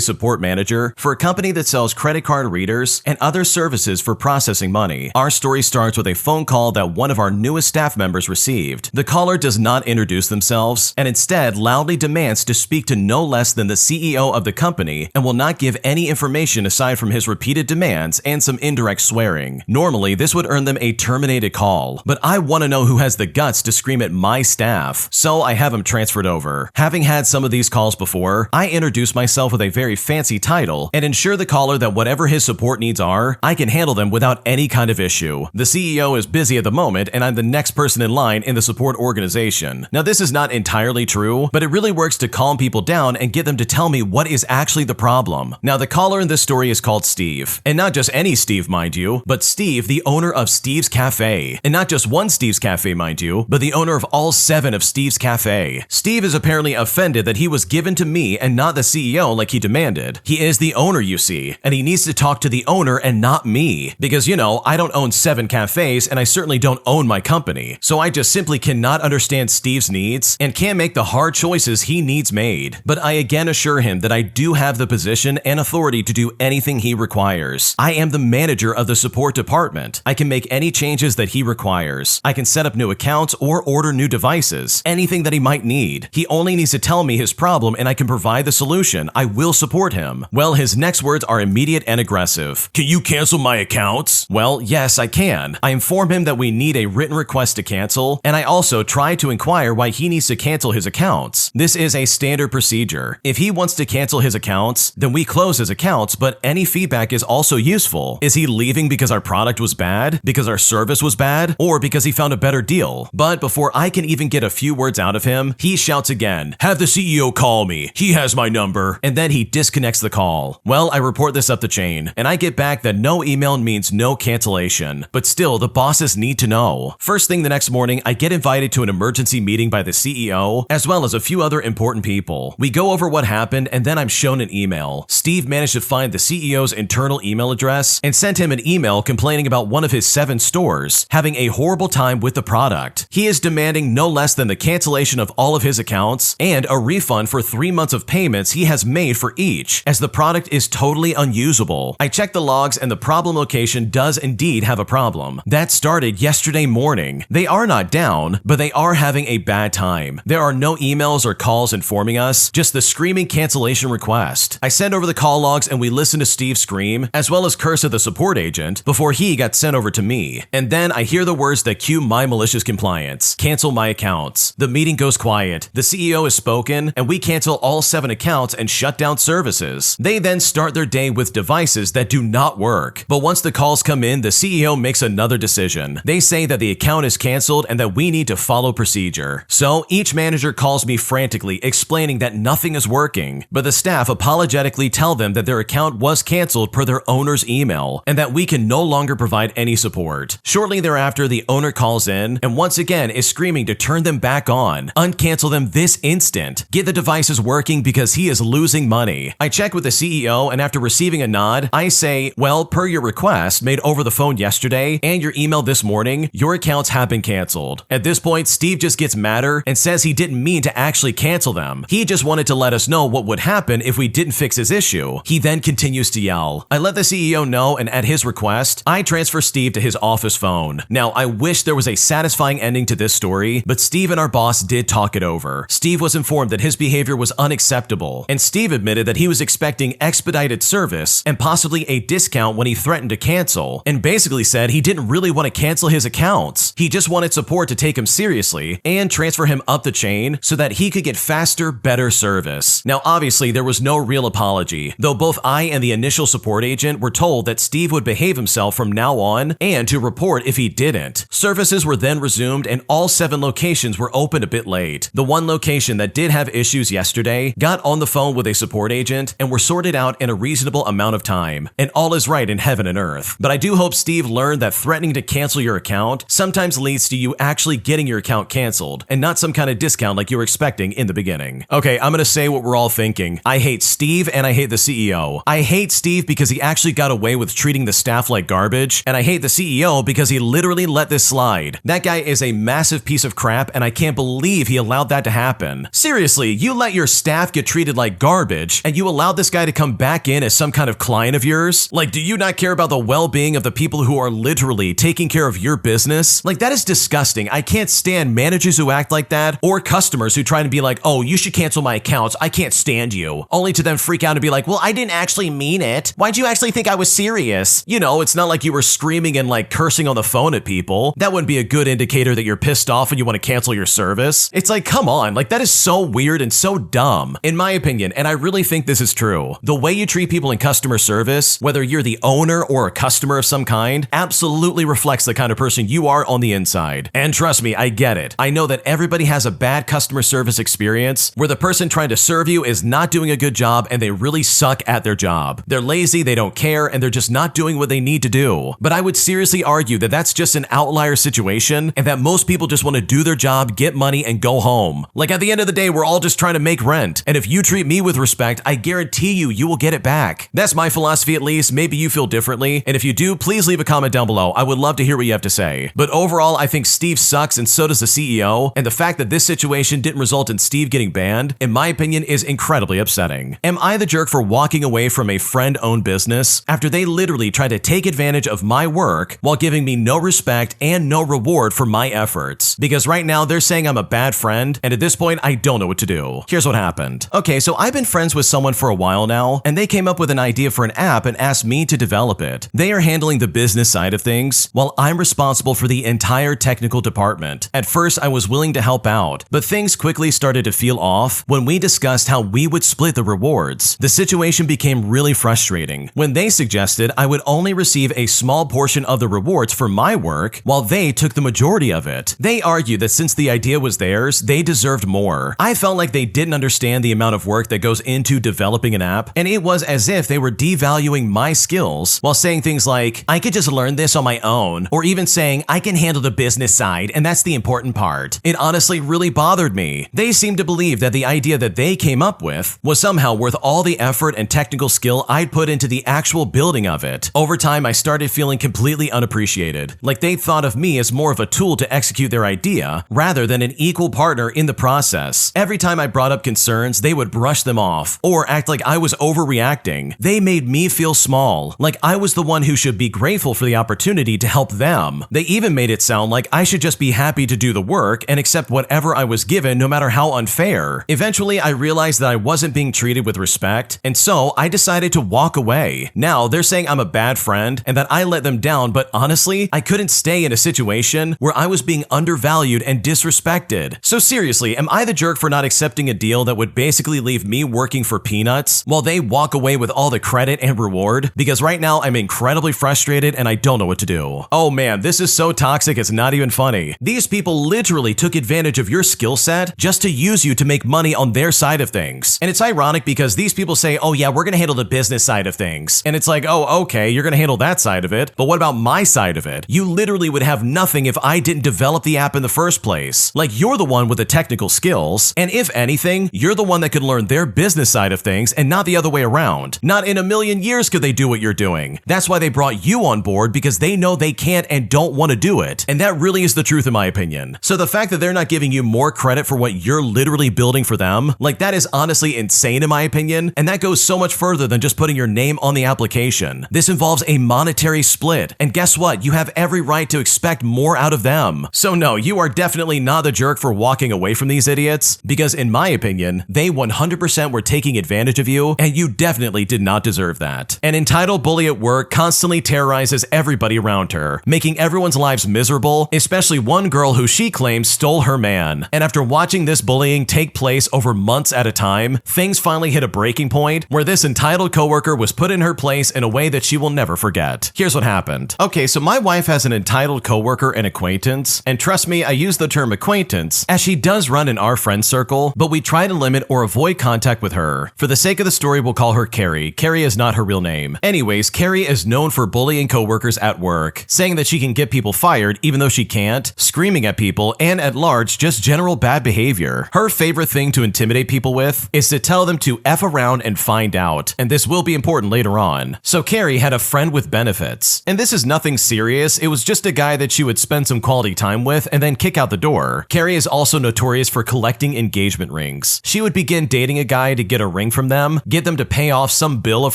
support manager for a company that sells credit card readers and other services for processing money. Our story starts with a phone call that one of our newest staff members received. The caller does not introduce themselves and instead loudly demands to speak to no less than the CEO of the company and will not give any information aside from his repeated demands and some indirect swearing. Normally, this would earn them a terminated call, but I want to know who has the guts to scream at my staff, so I have him transferred over. Having had some of these calls before, I introduce myself with a very fancy title and ensure the caller that whatever his support needs are, I can handle them without any kind of issue. The CEO is busy at the moment and I'm the next person in line in the support organization. Now this is not entirely true, but it really works to calm people down and get them to tell me what is actually the problem. Now the caller in this story is called Steve, and not just any Steve, mind you, but Steve, the owner of Steve's Cafe. And not just one Steve's Cafe, mind you, but the owner of all 7 of Steve's Cafe. Steve is apparently offended that he was given to me and not the CEO like he demanded. He is the owner, you see, and he needs to talk to the owner and not me. Because, you know, I don't own 7 cafes and I certainly don't own my company. So I just simply cannot understand Steve's needs and can't make the hard choices he needs made. But I again assure him that I do have the position and authority to do anything he requires. I am the manager of the support department. I can make any changes that he requires. I can set up new accounts or order new devices, anything that he might need. He only needs to tell me his problem and I can provide the solution. I will support him. Well, his next words are immediate and aggressive. Can you cancel my accounts? Well, yes, I can. I inform him that we need a written request to cancel, and I also try to inquire why he needs to cancel his accounts. This is a standard procedure. If he wants to cancel his accounts, then we close his accounts, but any feedback is also useful. Is he leaving because our product was bad, because our service was bad, or because he found a better deal? But before I can even get a few words out of him, he shouts again, "Have the CEO call me. He has my number." And then he disconnects the call. Well, I report this up the chain, and I get back that no email means no cancellation. But still, the bosses need to know. First thing the next morning, I get invited to an emergency meeting by the CEO, as well as a few other important people. We go over what happened, and then I'm shown an email. Steve managed to find the CEO's internal email address and sent him an email complaining about one of his 7 stores having a horrible time with the product. He is demanding no less than the cancellation of all of his accounts and a refund for 3 months of payments he has made for each, as the product is totally unusable. I checked the logs and the problem location does indeed have a problem. That started yesterday morning. They are not down, but they are having a bad time. There are no emails or calls informing us, just the screaming cancellation request. I send over the call logs and we listen to Steve scream, as well as curse at the support agent, before he got sent over to me. And then I hear the words that cue my malicious compliance: cancel my accounts. The meeting goes quiet. The CEO has spoken, and we cancel all 7 accounts and shut down services. They then start their day with devices that do not work. But once the calls come in, the CEO makes another decision. They say that the account is canceled and that we need to follow procedure. So each manager calls me frantically, explaining that nothing is working, but the staff apologetically tell them that their account was canceled per their owner's email and that we can no longer provide any support. Shortly thereafter, the owner calls in and once again is screaming to turn them back on, uncancel them this instant, get the devices working because he is losing money. I check with the CEO, and after receiving a nod, I say, well, per your request made over the phone yesterday and your email this morning, your accounts have been canceled. At this point, Steve just gets madder and says he didn't mean to actually cancel them. He just wanted to let us know what would happen if we didn't fix his issue. He then continues to yell. I let the CEO know, and at his request, I transfer Steve to his office phone. Now, I wish there was a satisfying ending to this story, but Steve and our boss did talk it over. Steve was informed that his behavior was unacceptable, and Steve admitted that he was expecting expedited service and possibly a discount when he threatened to cancel, and basically said he didn't really want to cancel his accounts. He just wanted support to take him seriously and transfer him up the chain so that he could get faster, better service. Now, obviously, there was no real apology, though both I and the initial support agent were told that Steve would behave himself from now on and to report if he didn't. Services were then resumed and all 7 locations were opened a bit late. The one location that did have issues yesterday got on the phone with a support agent and were sorted out in a reasonable amount of time, and all is right in heaven and earth. But I do hope Steve learned that threatening to cancel your account sometimes leads to you actually getting your account canceled and not some kind of discount like you were expecting in the beginning. Okay, I'm gonna say what we're all thinking. I hate Steve and I hate the CEO. I hate Steve because he actually got away with treating the staff like garbage, and I hate hate the CEO because he literally let this slide. That guy is a massive piece of crap, and I can't believe he allowed that to happen. Seriously, you let your staff get treated like garbage, and you allowed this guy to come back in as some kind of client of yours? Like, do you not care about the well-being of the people who are literally taking care of your business? Like, that is disgusting. I can't stand managers who act like that, or customers who try to be like, oh, you should cancel my accounts, I can't stand you, only to then freak out and be like, well, I didn't actually mean it. Why'd you actually think I was serious? You know, it's not like you were screaming and like cursing on the phone at people. That wouldn't be a good indicator that you're pissed off and you want to cancel your service. It's like, come on, like that is so weird and so dumb. In my opinion, and I really think this is true, the way you treat people in customer service, whether you're the owner or a customer of some kind, absolutely reflects the kind of person you are on the inside. And trust me, I get it. I know that everybody has a bad customer service experience where the person trying to serve you is not doing a good job and they really suck at their job. They're lazy, they don't care, and they're just not doing what they need to do. But I would seriously argue that that's just an outlier situation and that most people just want to do their job, get money, and go home. Like at the end of the day, we're all just trying to make rent. And if you treat me with respect, I guarantee you will get it back. That's my philosophy at least. Maybe you feel differently. And if you do, please leave a comment down below. I would love to hear what you have to say. But overall, I think Steve sucks and so does the CEO. And the fact that this situation didn't result in Steve getting banned, in my opinion, is incredibly upsetting. Am I the jerk for walking away from a friend-owned business after they literally tried to take advantage of my work while giving me no respect and no reward for my efforts? Because right now they're saying I'm a bad friend, and at this point I don't know what to do. Here's what happened. Okay, so I've been friends with someone for a while now, and they came up with an idea for an app and asked me to develop it. They are handling the business side of things, while I'm responsible for the entire technical department. At first, I was willing to help out, but things quickly started to feel off when we discussed how we would split the rewards. The situation became really frustrating when they suggested I would only receive a small portion of the rewards for my work, while they took the majority of it. They argued that since the idea was theirs, they deserved more. I felt like they didn't understand the amount of work that goes into developing an app, and it was as if they were devaluing my skills while saying things like, I could just learn this on my own, or even saying, I can handle the business side, and that's the important part. It honestly really bothered me. They seemed to believe that the idea that they came up with was somehow worth all the effort and technical skill I'd put into the actual building of it. Over time, I started feeling completely unappreciated, like they thought of me as more of a tool to execute their idea rather than an equal partner in the process. Every time I brought up concerns, they would brush them off or act like I was overreacting. They made me feel small, like I was the one who should be grateful for the opportunity to help them. They even made it sound like I should just be happy to do the work and accept whatever I was given, no matter how unfair. Eventually, I realized that I wasn't being treated with respect, and so I decided to walk away. Now, they're saying I'm a bad friend and that I let them down, but honestly, I couldn't stay in a situation where I was being undervalued and disrespected. So seriously, am I the jerk for not accepting a deal that would basically leave me working for peanuts while they walk away with all the credit and reward? Because right now, I'm incredibly frustrated and I don't know what to do. Oh man, this is so toxic, it's not even funny. These people literally took advantage of your skill set just to use you to make money on their side of things. And it's ironic because these people say, oh yeah, we're gonna handle the business side of things. And it's like, oh, okay, you're gonna handle that side of it, but what about my side of it? You literally would have nothing if I didn't develop the app in the first place. Like, you're the one with the technical skills, and if anything, you're the one that could learn their business side of things and not the other way around. Not in a million years could they do what you're doing. That's why they brought you on board, because they know they can't and don't want to do it. And that really is the truth in my opinion. So the fact that they're not giving you more credit for what you're literally building for them, like that is honestly insane in my opinion, and that goes so much further than just putting your name on the application. This involves a monetary split, and guess what? You have every right to expect more out of them. So no, you are definitely not the jerk for walking away from these idiots, because in my opinion, they 100% were taking advantage of you, and you definitely did not deserve that. An entitled bully at work constantly terrorizes everybody around her, making everyone's lives miserable, especially one girl who she claims stole her man. And after watching this bullying take place over months at a time, things finally hit a breaking point where this entitled coworker was put in her place in a way that she will never forget. Here's what happened. Okay, so my wife has an entitled coworker and acquaintance, and trust me, I use the term acquaintance as she does run in our friend circle, but we try to limit or avoid contact with her. For the sake of the story, we'll call her Carrie. Carrie is not her real name. Anyways, Carrie is known for bullying coworkers at work, saying that she can get people fired even though she can't, screaming at people, and at large, just general bad behavior. Her favorite thing to intimidate people with is to tell them to F around and find out, and this will be important later on. So Carrie had a friend with benefits, and this this is nothing serious, it was just a guy that she would spend some quality time with and then kick out the door. Carrie is also notorious for collecting engagement rings. She would begin dating a guy to get a ring from them, get them to pay off some bill of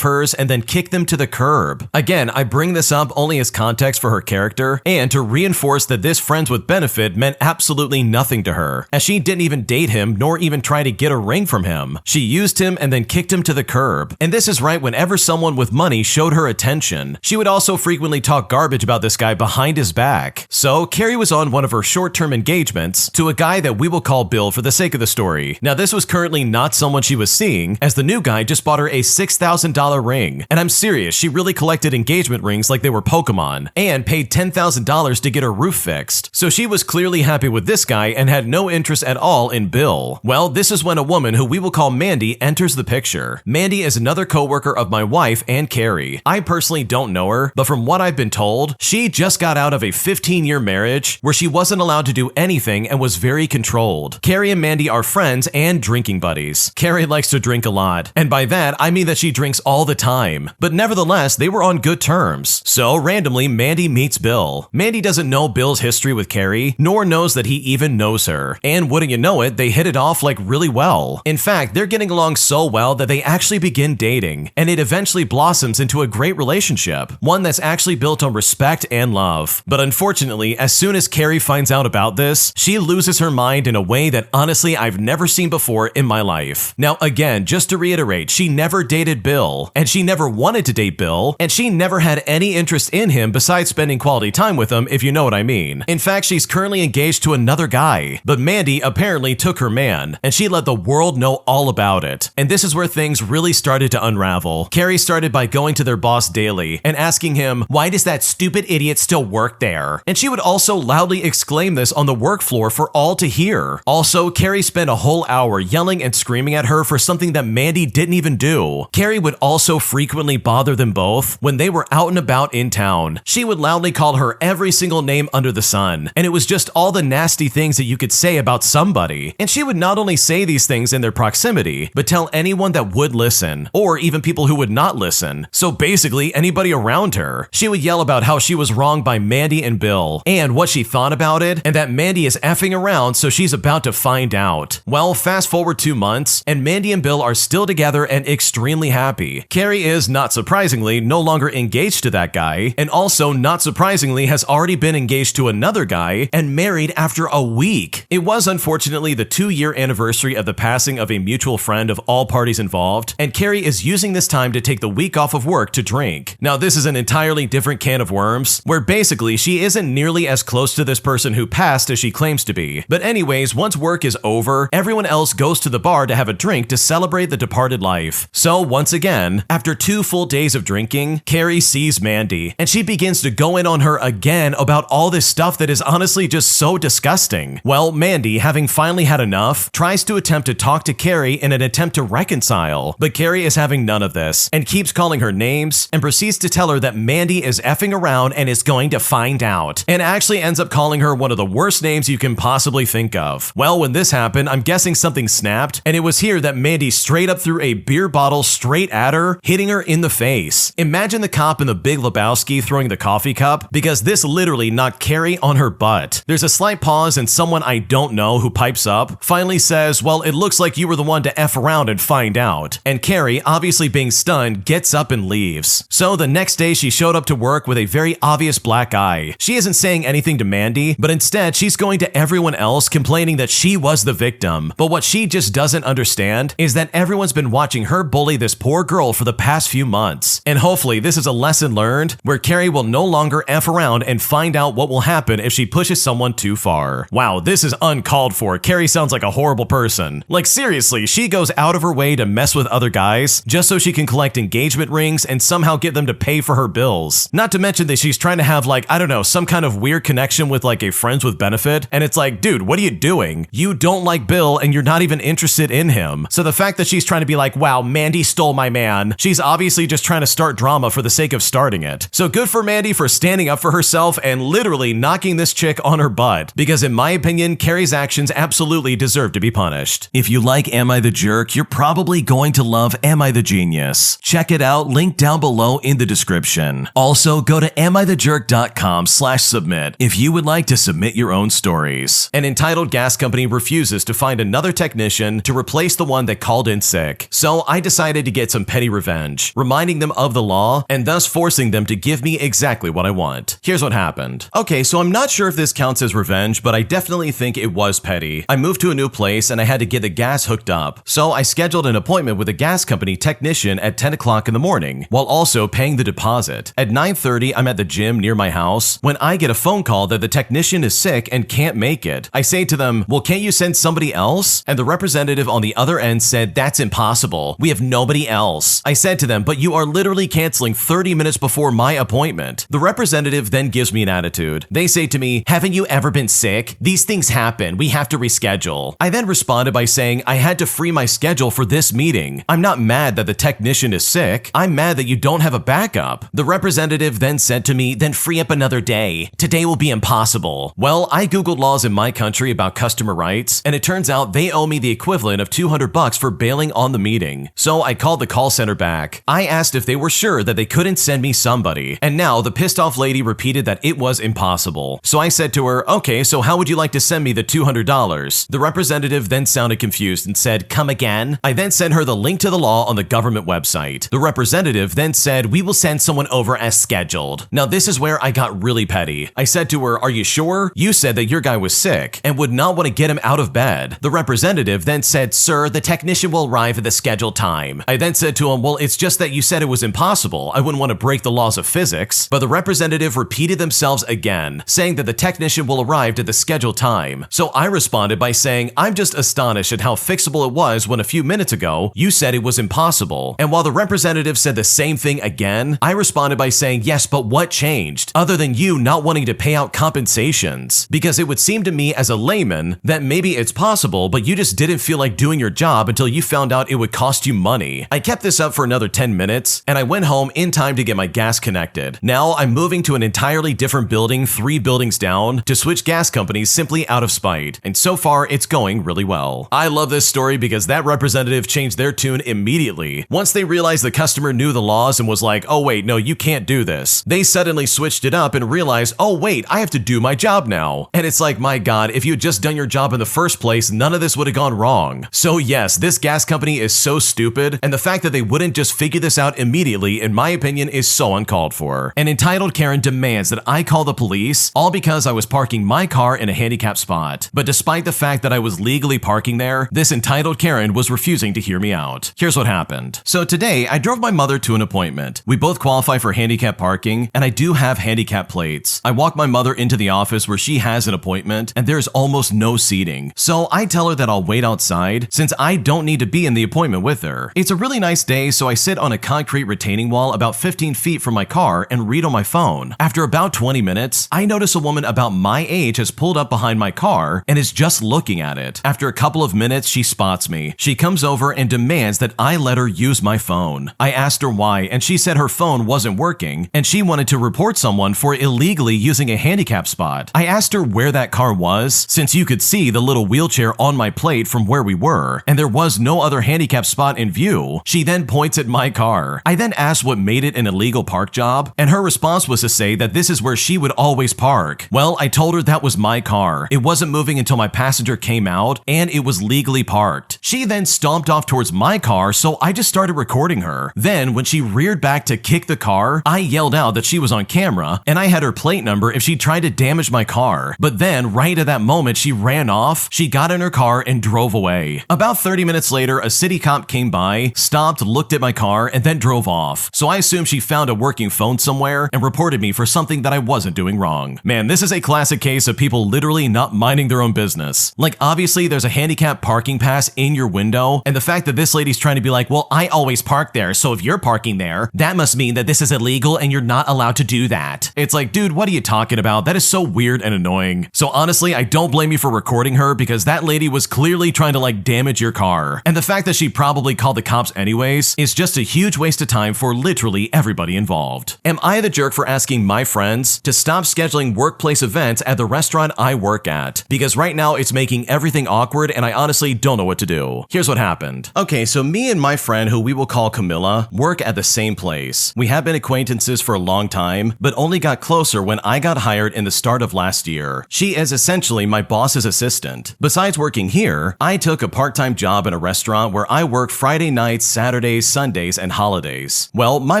hers, and then kick them to the curb. Again, I bring this up only as context for her character and to reinforce that this friends with benefit meant absolutely nothing to her, as she didn't even date him nor even try to get a ring from him. She used him and then kicked him to the curb. And this is right whenever someone with money showed her attention. She would also frequently talk garbage about this guy behind his back. So Carrie was on one of her short-term engagements to a guy that we will call Bill for the sake of the story. Now this was currently not someone she was seeing, as the new guy just bought her a $6,000 ring. And I'm serious, she really collected engagement rings like they were Pokemon, and paid $10,000 to get her roof fixed. So she was clearly happy with this guy and had no interest at all in Bill. Well, this is when a woman who we will call Mandy enters the picture. Mandy is another coworker of my wife and Carrie. I personally don't know her, but from what I've been told, she just got out of a 15-year marriage where she wasn't allowed to do anything and was very controlled. Carrie and Mandy are friends and drinking buddies. Carrie likes to drink a lot, and by that I mean that she drinks all the time. But nevertheless, they were on good terms. So randomly, Mandy meets Bill. Mandy doesn't know Bill's history with Carrie, nor knows that he even knows her. And wouldn't you know it, they hit it off like really well. In fact, they're getting along so well that they actually begin dating, and it eventually blossoms into a great relationship, one that's actually built on respect and love. But unfortunately, as soon as Carrie finds out about this, she loses her mind in a way that honestly I've never seen before in my life. Now again, just to reiterate, she never dated Bill, and she never wanted to date Bill, and she never had any interest in him besides spending quality time with him, if you know what I mean. In fact, she's currently engaged to another guy, but Mandy apparently took her man, and she let the world know all about it. And this is where things really started to unravel. Carrie started by going to their boss daily and asking him, "Why does that stupid idiot still work there?" And she would also loudly exclaim this on the work floor for all to hear. Also, Carrie spent a whole hour yelling and screaming at her for something that Mandy didn't even do. Carrie would also frequently bother them both when they were out and about in town. She would loudly call her every single name under the sun, and it was just all the nasty things that you could say about somebody. And she would not only say these things in their proximity, but tell anyone that would listen, or even people who would not listen. So basically, anybody around her. She would yell about how she was wronged by Mandy and Bill, and what she thought about it, and that Mandy is effing around, so she's about to find out. Well, fast forward 2 months, and Mandy and Bill are still together and extremely happy. Carrie is, not surprisingly, no longer engaged to that guy, and also, not surprisingly, has already been engaged to another guy and married after a week. It was unfortunately the 2-year anniversary of the passing of a mutual friend of all parties involved, and Carrie is using this time to take the week off of work to drink. Now, this is an entirely different can of worms, where basically she isn't nearly as close to this person who passed as she claims to be. But anyways, once work is over, everyone else goes to the bar to have a drink to celebrate the departed life. So once again, after 2 full days of drinking, Carrie sees Mandy, and she begins to go in on her again about all this stuff that is honestly just so disgusting. Well, Mandy, having finally had enough, tries to attempt to talk to Carrie in an attempt to reconcile, but Carrie is having none of this, and keeps calling her names, and proceeds to tell her that Mandy is effing around and is going to find out, and actually ends up calling her one of the worst names you can possibly think of. Well, when this happened, I'm guessing something snapped, and it was here that Mandy straight up threw a beer bottle straight at her, hitting her in the face. Imagine the cop in The Big Lebowski throwing the coffee cup, because this literally knocked Carrie on her butt. There's a slight pause, and someone I don't know who pipes up finally says, "Well, it looks like you were the one to F around and find out." And Carrie, obviously being stunned, gets up and leaves. So the next day she showed up to work with a very obvious black eye. She isn't saying anything to Mandy, but instead she's going to everyone else complaining that she was the victim. But what she just doesn't understand is that everyone's been watching her bully this poor girl for the past few months. And hopefully this is a lesson learned where Carrie will no longer F around and find out what will happen if she pushes someone too far. Wow, this is uncalled for. Carrie sounds like a horrible person. Like seriously, she goes out of her way to mess with other guys just so she can collect engagement rings and somehow get them to pay for her bills. Not to mention that she's trying to have like, I don't know, some kind of weird connection with like a friends with benefit, and it's like, dude, what are you doing? You don't like Bill and you're not even interested in him. So the fact that she's trying to be like, wow, Mandy stole my man, she's obviously just trying to start drama for the sake of starting it. So good for Mandy for standing up for herself and literally knocking this chick on her butt, because in my opinion, Carrie's actions absolutely deserve to be punished. If you like Am I the Jerk, you're probably going to love Am I the Genius. Check it out, link down below in the description. Also, Also, go to amithejerk.com/submit if you would like to submit your own stories. An entitled gas company refuses to find another technician to replace the one that called in sick. So I decided to get some petty revenge, reminding them of the law and thus forcing them to give me exactly what I want. Here's what happened. Okay, so I'm not sure if this counts as revenge, but I definitely think it was petty. I moved to a new place and I had to get the gas hooked up. So I scheduled an appointment with a gas company technician at 10 o'clock in the morning, while also paying the deposit. At 9:30, I'm at the gym near my house when I get a phone call that the technician is sick and can't make it. I say to them, well, can't you send somebody else? And the representative on the other end said, that's impossible. We have nobody else. I said to them, but you are literally canceling 30 minutes before my appointment. The representative then gives me an attitude. They say to me, haven't you ever been sick? These things happen. We have to reschedule. I then responded by saying I had to free my schedule for this meeting. I'm not mad that the technician is sick. I'm mad that you don't have a backup. The representative then said to me, then free up another day. Today will be impossible. Well, I Googled laws in my country about customer rights, and it turns out they owe me the equivalent of $200 for bailing on the meeting. So I called the call center back. I asked if they were sure that they couldn't send me somebody, and now the pissed off lady repeated that it was impossible. So I said to her, okay, so how would you like to send me the $200? The representative then sounded confused and said, come again? I then sent her the link to the law on the government website. The representative then said, we will send someone over as scheduled. Now this is where I got really petty. I said to her, are you sure? You said that your guy was sick and would not want to get him out of bed. The representative then said, sir, the technician will arrive at the scheduled time. I then said to him, well, it's just that you said it was impossible. I wouldn't want to break the laws of physics. But the representative repeated themselves again, saying that the technician will arrive at the scheduled time. So I responded by saying, I'm just astonished at how fixable it was when a few minutes ago you said it was impossible. And while the representative said the same thing again, I responded by saying, yes, but what changed? Other than you not wanting to pay out compensations? Because it would seem to me as a layman that maybe it's possible, but you just didn't feel like doing your job until you found out it would cost you money. I kept this up for another 10 minutes, and I went home in time to get my gas connected. Now I'm moving to an entirely different building 3 buildings down to switch gas companies simply out of spite, and so far it's going really well. I love this story because that representative changed their tune immediately. Once they realized the customer knew the laws and was like, oh wait, no, you can't do this. They suddenly switched it up and realized, oh wait, I have to do my job now. And it's like, my God, if you had just done your job in the first place, none of this would have gone wrong. So yes, this gas company is so stupid, and the fact that they wouldn't just figure this out immediately, in my opinion, is so uncalled for. An entitled Karen demands that I call the police, all because I was parking my car in a handicapped spot. But despite the fact that I was legally parking there, this entitled Karen was refusing to hear me out. Here's what happened. So today, I drove my mother to an appointment. We both qualify for handicap parking, and I do have handicap plates. I walk my mother into the office where she has an appointment, and there's almost no seating. So I tell her that I'll wait outside, since I don't need to be in the appointment with her. It's a really nice day, so I sit on a concrete retaining wall about 15 feet from my car and read on my phone. After about 20 minutes, I notice a woman about my age has pulled up behind my car and is just looking at it. After a couple of minutes, she spots me. She comes over and demands that I let her use my phone. I asked her why, and she said her phone wasn't working, and she wanted to report someone for illegally using a handicap spot. I asked her where that car was, since you could see the little wheelchair on my plate from where we were, and there was no other handicap spot in view. She then points at my car. I then asked what made it an illegal park job, and her response was to say that this is where she would always park. Well, I told her that was my car. It wasn't moving until my passenger came out, and it was legally parked. She then stomped off towards my car, so I just started recording her. Then, when she reared back to kick the car, I yelled out that she was on camera, and I had her plate number if she tried to damage my car. But then, right at that moment, she ran off, she got in her car, and drove away. About 30 minutes later, a city cop came by, stopped, looked at my car, and then drove off. So I assumed she found a working phone somewhere and reported me for something that I wasn't doing wrong. Man, this is a classic case of people literally not minding their own business. Like, obviously, there's a handicap parking pass in your window, and the fact that this lady's trying to be like, well, I always park there, so if you're parking there, that must mean that this is illegal and you're not allowed to do that. It's like, dude, what are you talking about? That is so weird and annoying. So honestly, I don't blame you for recording her because that lady was clearly trying to like damage your car. And the fact that she probably called the cops anyways is just a huge waste of time for literally everybody involved. Am I the jerk for asking my friends to stop scheduling workplace events at the restaurant I work at? Because right now it's making everything awkward and I honestly don't know what to do. Here's what happened. Okay, so me and my friend, who we will call Camilla, work at the same place. We have been acquaintances acquaintances for a long time, but only got closer when I got hired in the start of last year. She is essentially my boss's assistant. Besides working here, I took a part-time job in a restaurant where I work Friday nights, Saturdays, Sundays, and holidays. Well, my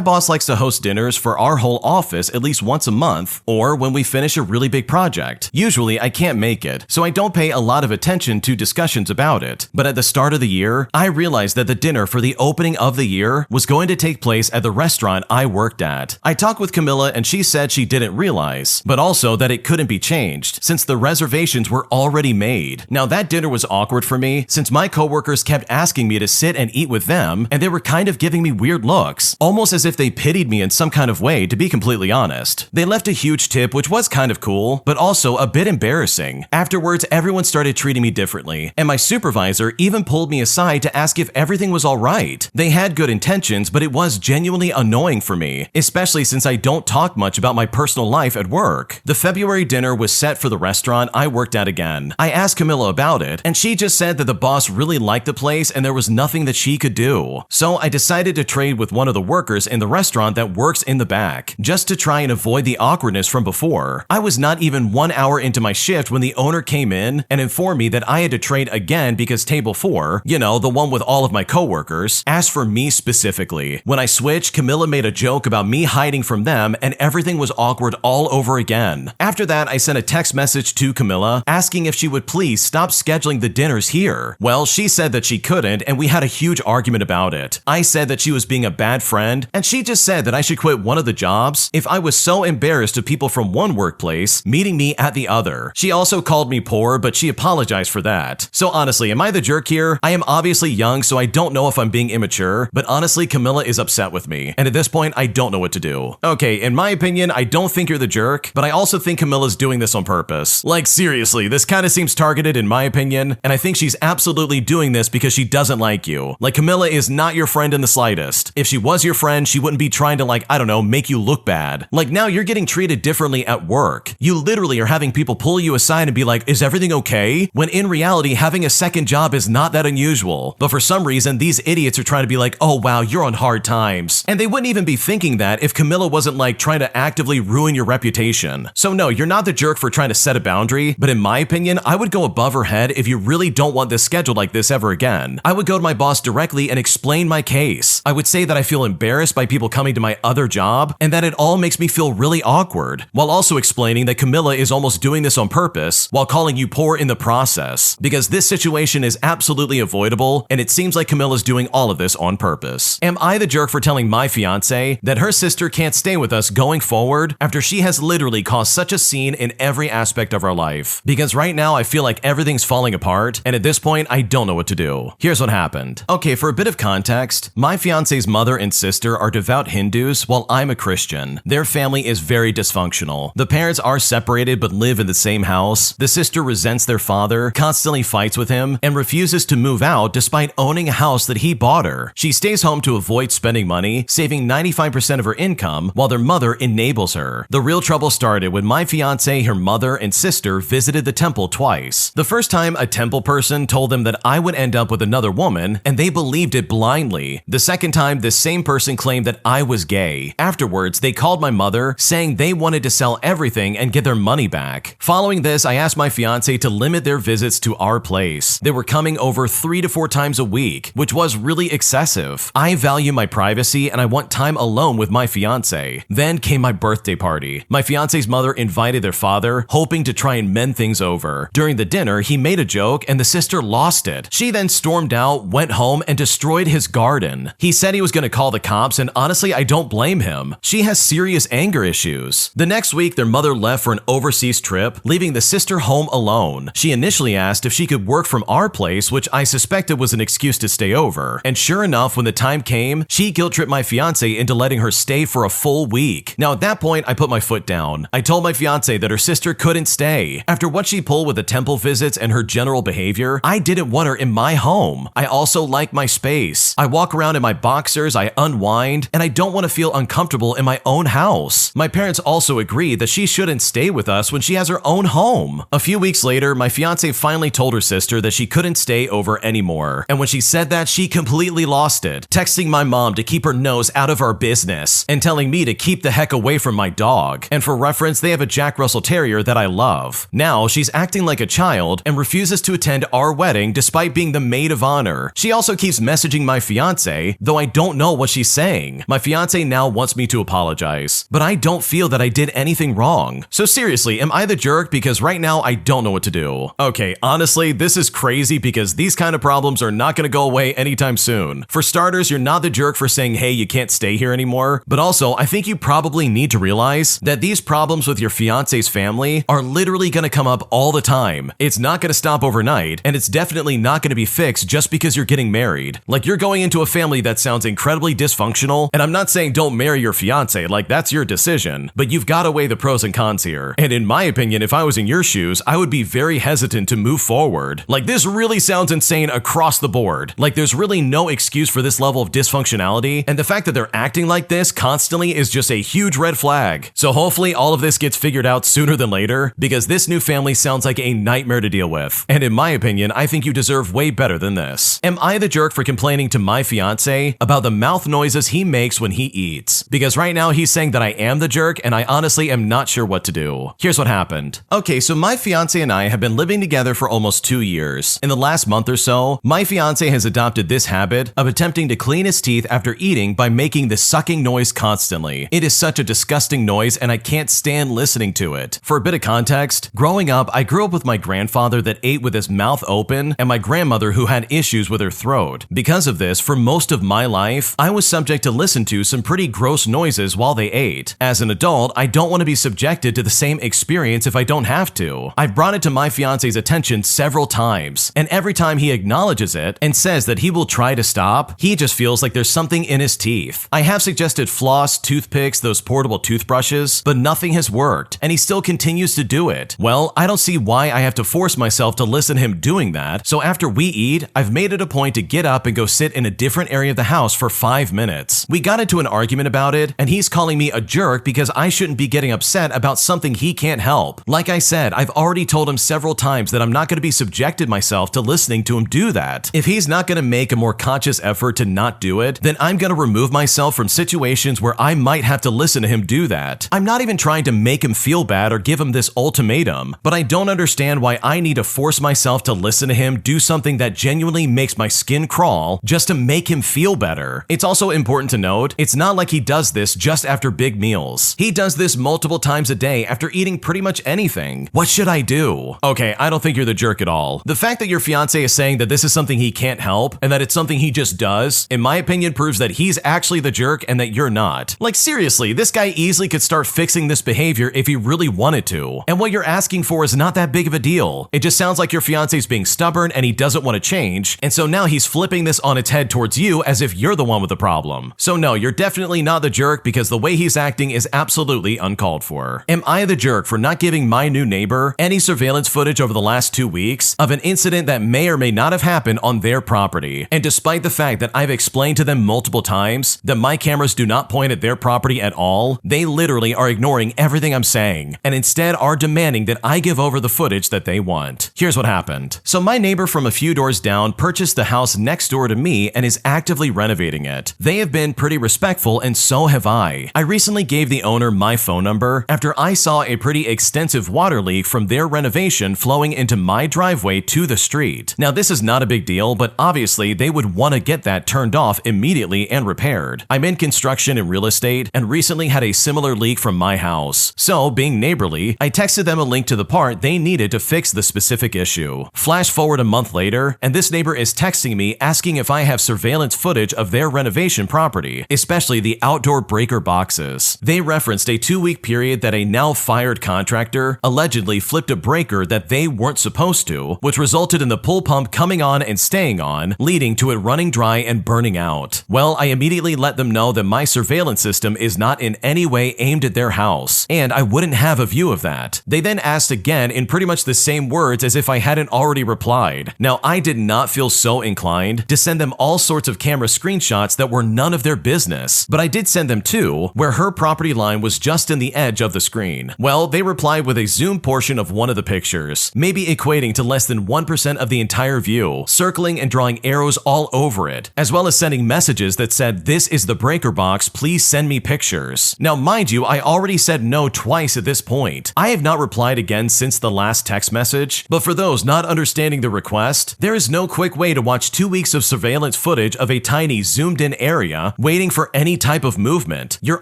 boss likes to host dinners for our whole office at least once a month, or when we finish a really big project. Usually, I can't make it, so I don't pay a lot of attention to discussions about it. But at the start of the year, I realized that the dinner for the opening of the year was going to take place at the restaurant I worked at. I talked with Camilla and she said she didn't realize, but also that it couldn't be changed since the reservations were already made. Now that dinner was awkward for me since my coworkers kept asking me to sit and eat with them, and they were kind of giving me weird looks, almost as if they pitied me in some kind of way, to be completely honest. They left a huge tip, which was kind of cool, but also a bit embarrassing. Afterwards, everyone started treating me differently, and my supervisor even pulled me aside to ask if everything was alright. They had good intentions, but it was genuinely annoying for me, especially since I don't talk much about my personal life at work. The February dinner was set for the restaurant I worked at again. I asked Camilla about it, and she just said that the boss really liked the place and there was nothing that she could do. So I decided to trade with one of the workers in the restaurant that works in the back, just to try and avoid the awkwardness from before. I was not even 1 hour into my shift when the owner came in and informed me that I had to trade again because table 4, you know, the one with all of my coworkers, asked for me specifically. When I switched, Camilla made a joke about me hiding from them and everything was awkward all over again. After that, I sent a text message to Camilla asking if she would please stop scheduling the dinners here. Well, she said that she couldn't and we had a huge argument about it. I said that she was being a bad friend and she just said that I should quit one of the jobs if I was so embarrassed of people from one workplace meeting me at the other. She also called me poor, but she apologized for that. So honestly, am I the jerk here? I am obviously young, so I don't know if I'm being immature, but honestly, Camilla is upset with me, and at this point, I don't know what to do. Okay, in my opinion, I don't think you're the jerk, but I also think Camilla's doing this on purpose. Like seriously, this kind of seems targeted in my opinion, and I think she's absolutely doing this because she doesn't like you. Like Camilla is not your friend in the slightest. If she was your friend, she wouldn't be trying to like, I don't know, make you look bad. Like now you're getting treated differently at work. You literally are having people pull you aside and be like, is everything okay? When in reality, having a second job is not that unusual. But for some reason, these idiots are trying to be like, oh wow, you're on hard times. And they wouldn't even be thinking that if Camilla wasn't like trying to actively ruin your reputation. So no, you're not the jerk for trying to set a boundary, but in my opinion, I would go above her head if you really don't want this scheduled like this ever again. I would go to my boss directly and explain my case. I would say that I feel embarrassed by people coming to my other job and that it all makes me feel really awkward, while also explaining that Camilla is almost doing this on purpose while calling you poor in the process, because this situation is absolutely avoidable and it seems like Camilla's doing all of this on purpose. Am I the jerk for telling my fiance that her sister can't stay with us going forward after she has literally caused such a scene in every aspect of our life? Because right now I feel like everything's falling apart and at this point I don't know what to do. Here's what happened. Okay, for a bit of context, my fiance's mother and sister are devout Hindus while I'm a Christian. Their family is very dysfunctional. The parents are separated but live in the same house. The sister resents their father, constantly fights with him, and refuses to move out despite owning a house that he bought her. She stays home to avoid spending money, saving 95% of her income while their mother enables her. The real trouble started when my fiance, her mother, and sister visited the temple twice. The first time, a temple person told them that I would end up with another woman, and they believed it blindly. The second time, this same person claimed that I was gay. Afterwards, they called my mother, saying they wanted to sell everything and get their money back. Following this, I asked my fiance to limit their visits to our place. They were coming over 3 to 4 times a week, which was really excessive. I value my privacy and I want time alone with my fiance. Then came my birthday party. My fiance's mother invited their father, hoping to try and mend things over. During the dinner, he made a joke and the sister lost it. She then stormed out, went home, and destroyed his garden. He said he was going to call the cops, and honestly, I don't blame him. She has serious anger issues. The next week, their mother left for an overseas trip, leaving the sister home alone. She initially asked if she could work from our place, which I suspected was an excuse to stay over. And sure enough, when the time came, she guilt-tripped my fiance into letting her stay for a full week. Now at that point, I put my foot down. I told my fiance that her sister couldn't stay. After what she pulled with the temple visits and her general behavior, I didn't want her in my home. I also like my space. I walk around in my boxers, I unwind, and I don't want to feel uncomfortable in my own house. My parents also agreed that she shouldn't stay with us when she has her own home. A few weeks later, my fiance finally told her sister that she couldn't stay over anymore. And when she said that, she completely lost it, texting my mom to keep her nose out of our business and and telling me to keep the heck away from my dog. And for reference, they have a Jack Russell Terrier that I love. Now, she's acting like a child and refuses to attend our wedding despite being the maid of honor. She also keeps messaging my fiance, though I don't know what she's saying. My fiance now wants me to apologize, but I don't feel that I did anything wrong. So seriously, am I the jerk? Because right now I don't know what to do. Okay, honestly, this is crazy because these kind of problems are not going to go away anytime soon. For starters, you're not the jerk for saying, hey, you can't stay here anymore. But also, I think you probably need to realize that these problems with your fiance's family are literally going to come up all the time. It's not going to stop overnight, and it's definitely not going to be fixed just because you're getting married. Like, you're going into a family that sounds incredibly dysfunctional, and I'm not saying don't marry your fiance, like that's your decision, but you've got to weigh the pros and cons here. And in my opinion, if I was in your shoes, I would be very hesitant to move forward. Like, this really sounds insane across the board. Like, there's really no excuse for this level of dysfunctionality, and the fact that they're acting like this constantly is just a huge red flag. So hopefully all of this gets figured out sooner than later, because this new family sounds like a nightmare to deal with. And in my opinion, I think you deserve way better than this. Am I the jerk for complaining to my fiance about the mouth noises he makes when he eats? Because right now he's saying that I am the jerk, and I honestly am not sure what to do. Here's what happened. Okay, so my fiance and I have been living together for almost 2 years. In the last month or so, my fiance has adopted this habit of attempting to clean his teeth after eating by making the sucking noise constantly. It is such a disgusting noise, and I can't stand listening to it. For a bit of context, growing up, I grew up with my grandfather that ate with his mouth open and my grandmother who had issues with her throat. Because of this, for most of my life, I was subject to listen to some pretty gross noises while they ate. As an adult, I don't want to be subjected to the same experience if I don't have to. I've brought it to my fiance's attention several times, and every time he acknowledges it and says that he will try to stop, he just feels like there's something in his teeth. I have suggested floss, toothpicks, those portable toothbrushes, but nothing has worked, and he still continues to do it. Well, I don't see why I have to force myself to listen to him doing that, so after we eat, I've made it a point to get up and go sit in a different area of the house for 5 minutes. We got into an argument about it, and he's calling me a jerk because I shouldn't be getting upset about something he can't help. Like I said, I've already told him several times that I'm not going to be subjected myself to listening to him do that. If he's not going to make a more conscious effort to not do it, then I'm going to remove myself from situations where I might have to listen to him do that. I'm not even trying to make him feel bad or give him this ultimatum, but I don't understand why I need to force myself to listen to him do something that genuinely makes my skin crawl just to make him feel better. It's also important to note, it's not like he does this just after big meals. He does this multiple times a day after eating pretty much anything. What should I do? Okay, I don't think you're the jerk at all. The fact that your fiance is saying that this is something he can't help and that it's something he just does, in my opinion, proves that he's actually the jerk and that you're not. Like, seriously, this guy easily could start fixing this behavior if he really wanted to. And what you're asking for is not that big of a deal. It just sounds like your fiance's being stubborn and he doesn't want to change, and so now he's flipping this on its head towards you as if you're the one with the problem. So no, you're definitely not the jerk because the way he's acting is absolutely uncalled for. Am I the jerk for not giving my new neighbor any surveillance footage over the last 2 weeks of an incident that may or may not have happened on their property? And despite the fact that I've explained to them multiple times that my cameras do not point at their property at all, they literally are ignoring everything I'm saying and instead are demanding that I give over the footage that they want. Here's what happened. So my neighbor from a few doors down purchased the house next door to me and is actively renovating it. They have been pretty respectful, and so have I. I recently gave the owner my phone number after I saw a pretty extensive water leak from their renovation flowing into my driveway to the street. Now, this is not a big deal, but obviously they would want to get that turned off immediately and repaired. I'm in construction and real estate and recently had a similar leak from my house. So, being neighborly, I texted them a link to the part they needed to fix the specific issue. Flash forward a month later, and this neighbor is texting me asking if I have surveillance footage of their renovation property, especially the outdoor breaker boxes. They referenced a 2-week period that a now fired contractor allegedly flipped a breaker that they weren't supposed to, which resulted in the pull pump coming on and staying on, leading to it running dry and burning out. Well, I immediately let them know that my surveillance system is not in any way aimed at their house, and I wouldn't have a view of that. They then asked again in pretty much the same words as if I hadn't already replied. Now, I did not feel so inclined to send them all sorts of camera screenshots that were none of their business, but I did send them two, where her property line was just in the edge of the screen. Well, they replied with a zoom portion of one of the pictures, maybe equating to less than 1% of the entire view, circling and drawing arrows all over it, as well as sending messages that said, "This is the breaker box, please send me pictures. Now, mind you, I already said no twice at this point. I have not replied again since the last text message, but for those not understanding the request, there is no quick way to watch 2 weeks of surveillance footage of a tiny zoomed-in area waiting for any type of movement. Your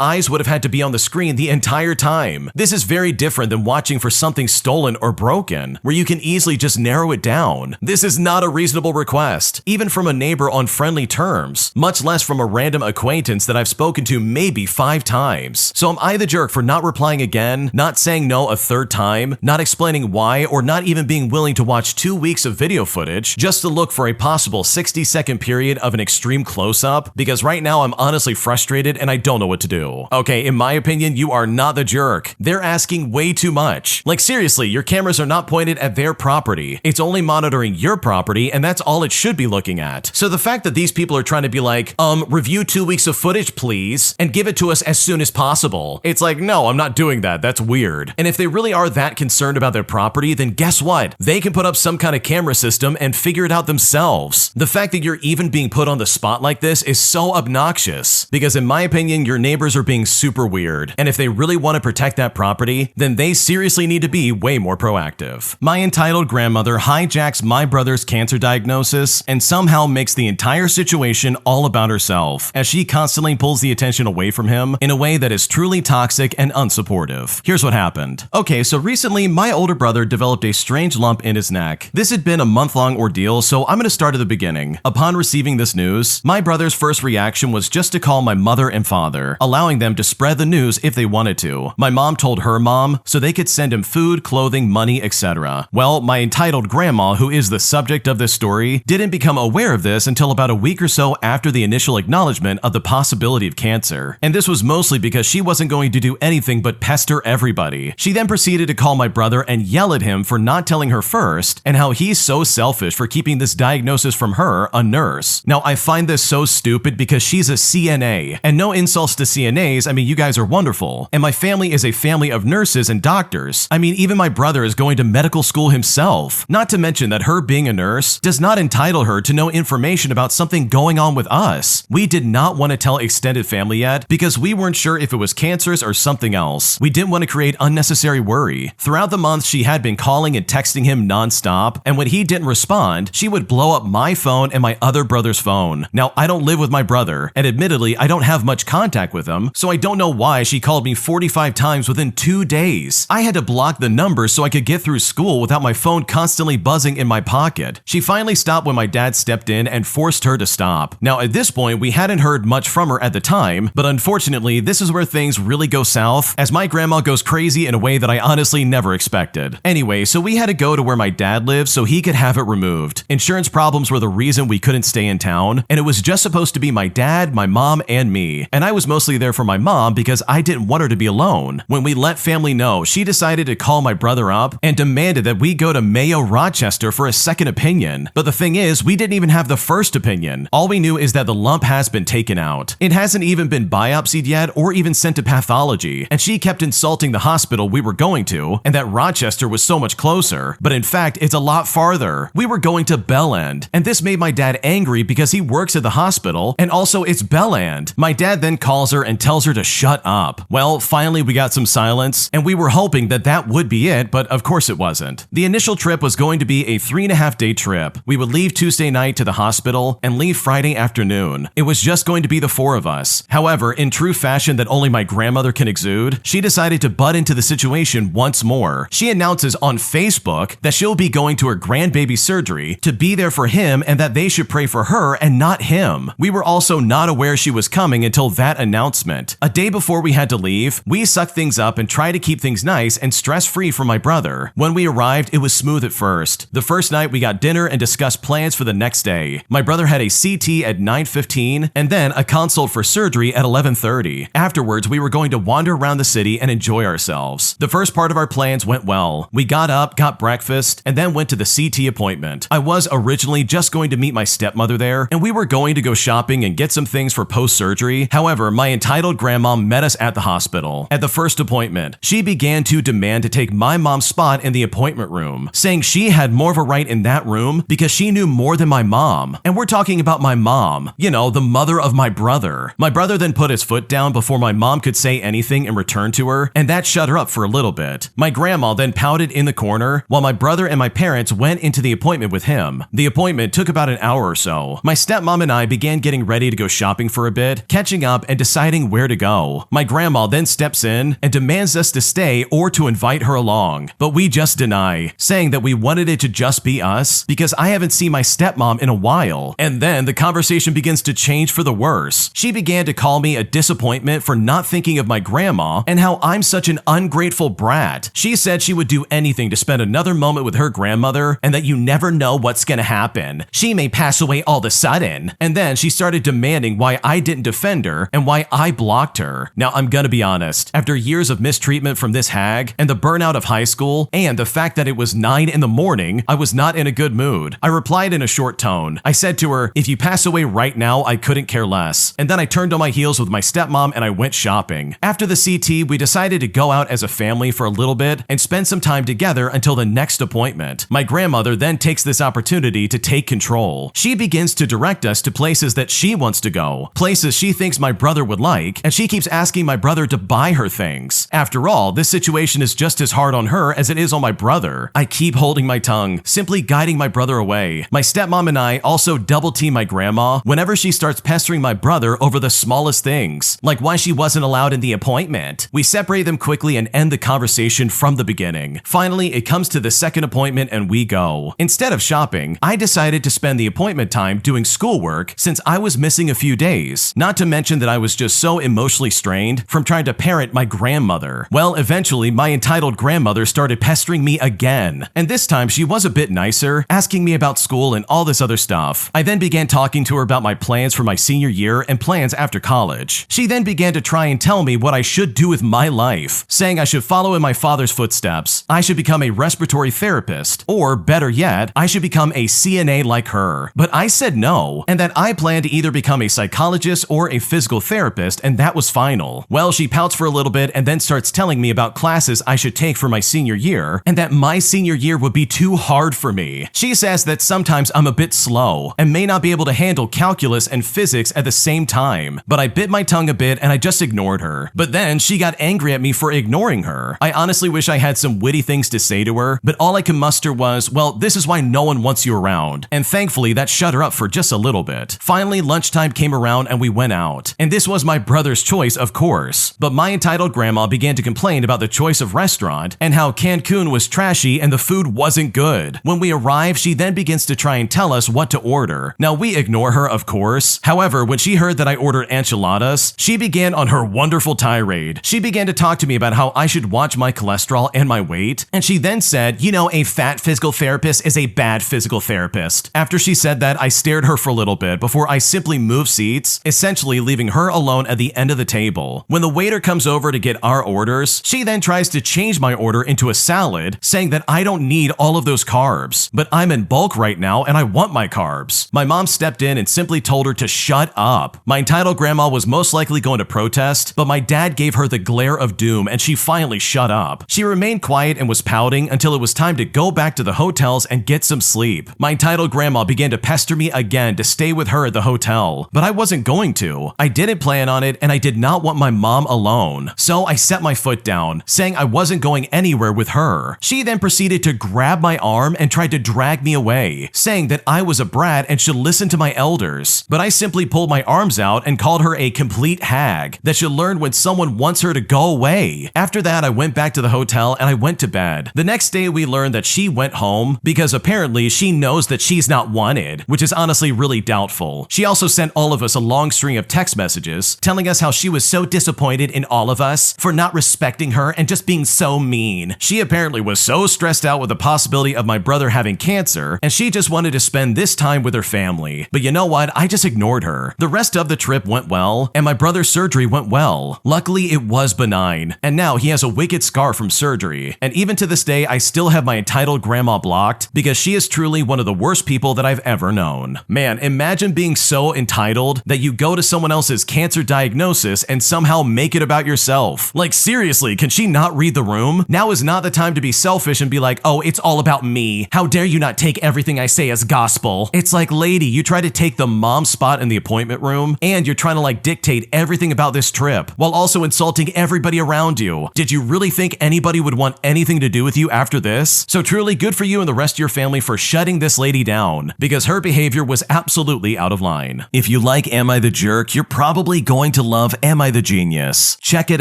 eyes would have had to be on the screen the entire time. This is very different than watching for something stolen or broken, where you can easily just narrow it down. This is not a reasonable request, even from a neighbor on friendly terms, much less from a random acquaintance that I've spoken to maybe 5 times. So am I the jerk for not replying again, not saying no a third time, not explaining why, or not even being willing to watch 2 weeks of video footage just to look for a possible 60-second period of an extreme close-up? Because right now I'm honestly frustrated and I don't know what to do. Okay, in my opinion, you are not the jerk. They're asking way too much. Like seriously, your cameras are not pointed at their property. It's only monitoring your property, and that's all it should be looking at. So the fact that these people are trying to be like, review 2 weeks of footage, please, and give it to us as soon as possible. It's like, no, I'm not doing that. That's weird. And if they really are that concerned about their property, then guess what? They can put up some kind of camera system and figure it out themselves. The fact that you're even being put on the spot like this is so obnoxious, because in my opinion, your neighbors are being super weird. And if they really want to protect that property, then they seriously need to be way more proactive. My entitled grandmother hijacks my brother's cancer diagnosis and somehow makes the entire situation all about herself, as she constantly pulls the attention away from him in a way that is truly toxic and unsupportive. Here's what happened. Okay, so recently my older brother developed a strange lump in his neck. This had been a month-long ordeal, so I'm going to start at the beginning. Upon receiving this news, my brother's first reaction was just to call my mother and father, allowing them to spread the news if they wanted to. My mom told her mom so they could send him food, clothing, money, etc. Well, my entitled grandma, who is the subject of this story, didn't become aware of this until about a week or so after the initial acknowledgement of the possibility of cancer. And this was mostly because she wasn't going to do anything but pester everybody. She then proceeded to call my brother and yell at him for not telling her first, and how he's so selfish for keeping this diagnosis from her, a nurse. Now, I find this so stupid because she's a CNA, and no insults to CNAs, I mean, you guys are wonderful. And my family is a family of nurses and doctors. I mean, even my brother is going to medical school himself. Not to mention that her being a nurse does not entitle her to know information about something going on with us. We did not want to tell extended family yet because we weren't sure if it was cancerous or something else. We didn't want to create unnecessary worry. Throughout the month, she had been calling and texting him nonstop, and when he didn't respond, she would blow up my phone and my other brother's phone. Now, I don't live with my brother, and admittedly, I don't have much contact with him, so I don't know why she called me 45 times within 2 days. I had to block the numbers so I could get through school without my phone constantly buzzing in my pocket. She finally stopped when my dad stepped in and forced her to stop. Now, at this point, we hadn't heard much from her at the time, but unfortunately, this is where things really go south, as my grandma goes crazy in a way that I honestly never expected. Anyway, so we had to go to where my dad lives so he could have it removed. Insurance problems were the reason we couldn't stay in town, and it was just supposed to be my dad, my mom, and me. And I was mostly there for my mom because I didn't want her to be alone. When we let family know, she decided to call my brother up and demanded that we go to Mayo Rochester for a second opinion. But the thing is, we didn't even have the first opinion. All we knew is that the lump has been taken out. It hasn't even been biopsied yet or even sent to pathology, and she kept insulting the hospital we were going to, and that Rochester was so much closer. But in fact, it's a lot farther. We were going to Bell End, and this made my dad angry because he works at the hospital, and also it's Bell End. My dad then calls her and tells her to shut up. Well, finally we got some silence, and we were hoping that that would be it, but of course it wasn't. The initial trip was going to be a 3.5-day trip. We would leave Tuesday night to the hospital and leave Friday afternoon. It was just going to be the 4 of us. However, in true fashion that only my grandmother can exude, she decided to butt into the situation once more. She announces on Facebook that she'll be going to her grandbaby surgery to be there for him and that they should pray for her and not him. We were also not aware she was coming until that announcement. A day before we had to leave, we sucked things up and tried to keep things nice and stress-free for my brother. When we arrived, it was smooth at first. The first night we got dinner and discussed plans for the next day. My brother had a CT at 9:15 and then a consult for surgery at 11:30. Afterwards, we were going to wander around the city and enjoy ourselves. The first part of our plans went well. We got up, got breakfast, and then went to the CT appointment. I was originally just going to meet my stepmother there, and we were going to go shopping and get some things for post-surgery. However, my entitled grandma met us at the hospital. At the first appointment, she began to demand to take my mom's spot in the appointment room, saying she had more of a right in that room because she knew more than my mom. And we're talking about my mom, you know, the mother of my brother. My brother brother then put his foot down before my mom could say anything in return to her, and that shut her up for a little bit. My grandma then pouted in the corner while my brother and my parents went into the appointment with him. The appointment took about an hour or so. My stepmom and I began getting ready to go shopping for a bit, catching up and deciding where to go. My grandma then steps in and demands us to stay or to invite her along, but we just deny, saying that we wanted it to just be us because I haven't seen my stepmom in a while. And then the conversation begins to change for the worse. She began to call me a disappointment for not thinking of my grandma and how I'm such an ungrateful brat. She said she would do anything to spend another moment with her grandmother and that you never know what's gonna happen. She may pass away all of a sudden. And then she started demanding why I didn't defend her and why I blocked her. Now I'm gonna be honest, after years of mistreatment from this hag and the burnout of high school and the fact that it was 9 in the morning, I was not in a good mood. I replied in a short tone. I said to her, if you pass away right now, I couldn't care less. And then I turned on my heels with my stepmom and I went shopping. After the CT, we decided to go out as a family for a little bit and spend some time together until the next appointment. My grandmother then takes this opportunity to take control. She begins to direct us to places that she wants to go, places she thinks my brother would like, and she keeps asking my brother to buy her things. After all, this situation is just as hard on her as it is on my brother. I keep holding my tongue, simply guiding my brother away. My stepmom and I also double team my grandma whenever she starts pestering my brother over the smallest things, like why she wasn't allowed in the appointment. We separate them quickly and end the conversation from the beginning. Finally, it comes to the second appointment and we go. Instead of shopping, I decided to spend the appointment time doing schoolwork since I was missing a few days, not to mention that I was just so emotionally strained from trying to parent my grandmother. Well, eventually, my entitled grandmother started pestering me again, and this time she was a bit nicer, asking me about school and all this other stuff. I then began talking to her about my plans for my senior year and plans after college. She then began to try and tell me what I should do with my life, saying I should follow in my father's footsteps, I should become a respiratory therapist, or better yet, I should become a CNA like her. But I said no, and that I planned to either become a psychologist or a physical therapist, and that was final. Well, she pouts for a little bit and then starts telling me about classes I should take for my senior year, and that my senior year would be too hard for me. She says that sometimes I'm a bit slow and may not be able to handle calculus and physics at the same time, but I bit my tongue a bit and I just ignored her. But then she got angry at me for ignoring her. I honestly wish I had some witty things to say to her, but all I could muster was, well, this is why no one wants you around. And thankfully, that shut her up for just a little bit. Finally, lunchtime came around and we went out. And this was my brother's choice, of course. But my entitled grandma began to complain about the choice of restaurant and how Cancun was trashy and the food wasn't good. When we arrive, she then begins to try and tell us what to order. Now, we ignore her, of course. However, when she heard that I ordered enchiladas, she began on her wonderful tirade. She began to talk to me about how I should watch my cholesterol and my weight, and she then said, you know, a fat physical therapist is a bad physical therapist. After she said that, I stared her for a little bit before I simply moved seats, essentially leaving her alone at the end of the table. When the waiter comes over to get our orders, she then tries to change my order into a salad, saying that I don't need all of those carbs, but I'm in bulk right now and I want my carbs. My mom stepped in and simply told her to shut up. My entitled grandma was most likely going to protest, but my dad gave her the glare of doom and she finally shut up. She remained quiet and was pouting until it was time to go back to the hotels and get some sleep. My entitled grandma began to pester me again to stay with her at the hotel, but I wasn't going to. I didn't plan on it and I did not want my mom alone. So I set my foot down, saying I wasn't going anywhere with her. She then proceeded to grab my arm and tried to drag me away, saying that I was a brat and should listen to my elders. But I simply pulled my arms out and called her a complete hag that should learn when someone wants her to go away. After that, I went back to the hotel and I went to bed. The next day, we learned that she went home because apparently she knows that she's not wanted, which is honestly really doubtful. She also sent all of us a long string of text messages telling us how she was so disappointed in all of us for not respecting her and just being so mean. She apparently was so stressed out with the possibility of my brother having cancer, and she just wanted to spend this time with her family. But you know what? I just ignored her. The rest of the trip went well, and my brother's surgery went well. Luckily, it was benign, and now he has a wicked scar from surgery. And even to this day, I still have my entitled grandma blocked because she is truly one of the worst people that I've ever known. Man, imagine being so entitled that you go to someone else's cancer diagnosis and somehow make it about yourself. Like seriously, can she not read the room? Now is not the time to be selfish and be like, oh, it's all about me. How dare you not take everything I say as gospel? It's like, lady, you try to take the mom spot in the appointment room and you're trying to like dictate everything about this trip while also insulting everybody around you. Did you really think anybody would want anything to do with you after this? So truly good for you and the rest of your family for shutting this lady down, because her behavior was absolutely out of line. If you like Am I the Jerk, you're probably going to love Am I the Genius. Check it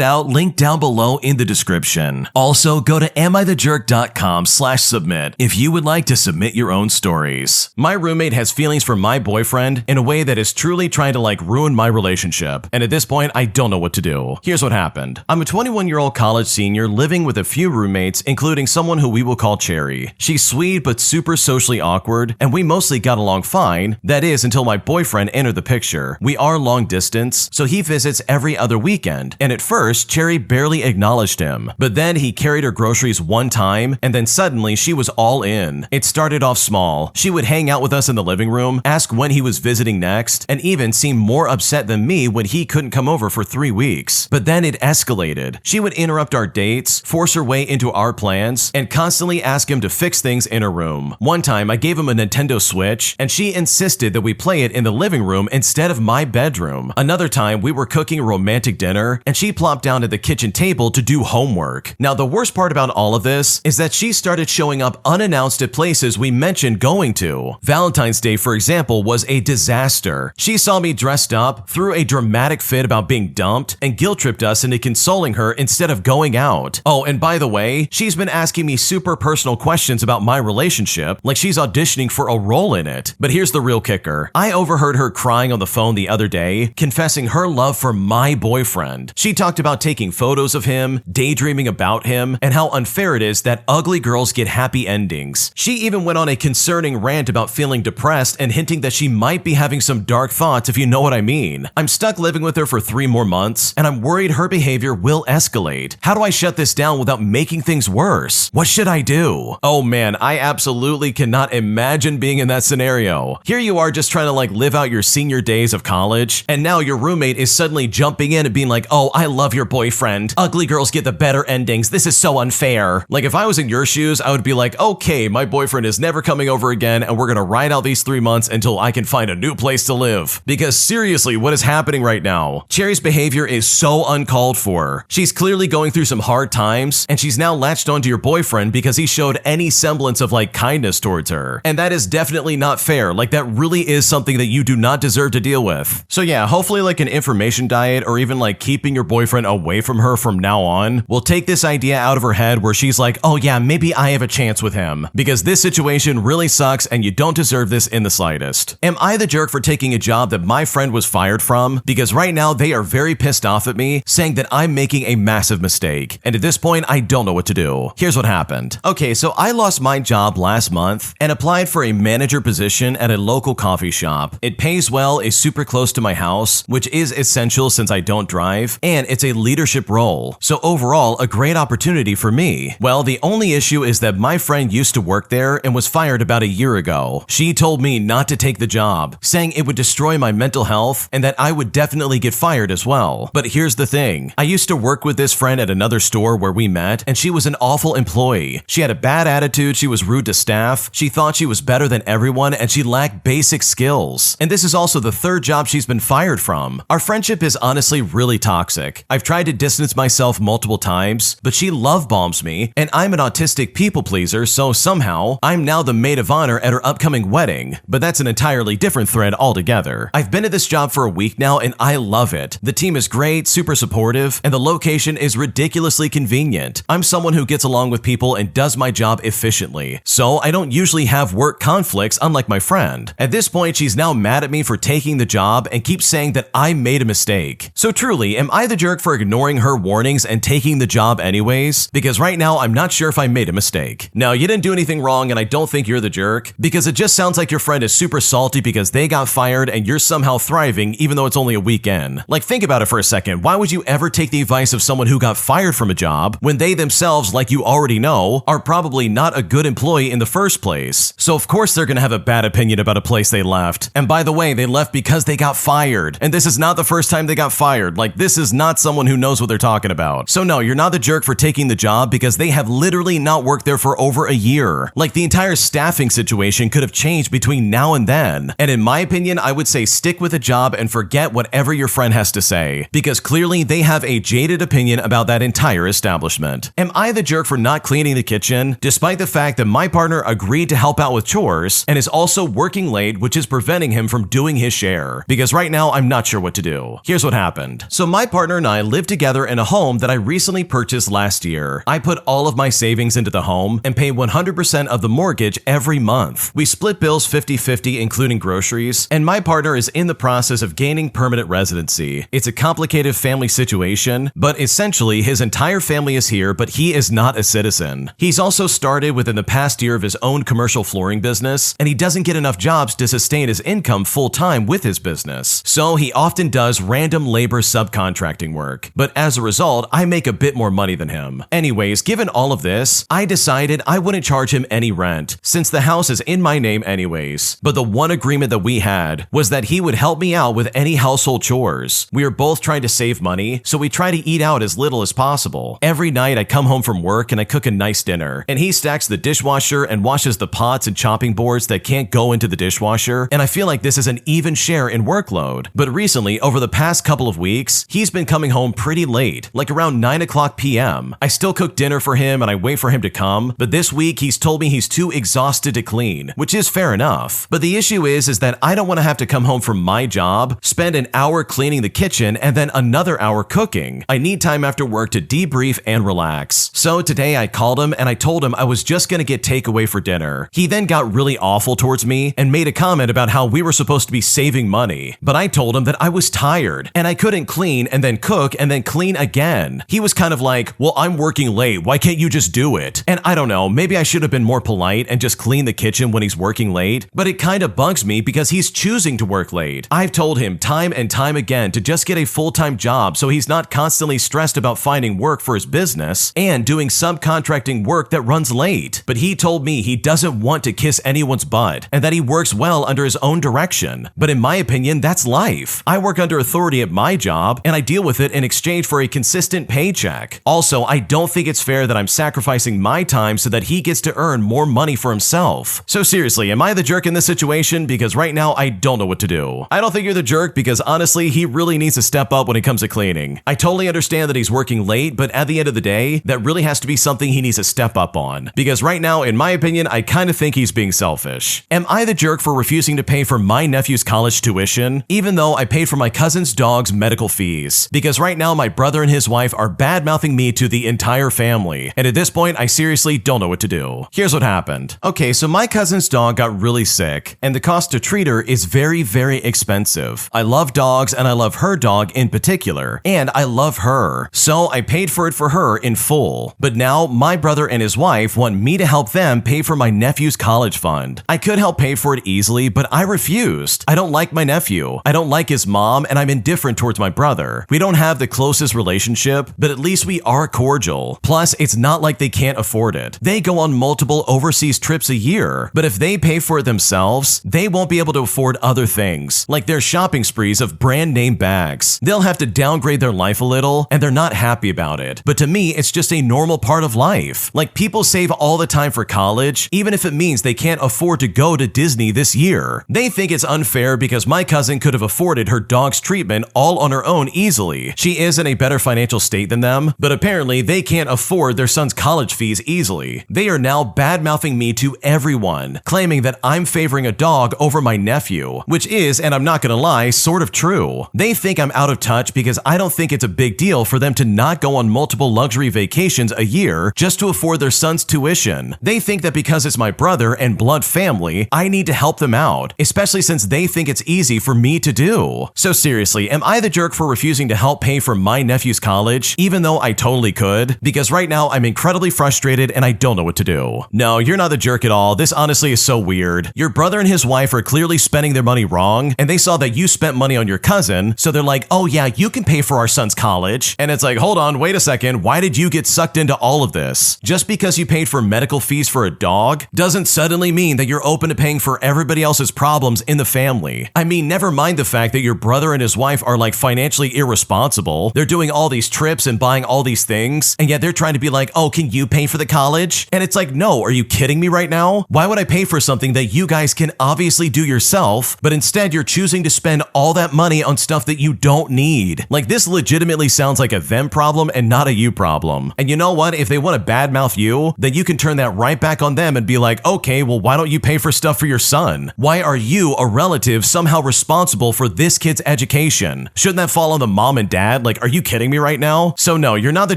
out, link down below in the description. Also, go to amithejerk.com/submit if you would like to submit your own stories. My roommate has feelings for my boyfriend in a way that is truly trying to like ruin my relationship, and at this point, I don't know what to do. Here's what happened. I'm a 21-year-old college senior living with a few roommates, including someone who we will call Cherry. She's sweet but super socially awkward, and we mostly got along fine. That is, until my boyfriend entered the picture. We are long distance, so he visits every other weekend, and at first, Cherry barely acknowledged him. But then he carried her groceries one time, and then suddenly she was all in. It started off small. She would hang out with us in the living room, ask when he was visiting next, and even seem more upset than me when he couldn't come over for 3 weeks. But then it escalated. She would interrupt our dates, force her way into our plans, and constantly ask him to fix things in her room. One time, I gave him a Nintendo Switch, and she insisted that we play it in the living room instead of my bedroom. Another time, we were cooking a romantic dinner, and she plopped down at the kitchen table to do homework. Now, the worst part about all of this is that she started showing up unannounced at places we mentioned going to. Valentine's Day, for example, was a disaster. She saw me dressed up, threw a dramatic fit about being dumped, and guilt-tripped us into consoling her instead of going out. Oh, and by the way, she's been asking me super personal questions about my relationship, like she's auditioning for a role in it. But here's the real kicker. I overheard her crying on the phone the other day, confessing her love for my boyfriend. She talked about taking photos of him, daydreaming about him, and how unfair it is that ugly girls get happy endings. She even went on a concerning rant about feeling depressed and hinting that she might be having some dark thoughts, if you know what I mean. I'm stuck living with her for 3 more months, and I'm worried her behavior will escalate. How do I shut this down without making things worse? What should I do? Oh man, I absolutely cannot imagine being in that scenario. Here you are just trying to like live out your senior days of college, and now your roommate is suddenly jumping in and being like, oh, I love your boyfriend. Ugly girls get the better endings. This is so unfair. Like if I was in your shoes, I would be like, okay, my boyfriend is never coming over again, and we're gonna ride out these 3 months until I can find a new place to live. Because seriously, what is happening right now? Cherry's behavior is so uncalled for. She's clearly going through some hard times, and she's now latched onto your boyfriend because he showed any semblance of like kindness towards her. And that is definitely not fair. Like that really is something that you do not deserve to deal with. So yeah, hopefully like an information diet or even like keeping your boyfriend away from her from now on will take this idea out of her head where she's like, oh yeah, maybe I have a chance with him. Because this situation really sucks and you don't deserve this in the slightest. Am I the jerk for taking a job that my friend was fired from? Because right now they are very pissed off at me, saying that I'm making a massive mistake. And at this point, I don't know what to do. Here's what happened. Okay, so I lost my job last month and applied for a manager position at a local coffee shop. It pays well, is super close to my house, which is essential since I don't drive, and it's a leadership role. So overall, a great opportunity for me. Well, the only issue is that my friend used to work there and was fired about a year ago. She told me not to take the job, saying it would destroy my mental health and that I would definitely get fired as well. But here's the thing. I used to work with this friend at another store where we met, and she was an awful employee. She had a bad attitude, she was rude to staff, she thought she was better than everyone, and she lacked basic skills. And this is also the 3rd job she's been fired from. Our friendship is honestly really toxic. I've tried to distance myself multiple times, but she love bombs me, and I'm an autistic people pleaser, so somehow, I'm now the maid of honor at her upcoming wedding. But that's an entirely different thread altogether. I've been at this job for a week now, and I love it. The team is great, super supportive, and the location is ridiculously convenient. I'm someone who gets along with people and does my job efficiently, so I don't usually have work conflicts unlike my friend. At this point, she's now mad at me for taking the job and keeps saying that I made a mistake. So truly, am I the jerk for ignoring her warnings and taking the job anyways? Because right now, I'm not sure if I made a mistake. No, you didn't do anything wrong, and I don't think you're the jerk, because it just sounds like your friend is super salty because they got fired and you're somehow thriving even though it's only a weekend. Like, think about it for a second. Why would you ever take the advice of someone who got fired from a job when they themselves, like you already know, are probably not a good employee in the first place? So of course they're gonna have a bad opinion about a place they left. And by the way, they left because they got fired. And this is not the first time they got fired. Like, this is not someone who knows what they're talking about. So no, you're not the jerk for taking the job because they have literally not worked there for over a year. Like, the entire staffing situation could have changed between now and then. And in my opinion, I would say stick with a job and forget forget whatever your friend has to say, because clearly they have a jaded opinion about that entire establishment. Am I the jerk for not cleaning the kitchen, despite the fact that my partner agreed to help out with chores and is also working late, which is preventing him from doing his share? Because right now I'm not sure what to do. Here's what happened. So my partner and I live together in a home that I recently purchased last year. I put all of my savings into the home and pay 100% of the mortgage every month. We split bills 50-50, including groceries, and my partner is in the process of gaining permanent residency. It's a complicated family situation, but essentially his entire family is here, but he is not a citizen. He's also started within the past year of his own commercial flooring business, and he doesn't get enough jobs to sustain his income full-time with his business. So he often does random labor subcontracting work, but as a result, I make a bit more money than him. Anyways, given all of this, I decided I wouldn't charge him any rent, since the house is in my name anyways. But the one agreement that we had was that he would help me out with any household chores. We are both trying to save money, so we try to eat out as little as possible. Every night I come home from work and I cook a nice dinner, and he stacks the dishwasher and washes the pots and chopping boards that can't go into the dishwasher, and I feel like this is an even share in workload. But recently, over the past couple of weeks, he's been coming home pretty late, like around 9 o'clock p.m. I still cook dinner for him and I wait for him to come, but this week he's told me he's too exhausted to clean, which is fair enough. But the issue is that I don't want to have to come home from my job, spend an hour cleaning the kitchen, and then another hour cooking. I need time after work to debrief and relax. So today I called him and I told him I was just gonna get takeaway for dinner. He then got really awful towards me and made a comment about how we were supposed to be saving money. But I told him that I was tired and I couldn't clean and then cook and then clean again. He was kind of like, well, I'm working late, why can't you just do it? And I don't know, maybe I should have been more polite and just clean the kitchen when he's working late, but it kind of bugs me because he's choosing to work late. I've told him time and time again to just get a full-time job so he's not constantly stressed about finding work for his business and doing subcontracting work that runs late. But he told me he doesn't want to kiss anyone's butt and that he works well under his own direction. But in my opinion, that's life. I work under authority at my job and I deal with it in exchange for a consistent paycheck. Also, I don't think it's fair that I'm sacrificing my time so that he gets to earn more money for himself. So seriously, am I the jerk in this situation? Because right now I don't know what to do. I don't think you're the jerk because honestly, he really needs to step up when it comes to cleaning. I totally understand that he's working late, but at the end of the day, that really has to be something he needs to step up on. Because right now, in my opinion, I kind of think he's being selfish. Am I the jerk for refusing to pay for my nephew's college tuition, even though I paid for my cousin's dog's medical fees? Because right now, my brother and his wife are bad-mouthing me to the entire family, and at this point, I seriously don't know what to do. Here's what happened. Okay, so my cousin's dog got really sick, and the cost to treat her is very, very expensive. I love dogs, and I love her dog in particular, and I love her, so I paid for it for her in full. But now, my brother and his wife want me to help them pay for my nephew's college fund. I could help pay for it easily, but I refused. I don't like my nephew. I don't like his mom, and I'm indifferent towards my brother. We don't have the closest relationship, but at least we are cordial. Plus, it's not like they can't afford it. They go on multiple overseas trips a year, but if they pay for it themselves, they won't be able to afford other things, like their shopping sprees of brand name bags. They'll have to downgrade their life a little, and they're not happy about it. But to me, it's just a normal part of life. Like, people save all the time for college, even if it means they can't afford to go to Disney this year. They think it's unfair because my cousin could have afforded her dog's treatment all on her own easily. She is in a better financial state than them, but apparently they can't afford their son's college fees easily. They are now bad-mouthing me to everyone, claiming that I'm favoring a dog over my nephew, which is, and I'm not gonna lie, sort of true. They think I'm out of touch because I don't think it's a big deal for them to not go on multiple luxury vacations a year just to afford their son's tuition. They think that because it's my brother and blood family, I need to help them out, especially since they think it's easy for me to do. So seriously, am I the jerk for refusing to help pay for my nephew's college, even though I totally could? Because right now I'm incredibly frustrated and I don't know what to do. No, you're not the jerk at all. This honestly is so weird. Your brother and his wife are clearly spending their money wrong, and they saw that you spent money on your cousin, so they're like, oh yeah, you can pay for our son's college. And it's like, hold on, wait a second, why did you get sucked into all of this? Just because you paid for medical fees for a dog doesn't suddenly mean that you're open to paying for everybody else's problems in the family. I mean, never mind the fact that your brother and his wife are like financially irresponsible. They're doing all these trips and buying all these things, and yet they're trying to be like, oh, can you pay for the college? And it's like, no, are you kidding me right now? Why would I pay for something that you guys can obviously do yourself, but instead you're choosing to spend all that money on stuff that you don't need. Like, this legitimately sounds like a them problem and not a you problem. And you know what? If they want to badmouth you, then you can turn that right back on them and be like, okay, well, why don't you pay for stuff for your son? Why are you, a relative, somehow responsible for this kid's education? Shouldn't that fall on the mom and dad? Like, are you kidding me right now? So no, you're not the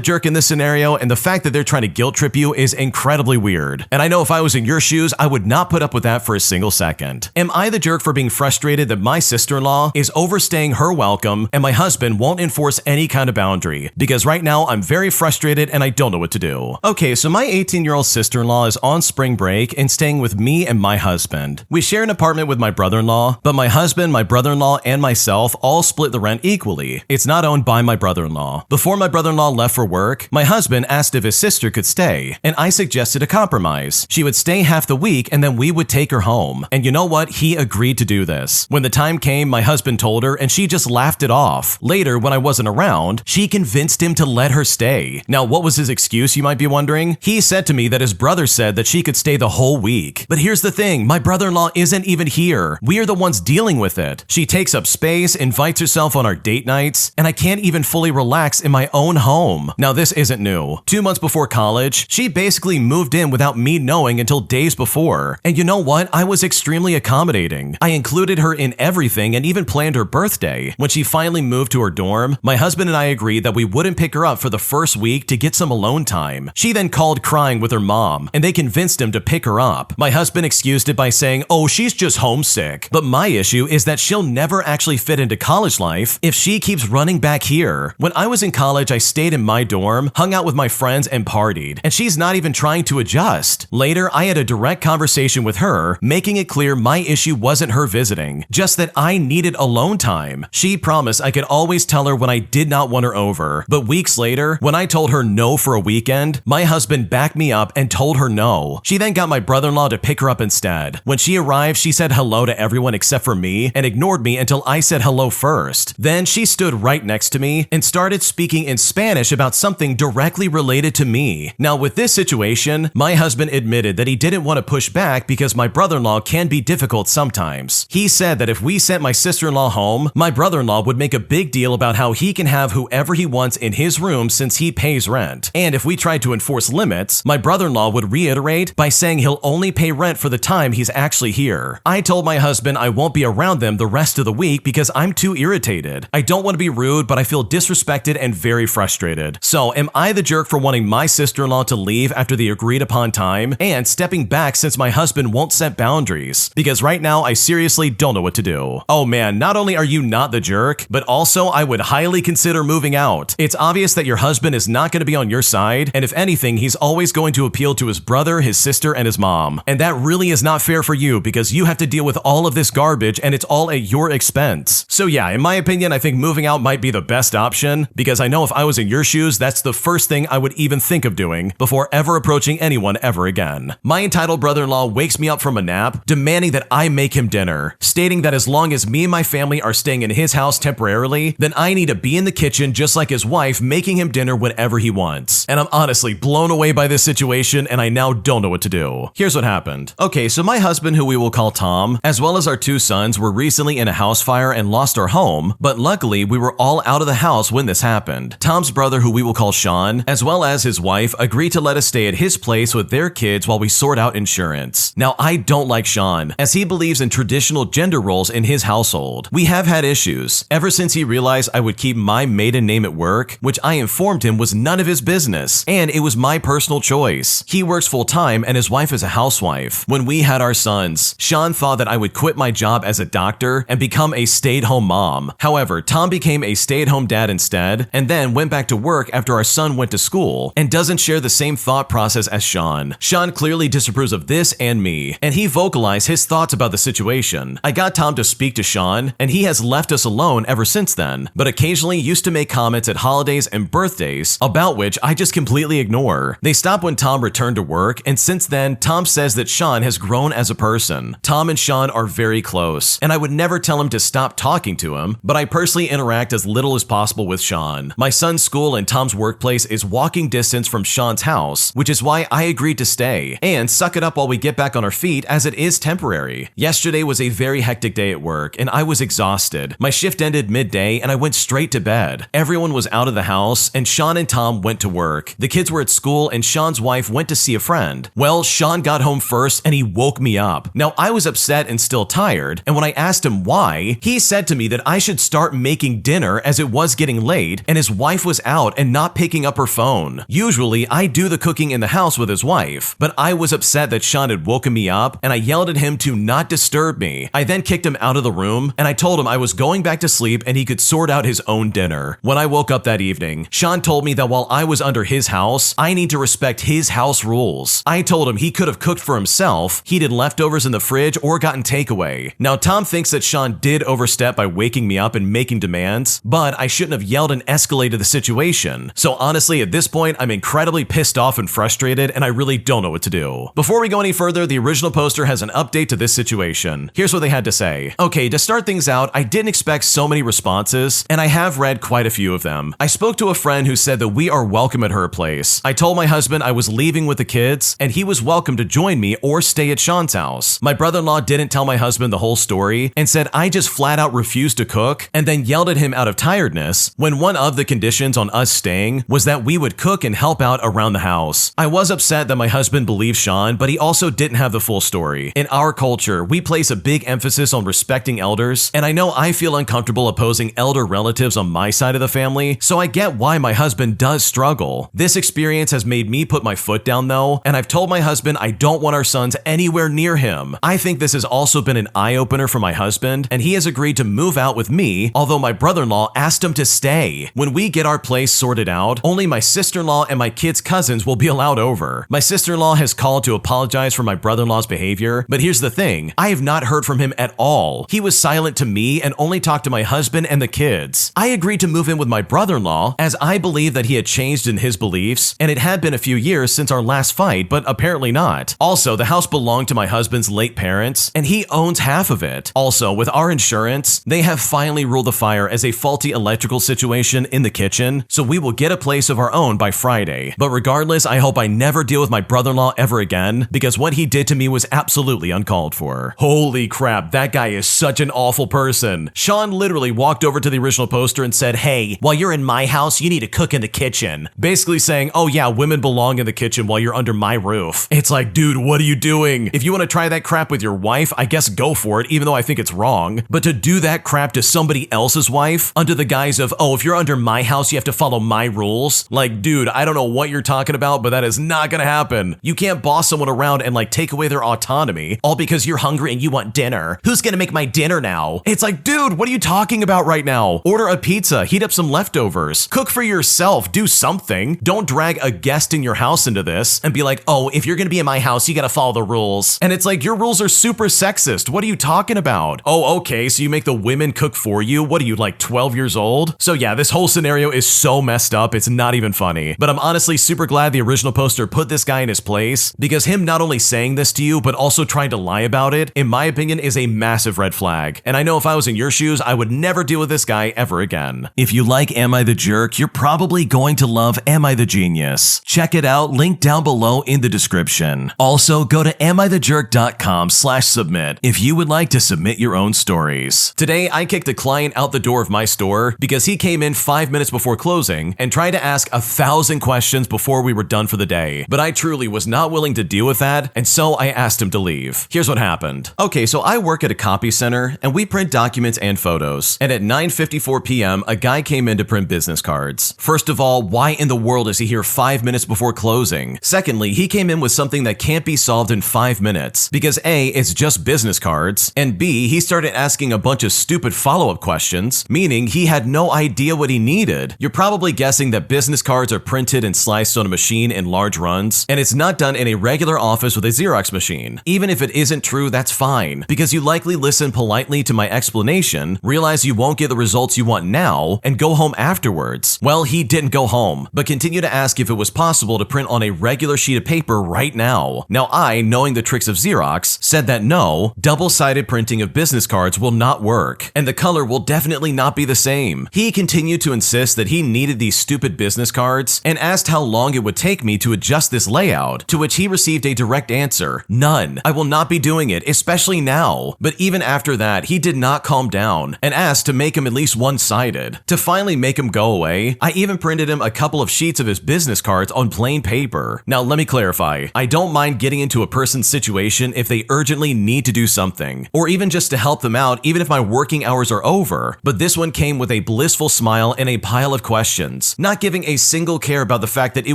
jerk in this scenario, and the fact that they're trying to guilt trip you is incredibly weird. And I know if I was in your shoes, I would not put up with that for a single second. Am I the jerk for being frustrated that my sister-in-law is overstaying her welcome and my husband won't enforce any kind of boundary? Because right now I'm very frustrated and I don't know what to do. Okay, so my 18-year-old sister-in-law is on spring break and staying with me and my husband. We share an apartment with my brother-in-law, but my husband, my brother-in-law, and myself all split the rent equally. It's not owned by my brother-in-law. Before my brother-in-law left for work, my husband asked if his sister could stay, and I suggested a compromise. She would stay half the week and then we would take her home. And you know what? He agreed to do this. When the time came, my husband told her and she just laughed it off. Later, when I wasn't around, she convinced him to let her stay. Now, what was his excuse, you might be wondering? He said to me that his brother said that she could stay the whole week. But here's the thing, my brother-in-law isn't even here. We are the ones dealing with it. She takes up space, invites herself on our date nights, and I can't even fully relax in my own home. Now, this isn't new. 2 months before college, she basically moved in without me knowing until days before. And you know what? I was extremely accommodating. I included her in everything and even planned her birthday. When she finally moved to her dorm, my husband and I agreed that we wouldn't pick her up for the first week to get some alone time. She then called crying with her mom, and they convinced him to pick her up. My husband excused it by saying, oh, she's just homesick. But my issue is that she'll never actually fit into college life if she keeps running back here. When I was in college, I stayed in my dorm, hung out with my friends, and partied, and she's not even trying to adjust. Later, I had a direct conversation with her, making it clear my issue wasn't her visiting, just that I needed alone time. She promised I could always tell her when I did not want her over, but weeks later, when I told her no for a weekend, my husband backed me up and told her no. She then got my brother-in-law to pick her up instead. When she arrived, she said hello to everyone except for me and ignored me until I said hello first. Then she stood right next to me and started speaking in Spanish about something directly related to me. Now, with this situation, my husband admitted that he didn't want to push back because my brother-in-law can be difficult sometimes. He said that if we sent my sister-in-law home, my brother-in-law would make a big deal about how he can have whoever he wants in his room since he pays rent. And if we tried to enforce limits, my brother-in-law would reiterate by saying he'll only pay rent for the time he's actually here. I told my husband I won't be around them the rest of the week because I'm too irritated. I don't want to be rude, but I feel disrespected and very frustrated. So, am I the jerk for wanting my sister-in-law to leave after the agreed upon time and stepping back since my husband won't set boundaries? Because right now, I seriously don't know what to do. Oh man, not only are you not the jerk, but also I would highly consider moving out. It's obvious that your husband is not going to be on your side, and if anything, he's always going to appeal to his brother, his sister, and his mom. And that really is not fair for you because you have to deal with all of this garbage and it's all at your expense. So yeah, in my opinion, I think moving out might be the best option because I know if I was in your shoes, that's the first thing I would even think of doing before ever approaching anyone ever again. My entitled brother-in-law wakes me up from a nap, demanding that I make him dinner, stating that as long as me and my family are staying in his house temporarily, then I need to be in the kitchen just like his wife, making him dinner whenever he wants. And I'm honestly blown away by this situation and I now don't know what to do. Here's what happened. Okay, so my husband, who we will call Tom, as well as our 2 sons, were recently in a house fire and lost our home, but luckily we were all out of the house when this happened. Tom's brother, who we will call Sean, as well as his wife, agreed to let us stay at his place with their kids while we sort out insurance. Now, I don't like Sean, as he believes in traditional gender roles in his household. We have had issues ever since he realized I would keep my maiden name at work, which I informed him was none of his business, and it was my personal choice. He works full-time and his wife is a housewife. When we had our sons, Sean thought that I would quit my job as a doctor and become a stay-at-home mom. However, Tom became a stay-at-home dad instead, and then went back to work after our son went to school, and doesn't share the same thought process as Sean. Sean clearly disapproves of this and me, and he vocalized his thoughts about the situation. I got Tom to speak to Sean, and he has left us alone ever since then, but occasionally used to make comments at holidays and birthdays about which I just completely ignore. They stopped when Tom returned to work, and since then, Tom says that Sean has grown as a person. Tom and Sean are very close, and I would never tell him to stop talking to him, but I personally interact as little as possible with Sean. My son's school and Tom's workplace is walking distance from Sean's house, which is why I agreed to stay and suck it up while we get back on our feet as it is temporary. Yesterday was a very hectic day at work, and I I was exhausted. My shift ended midday and I went straight to bed. Everyone was out of the house and Sean and Tom went to work. The kids were at school and Sean's wife went to see a friend. Well, Sean got home first and he woke me up. Now, I was upset and still tired, and when I asked him why, he said to me that I should start making dinner as it was getting late and his wife was out and not picking up her phone. Usually, I do the cooking in the house with his wife, but I was upset that Sean had woken me up and I yelled at him to not disturb me. I then kicked him out of the room and I told him I was going back to sleep and he could sort out his own dinner. When I woke up that evening, Sean told me that while I was under his house, I need to respect his house rules. I told him he could have cooked for himself, he'd had leftovers in the fridge, or gotten takeaway. Now, Tom thinks that Sean did overstep by waking me up and making demands, but I shouldn't have yelled and escalated the situation. So honestly, at this point, I'm incredibly pissed off and frustrated, and I really don't know what to do. Before we go any further, the original poster has an update to this situation. Here's what they had to say. Okay, to start things out, I didn't expect so many responses, and I have read quite a few of them. I spoke to a friend who said that we are welcome at her place. I told my husband I was leaving with the kids, and he was welcome to join me or stay at Sean's house. My brother-in-law didn't tell my husband the whole story and said I just flat out refused to cook and then yelled at him out of tiredness when one of the conditions on us staying was that we would cook and help out around the house. I was upset that my husband believed Sean, but he also didn't have the full story. In our culture, we place a big emphasis on respecting elders, and I know I feel uncomfortable opposing elder relatives on my side of the family, so I get why my husband does struggle. This experience has made me put my foot down though, and I've told my husband I don't want our sons anywhere near him. I think this has also been an eye-opener for my husband, and he has agreed to move out with me, although my brother-in-law asked him to stay. When we get our place sorted out, only my sister-in-law and my kids' cousins will be allowed over. My sister-in-law has called to apologize for my brother-in-law's behavior, but here's the thing, I have not heard from him at all. He was silent to me and only talked to my husband and the kids. I agreed to move in with my brother-in-law as I believe that he had changed in his beliefs, and it had been a few years since our last fight, but apparently not. Also, the house belonged to my husband's late parents, and he owns half of it. Also, with our insurance, they have finally ruled the fire as a faulty electrical situation in the kitchen, so we will get a place of our own by Friday. But regardless, I hope I never deal with my brother-in-law ever again, because what he did to me was absolutely uncalled for. Holy crap, that guy is such an awful person. Sean literally walked over to the original poster and said, "Hey, while you're in my house, you need to cook in the kitchen." Basically saying, oh yeah, women belong in the kitchen while you're under my roof. It's like, dude, what are you doing? If you want to try that crap with your wife, I guess go for it, even though I think it's wrong. But to do that crap to somebody else's wife under the guise of, oh, if you're under my house, you have to follow my rules. Like, dude, I don't know what you're talking about, but that is not gonna happen. You can't boss someone around and like take away their autonomy, all because you're hungry and you want dinner. Who's gonna make my dinner now? It's like, dude, what are you talking about right now? Order a pizza, heat up some leftovers, cook for yourself, do something. Don't drag a guest in your house into this and be like, oh, if you're gonna be in my house, you gotta follow the rules. And it's like, your rules are super sexist. What are you talking about? Oh, okay, so you make the women cook for you? What are you, like 12 years old? So yeah, this whole scenario is so messed up, it's not even funny. But I'm honestly super glad the original poster put this guy in his place, because him not only saying this to you, but also trying to lie about it, in my opinion, is a massive red flag. And I know if I was in your shoes, I would never deal with this guy ever again. If you like Am I the Jerk, you're probably going to love Am I the Genius. Check it out, link down below in the description. Also, go to amithejerk.com/submit if you would like to submit your own stories. Today, I kicked a client out the door of my store because he came in 5 minutes before closing and tried to ask 1,000 questions before we were done for the day. But I truly was not willing to deal with that, and so I asked him to leave. Here's what happened. Okay, so I work at a copy center, and we print documents and photos. And at 9:54 p.m., a guy came in to print business cards. First of all, why in the world is he here 5 minutes before closing? Secondly, he came in with something that can't be solved in 5 minutes, because A, it's just business cards, and B, he started asking a bunch of stupid follow-up questions, meaning he had no idea what he needed. You're probably guessing that business cards are printed and sliced on a machine in large runs, and it's not done in a regular office with a Xerox machine. Even if it isn't true, that's fine, because you likely listen politely to my explanation, realize you won't get the results you want now, and go home afterwards. Well, he didn't go home, but continued to ask if it was possible to print on a regular sheet of paper right now. Now I, knowing the tricks of Xerox, said that no, double-sided printing of business cards will not work, and the color will definitely not be the same. He continued to insist that he needed these stupid business cards, and asked how long it would take me to adjust this layout, to which he received a direct answer: none. I will not be doing it, especially now. But even after that, he did not calm down and asked to make him at least one-sided. To finally make him go away, I even printed him a couple of sheets of his business cards on plain paper. Now let me clarify, I don't mind getting into a person's situation if they urgently need to do something, or even just to help them out even if my working hours are over, but this one came with a blissful smile and a pile of questions, not giving a single care about the fact that it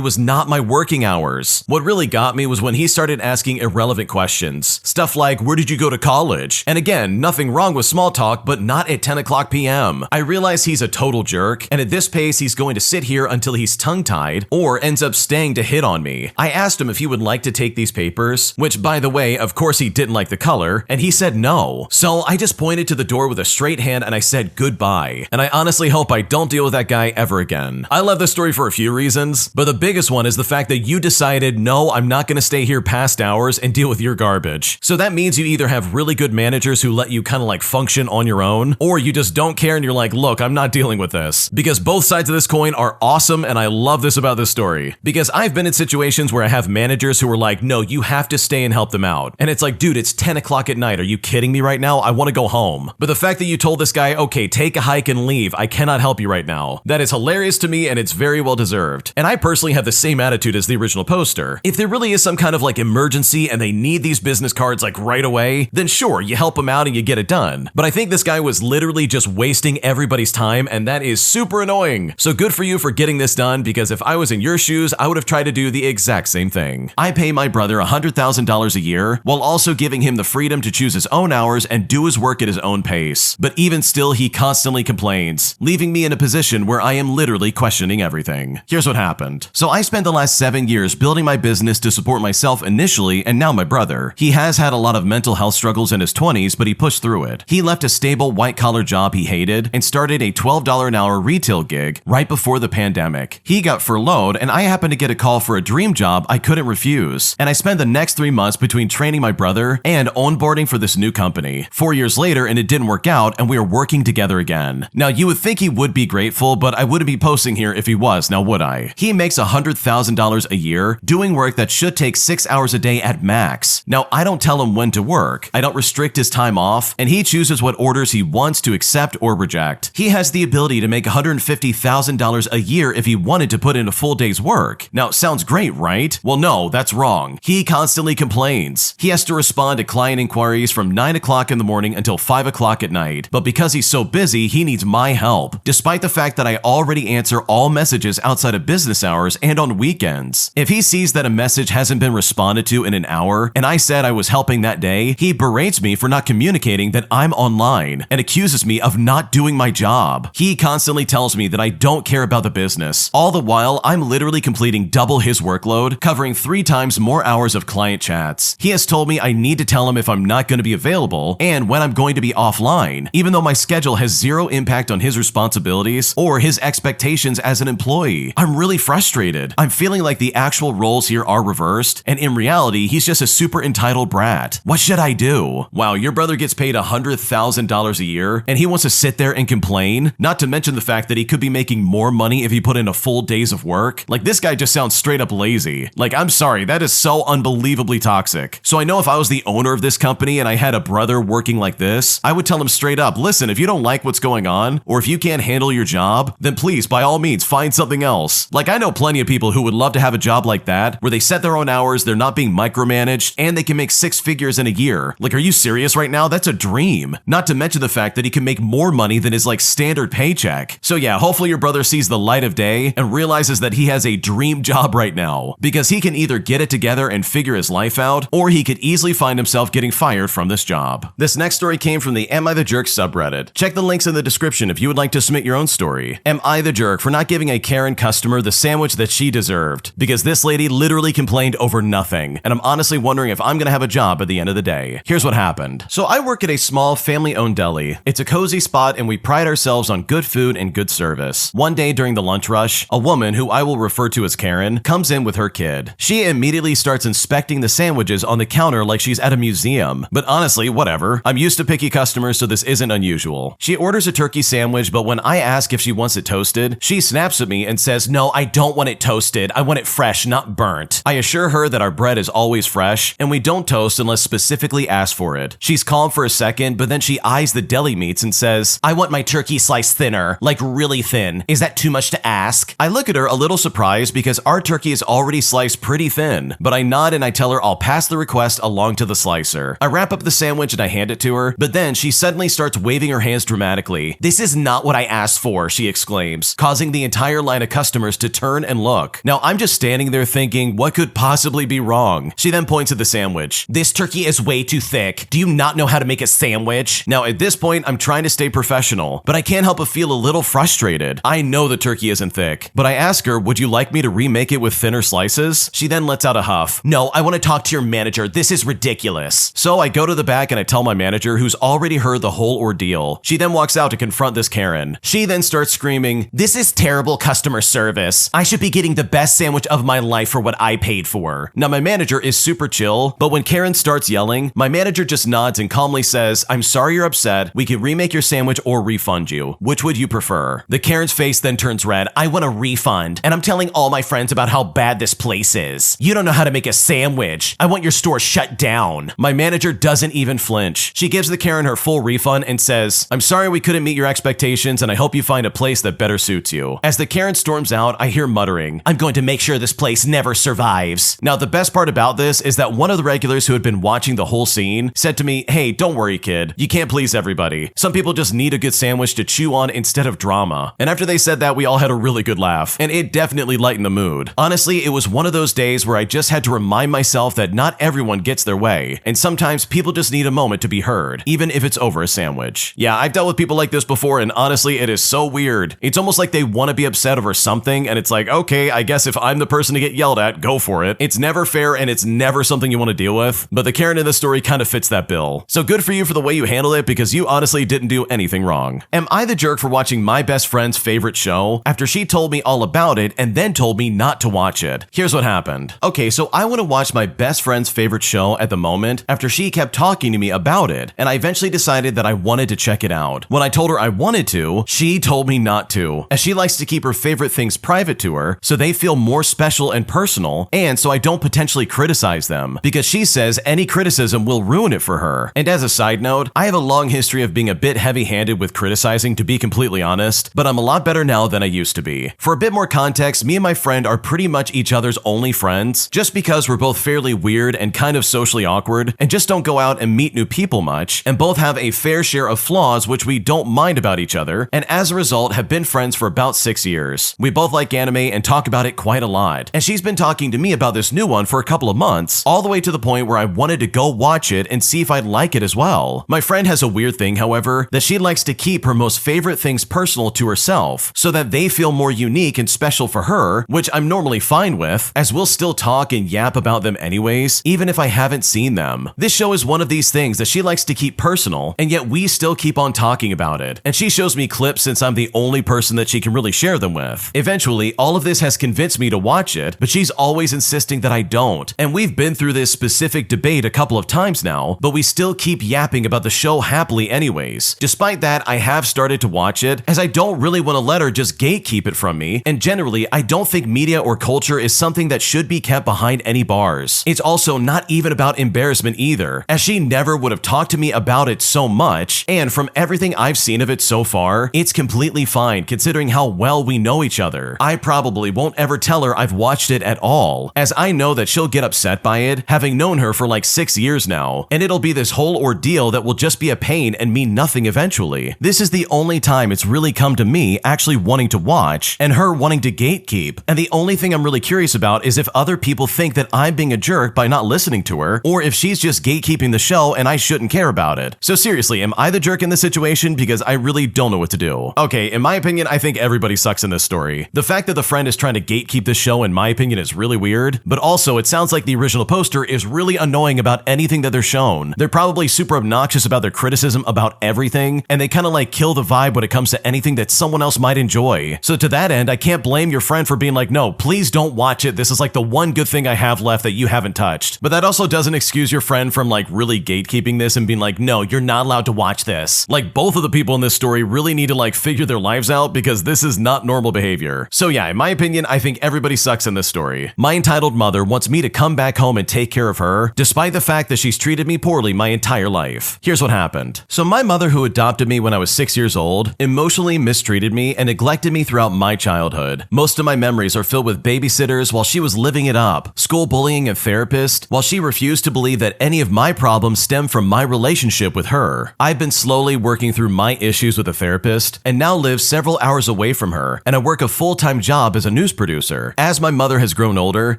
was not my working hours. What really got me was when he started asking irrelevant questions. Stuff like, where did you go to college? And again, nothing wrong with small talk, but not at 10 o'clock p.m. I realize he's a total jerk, and at this pace he's going to sit here until he's tongue-tied or ends up staying to hit on me. I asked him if he would like to take these papers, which by the way, of course he didn't like the color, and he said no. So I just pointed to the door with a straight hand and I said goodbye. And I honestly hope I don't deal with that guy ever again. I love this story for a few reasons, but the biggest one is the fact that you decided, no, I'm not gonna stay here past hours and deal with your garbage. So that means you either have really good managers who let you kind of like function on your own, or you just don't care and you're like, look, I'm not dealing with this. Because both sides of this coin are awesome, and I love this about this story. Because I've been in situations where I have managers who are like, no, you have to stay and help them out. And it's like, dude, it's 10 o'clock at night. Are you kidding me right now? I want to go home. But the fact that you told this guy, okay, take a hike and leave, I cannot help you right now, that is hilarious to me, and it's very well deserved. And I personally have the same attitude as the original poster. If there really is some kind of like emergency and they need these business cards like right away, then sure, you help them out and you get it done. But I think this guy was literally just wasting everybody's time, and that is super annoying. So good for you for getting this done, because if I was in your shoes, I would have tried to do the exact same thing. I pay my brother $100,000 a year while also giving him the freedom to choose his own hours and do his work at his own pace. But even still, he constantly complains, leaving me in a position where I am literally questioning everything. Here's what happened. So I spent the last 7 years building my business to support myself initially, and now my brother. He has had a lot of mental health struggles in his 20s, but he pushed through it. He left a stable white-collar job he hated and started a $12 an hour retail gig right before the pandemic. He got furloughed, and I happened to get a call for a dream job I couldn't refuse. And I spent the next 3 months between training my brother and onboarding for this new company. 4 years later, and it didn't work out, and we are working together again. Now, you would think he would be grateful, but I wouldn't be posting here if he was, now would I? He makes $100,000 a year doing work that should take 6 hours a day at max. Now, I don't tell him when to work, I don't restrict his time off, and he chooses what orders he wants to accept or reject. He has the ability to make $150,000 a year if he wanted to put in a full day's work. Now, sounds great, right? Well, no, that's wrong. He constantly complains. He has to respond to client inquiries from 9 o'clock in the morning until 5 o'clock at night. But because he's so busy, he needs my help, despite the fact that I already answer all messages outside of business hours and on weekends. If he sees that a message hasn't been responded to in an hour, and I said I was helping that day, he berates me for not communicating that I'm online and accuses me of not doing my job. He constantly tells me that I don't care about the business. All the while, I'm literally completing double his workload, covering 3 times more hours of client chats. He has told me I need to tell him if I'm not going to be available and when I'm going to be offline, even though my schedule has zero impact on his responsibilities or his expectations as an employee. I'm really frustrated. I'm feeling like the actual roles here are reversed, and in reality, he's just a super entitled brat. What should I do? Wow, your brother gets paid $100,000 a year, and he wants to sit there and complain? Not to mention the fact that he could be making more money if he put in a full days of work? Like, this guy just sounds straight up lazy. Like, I'm sorry, that is so unbelievably toxic. So I know if I was the owner of this company and I had a brother working like this, I would tell him straight up, listen, if you don't like what's going on, or if you can't handle your job, then please, by all means, find something else. Like, I know plenty of people who would love to have a job like that, where they set their own hours, they're not being micromanaged, and they can make 6 figures in a year. Like, are you serious right now? That's a dream. Not to mention the fact that he can make more money than his like standard paycheck. So yeah, hopefully your brother sees the light of day and realizes that he has a dream job right now, because he can either get it together and figure his life out, or he could easily find himself getting fired from this job. This next story came from the Am I the Jerk subreddit. Check the links in the description if you would like to submit your own story. Am I the jerk for not giving a Karen customer the sandwich that she deserved? Because this lady literally complained over nothing, and I'm honestly wondering if I'm gonna have a job at the end of the day. Here's what happened. So I work at a small family-owned deli. It's a cozy spot and we pride ourselves on good food and good service. One day during the lunch rush, a woman, who I will refer to as Karen, comes in with her kid. She immediately starts inspecting the sandwiches on the counter like she's at a museum. But honestly, whatever. I'm used to picky customers, so this isn't unusual. She orders a turkey sandwich, but when I ask if she wants it toasted, she snaps at me and says, no, I don't want it toasted. I want it fresh, not burnt. I assure her that our bread is always fresh, and we don't toast unless specifically asked for it. She's calm for a second second, but then she eyes the deli meats and says, "I want my turkey sliced thinner, like really thin. Is that too much to ask?" I look at her a little surprised because our turkey is already sliced pretty thin, but I nod and I tell her I'll pass the request along to the slicer. I wrap up the sandwich and I hand it to her, but then she suddenly starts waving her hands dramatically. "This is not what I asked for," she exclaims, causing the entire line of customers to turn and look. Now I'm just standing there thinking, what could possibly be wrong? She then points at the sandwich. "This turkey is way too thick. Do you not know how to make a sandwich?" Now at this point, I'm trying to stay professional, but I can't help but feel a little frustrated. I know the turkey isn't thick, but I ask her, "Would you like me to remake it with thinner slices?" She then lets out a huff. "No, I want to talk to your manager. This is ridiculous." So I go to the back and I tell my manager, who's already heard the whole ordeal. She then walks out to confront this Karen. She then starts screaming, "This is terrible customer service. I should be getting the best sandwich of my life for what I paid for." Now my manager is super chill, but when Karen starts yelling, my manager just nods and calmly says, "I'm sorry you're upset. We can remake your sandwich or refund you. Which would you prefer?" The Karen's face then turns red. "I want a refund, and I'm telling all my friends about how bad this place is. You don't know how to make a sandwich. I want your store shut down." My manager doesn't even flinch. She gives the Karen her full refund and says, "I'm sorry we couldn't meet your expectations, and I hope you find a place that better suits you." As the Karen storms out, I hear muttering, "I'm going to make sure this place never survives." Now the best part about this is that one of the regulars who had been watching the whole scene said to me, "Hey, don't worry kid, you can't please everybody. Some people just need a good sandwich to chew on instead of drama." And after they said that, we all had a really good laugh, and it definitely lightened the mood. Honestly, it was one of those days where I just had to remind myself that not everyone gets their way, and sometimes people just need a moment to be heard, even if it's over a sandwich. Yeah, I've dealt with people like this before, and honestly, it is so weird. It's almost like they want to be upset over something, and it's like, okay, I guess if I'm the person to get yelled at, go for it. It's never fair, and it's never something you want to deal with, but the Karen in this story kind of fits that bill. So good for you for the way you handled it, because you honestly didn't do anything wrong. Am I the jerk for watching my best friend's favorite show after she told me all about it and then told me not to watch it? Here's what happened. Okay, so I want to watch my best friend's favorite show at the moment after she kept talking to me about it, and I eventually decided that I wanted to check it out. When I told her I wanted to, she told me not to, as she likes to keep her favorite things private to her so they feel more special and personal, and so I don't potentially criticize them, because she says any criticism will ruin it for her. And as a side note, I have a long history of being a bit heavy-handed with criticizing, to be completely honest, but I'm a lot better now than I used to be. For a bit more context, me and my friend are pretty much each other's only friends, just because we're both fairly weird and kind of socially awkward, and just don't go out and meet new people much, and both have a fair share of flaws which we don't mind about each other, and as a result have been friends for about 6 years. We both like anime and talk about it quite a lot, and she's been talking to me about this new one for a couple of months, all the way to the point where I wanted to go watch it and see if I'd like it as well. My friend has a weird thing, however, that she likes to keep her most favorite things personal to herself, so that they feel more unique and special for her, which I'm normally fine with, as we'll still talk and yap about them anyways, even if I haven't seen them. This show is one of these things that she likes to keep personal, and yet we still keep on talking about it, and she shows me clips since I'm the only person that she can really share them with. Eventually, all of this has convinced me to watch it, but she's always insisting that I don't, and we've been through this specific debate a couple of times now, but we still keep yapping about the show happily anyways. Despite that, I have started to watch it, as I don't really want to let her just gatekeep it from me, and generally, I don't think media or culture is something that should be kept behind any bars. It's also not even about embarrassment either, as she never would have talked to me about it so much, and from everything I've seen of it so far, it's completely fine considering how well we know each other. I probably won't ever tell her I've watched it at all, as I know that she'll get upset by it, having known her for like 6 years now, and it'll be this whole ordeal that will just be a pain and mean nothing eventually. This is the only time it's really come to me actually wanting to watch, and her wanting to gatekeep, and the only thing I'm really curious about is if other people think that I'm being a jerk by not listening to her, or if she's just gatekeeping the show and I shouldn't care about it. So seriously, am I the jerk in this situation? Because I really don't know what to do. Okay, in my opinion, I think everybody sucks in this story. The fact that the friend is trying to gatekeep the show, in my opinion, is really weird, but also it sounds like the original poster is really annoying about anything that they're shown. They're probably super obnoxious about their criticism about everything, and they kind of like kill the vibe when it comes to anything that someone else might enjoy. So to that end, I can't blame your friend for being like, no, please don't watch it. This is like the one good thing I have left that you haven't touched. But that also doesn't excuse your friend from like really gatekeeping this and being like, no, you're not allowed to watch this. Like both of the people in this story really need to like figure their lives out, because this is not normal behavior. So yeah, in my opinion, I think everybody sucks in this story. My entitled mother wants me to come back home and take care of her, despite the fact that she's treated me poorly my entire life. life. Here's what happened. So my mother, who adopted me when I was 6 years old, emotionally mistreated me and neglected me throughout my childhood. Most of my memories are filled with babysitters while she was living it up, school bullying, and therapist, while she refused to believe that any of my problems stem from my relationship with her. I've been slowly working through my issues with a therapist and now live several hours away from her, and I work a full-time job as a news producer. As my mother has grown older,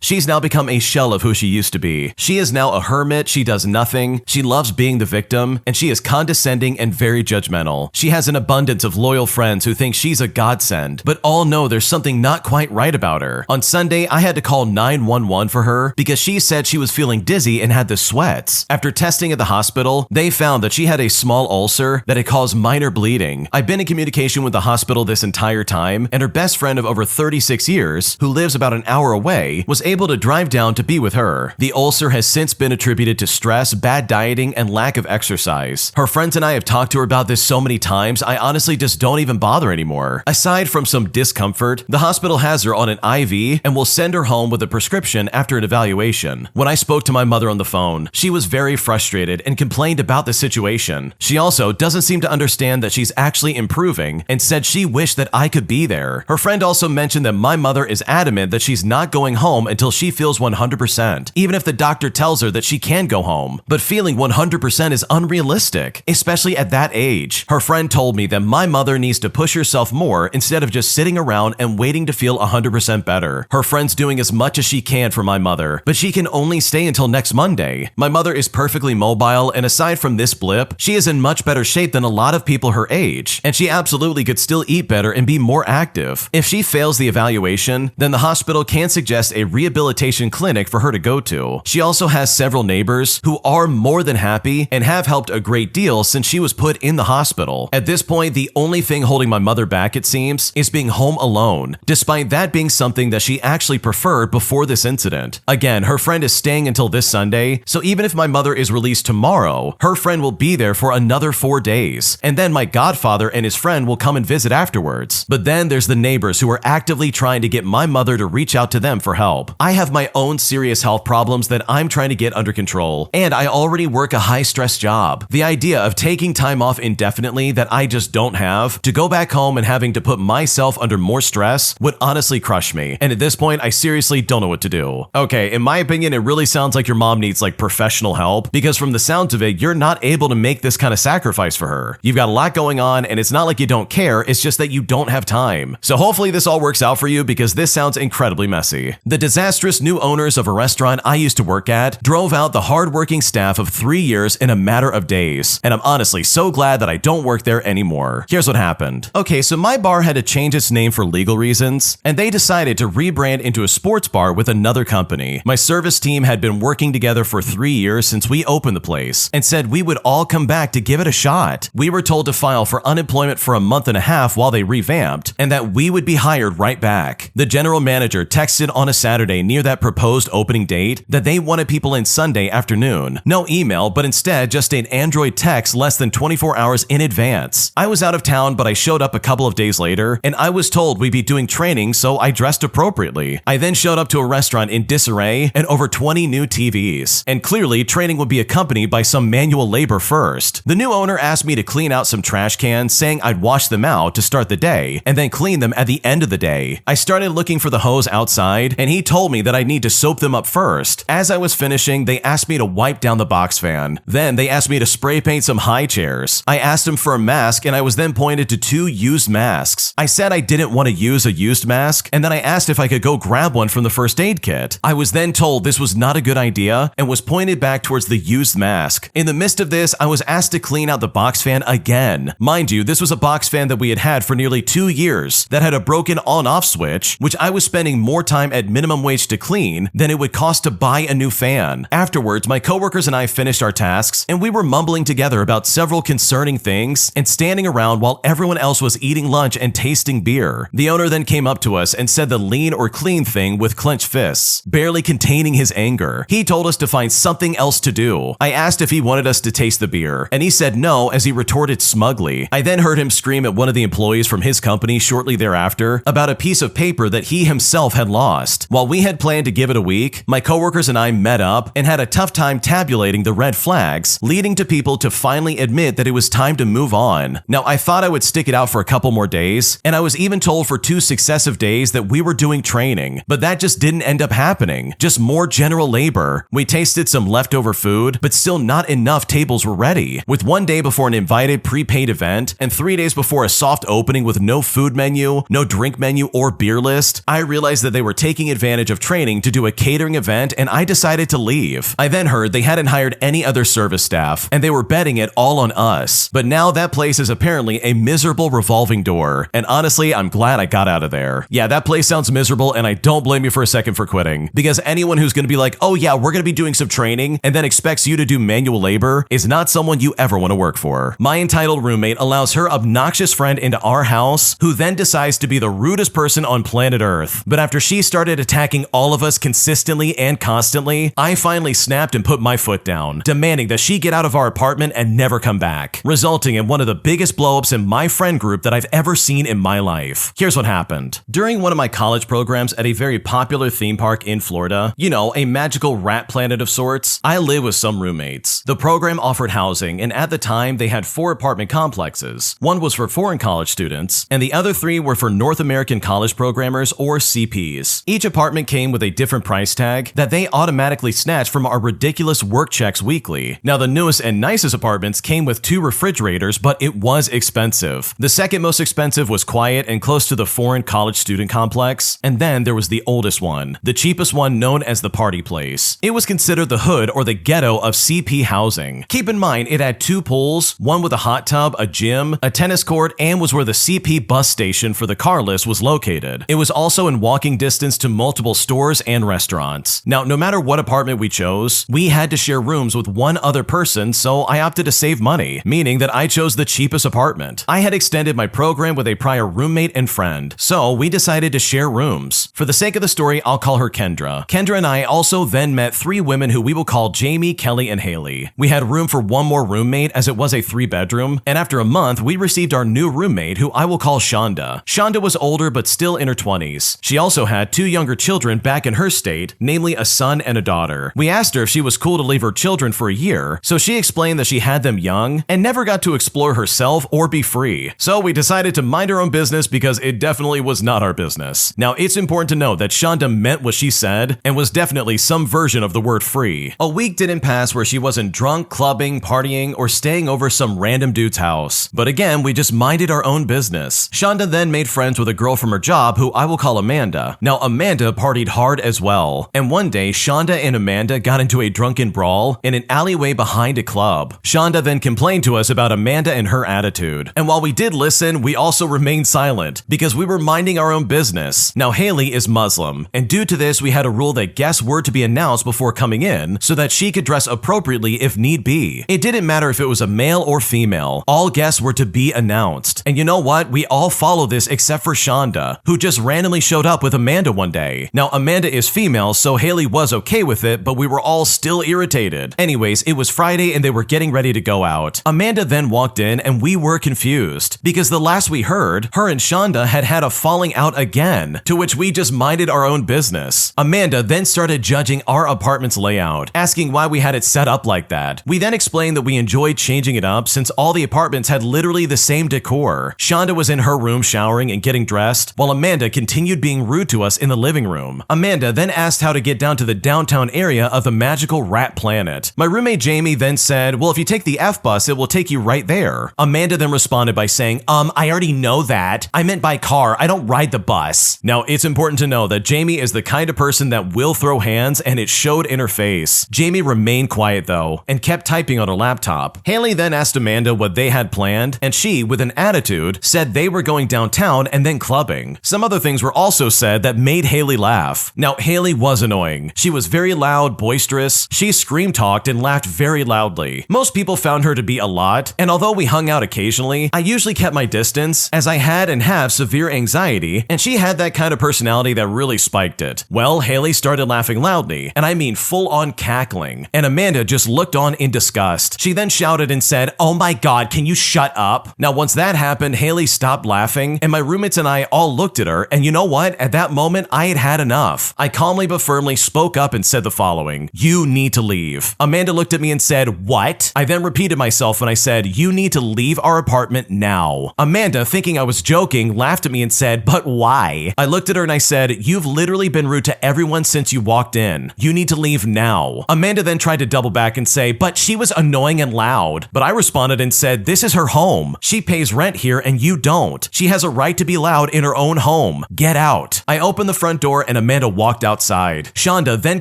she's now become a shell of who she used to be. She is now a hermit, she does nothing, she loves being the victim, and she is condescending and very judgmental. She has an abundance of loyal friends who think she's a godsend, but all know there's something not quite right about her. On Sunday, I had to call 911 for her because she said she was feeling dizzy and had the sweats. After testing at the hospital, they found that she had a small ulcer that had caused minor bleeding. I've been in communication with the hospital this entire time, and her best friend of over 36 years, who lives about an hour away, was able to drive down to be with her. The ulcer has since been attributed to stress, bad dieting, and lack of exercise. Her friends and I have talked to her about this so many times, I honestly just don't even bother anymore. Aside from some discomfort, the hospital has her on an IV and will send her home with a prescription after an evaluation. When I spoke to my mother on the phone, she was very frustrated and complained about the situation. She also doesn't seem to understand that she's actually improving and said she wished that I could be there. Her friend also mentioned that my mother is adamant that she's not going home until she feels 100%, even if the doctor tells her that she can go home. But feeling 100% is unrealistic, especially at that age. Her friend told me that my mother needs to push herself more instead of just sitting around and waiting to feel 100% better. Her friend's doing as much as she can for my mother, but she can only stay until next Monday. My mother is perfectly mobile, and aside from this blip, she is in much better shape than a lot of people her age, and she absolutely could still eat better and be more active. If she fails the evaluation, then the hospital can suggest a rehabilitation clinic for her to go to. She also has several neighbors who are more than happy and have helped a great deal since she was put in the hospital. At this point, the only thing holding my mother back, it seems, is being home alone, despite that being something that she actually preferred before this incident. Again, her friend is staying until this Sunday, so even if my mother is released tomorrow, her friend will be there for another 4 days, and then my godfather and his friend will come and visit afterwards. But then there's the neighbors who are actively trying to get my mother to reach out to them for help. I have my own serious health problems that I'm trying to get under control, and I already work a high-stress job. The idea of taking time off indefinitely that I just don't have, to go back home and having to put myself under more stress, would honestly crush me, and at this point, I seriously don't know what to do. Okay, in my opinion, it really sounds like your mom needs like professional help, because from the sounds of it, you're not able to make this kind of sacrifice for her. You've got a lot going on, and it's not like you don't care, it's just that you don't have time. So hopefully this all works out for you, because this sounds incredibly messy. The disastrous new owners of a restaurant I used to work at drove out the hardworking staff of 3 years in a matter of days, and I'm honestly so glad that I don't work there anymore. Here's what happened. Okay, so my bar had to change its name for legal reasons, and they decided to rebrand into a sports bar with another company. My service team had been working together for 3 years since we opened the place, and said we would all come back to give it a shot. We were told to file for unemployment for a month and a half while they revamped, and that we would be hired right back. The general manager texted on a Saturday near that proposed opening date that they wanted people in Sunday afternoon. No email, but instead just an Android text less than 24 hours in advance. I was out of town, but I showed up a couple of days later, and I was told we'd be doing training, so I dressed appropriately. I then showed up to a restaurant in disarray and over 20 new TVs, and clearly training would be accompanied by some manual labor first. The new owner asked me to clean out some trash cans, saying I'd wash them out to start the day, and then clean them at the end of the day. I started looking for the hose outside, and he told me that I'd need to soap them up first. As I was finishing, they asked me to wipe down the box fan. Then they asked me to spray paint some high chairs. I asked him for a mask, and I was then pointed to 2 used masks. I said I didn't want to use a used mask, and then I asked if I could go grab one from the first aid kit. I was then told this was not a good idea and was pointed back towards the used mask. In the midst of this, I was asked to clean out the box fan again. Mind you, this was a box fan that we had had for nearly 2 years that had a broken on-off switch, which I was spending more time at minimum wage to clean than it would cost to buy a new fan. Afterwards, my coworkers and I finished our tasks, and we were mumbling together about several concerning things and standing around while everyone else was eating lunch and tasting beer. The owner then came up to us and said the lean or clean thing with clenched fists, barely containing his anger. He told us to find something else to do. I asked if he wanted us to taste the beer, and he said no as he retorted smugly. I then heard him scream at one of the employees from his company shortly thereafter about a piece of paper that he himself had lost. While we had planned to give it a week, my coworkers and I met up and had a tough time tabulating the red flags, leading leading to people to finally admit that it was time to move on. Now, I thought I would stick it out for a couple more days, and I was even told for 2 successive days that we were doing training, but that just didn't end up happening. Just more general labor. We tasted some leftover food, but still not enough tables were ready. With 1 day before an invited prepaid event and 3 days before a soft opening with no food menu, no drink menu, or beer list, I realized that they were taking advantage of training to do a catering event, and I decided to leave. I then heard they hadn't hired any other service staff, and they were betting it all on us. But now that place is apparently a miserable revolving door, and honestly, I'm glad I got out of there. Yeah, that place sounds miserable, and I don't blame you for a second for quitting, because anyone who's gonna be like, oh yeah, we're gonna be doing some training, and then expects you to do manual labor is not someone you ever want to work for. My entitled roommate allows her obnoxious friend into our house, who then decides to be the rudest person on planet Earth. But after she started attacking all of us consistently and constantly, I finally snapped and put my foot down, demanding that she get out of our apartment and never come back, resulting in one of the biggest blowups in my friend group that I've ever seen in my life. Here's what happened. During one of my college programs at a very popular theme park in Florida, you know, a magical rat planet of sorts, I live with some roommates. The program offered housing, and at the time, they had 4 apartment complexes. One was for foreign college students, and the other 3 were for North American college programmers, or CPs. Each apartment came with a different price tag that they automatically snatched from our ridiculous work checks weekly. Now, the newest and nicest apartments came with 2 refrigerators, but it was expensive. The second most expensive was quiet and close to the foreign college student complex, and then there was the oldest one, the cheapest one known as the party place. It was considered the hood or the ghetto of CP housing. Keep in mind, it had 2 pools, one with a hot tub, a gym, a tennis court, and was where the CP bus station for the car list was located. It was also in walking distance to multiple stores and restaurants. Now, no matter what apartment we chose, we had to share rooms with one other person, so I opted to save money, meaning that I chose the cheapest apartment. I had extended my program with a prior roommate and friend, so we decided to share rooms. For the sake of the story, I'll call her Kendra. Kendra and I also then met 3 women who we will call Jamie, Kelly, and Haley. We had room for one more roommate as it was a 3-bedroom, and after a month, we received our new roommate who I will call Shonda. Shonda was older but still in her 20s. She also had 2 younger children back in her state, namely a son and a daughter. We asked her if she was cool to leave her children for a year, so she explained that she had them young and never got to explore herself or be free. So we decided to mind our own business because it definitely was not our business. Now, it's important to note that Shonda meant what she said and was definitely some version of the word free. A week didn't pass where she wasn't drunk, clubbing, partying, or staying over some random dude's house. But again, we just minded our own business. Shonda then made friends with a girl from her job who I will call Amanda. Now, Amanda partied hard as well. And one day, Shonda and Amanda got into a drunken brawl in an alleyway behind a club. Shonda then complained to us about Amanda and her attitude. And while we did listen, we also remained silent because we were minding our own business. Now, Haley is Muslim, and due to this, we had a rule that guests were to be announced before coming in so that she could dress appropriately if need be. It didn't matter if it was a male or female. All guests were to be announced. And you know what? We all follow this except for Shonda, who just randomly showed up with Amanda one day. Now, Amanda is female, so Haley was okay with it, but we were all still irritated. Anyways, it was Friday and they were getting ready to go out. Amanda then walked in and we were confused because the last we heard, her and Shonda had had a falling out again, to which we just minded our own business. Amanda then started judging our apartment's layout, asking why we had it set up like that. We then explained that we enjoyed changing it up since all the apartments had literally the same decor. Shonda was in her room showering and getting dressed, while Amanda continued being rude to us in the living room. Amanda then asked how to get down to the downtown area of the magical rat planet. My roommate Jamie then said, well, if you take the F bus, it will take you right there. Amanda then responded by saying, I already know that. I meant by car. I don't ride the bus. Now, it's important to know that Jamie is the kind of person that will throw hands, and it showed in her face. Jamie remained quiet though, and kept typing on her laptop. Haley then asked Amanda what they had planned, and she, with an attitude, said they were going downtown and then clubbing. Some other things were also said that made Haley laugh. Now, Haley was annoying. She was very loud, boisterous. She scream-talked and laughed very loudly. Most people found her to be a lot, and although we hung out occasionally, I usually kept my distance as I had and have severe anxiety, and she had that kind of personality that really spiked it. Well, Haley started laughing loudly, and I mean full-on cackling, and Amanda just looked on in disgust. She then shouted and said, "Oh my god, can you shut up?" Now, once that happened, Haley stopped laughing, and my roommates and I all looked at her, and you know what? At that moment, I had had enough. I calmly but firmly spoke up and said the following: "You need to leave." Amanda looked at me and said, said, "What?" I then repeated myself when I said, "You need to leave our apartment now." Amanda, thinking I was joking, laughed at me and said, "But why?" I looked at her and I said, "You've literally been rude to everyone since you walked in. You need to leave now." Amanda then tried to double back and say, "But she was annoying and loud." But I responded and said, "This is her home. She pays rent here and you don't. She has a right to be loud in her own home. Get out." I opened the front door and Amanda walked outside. Shonda then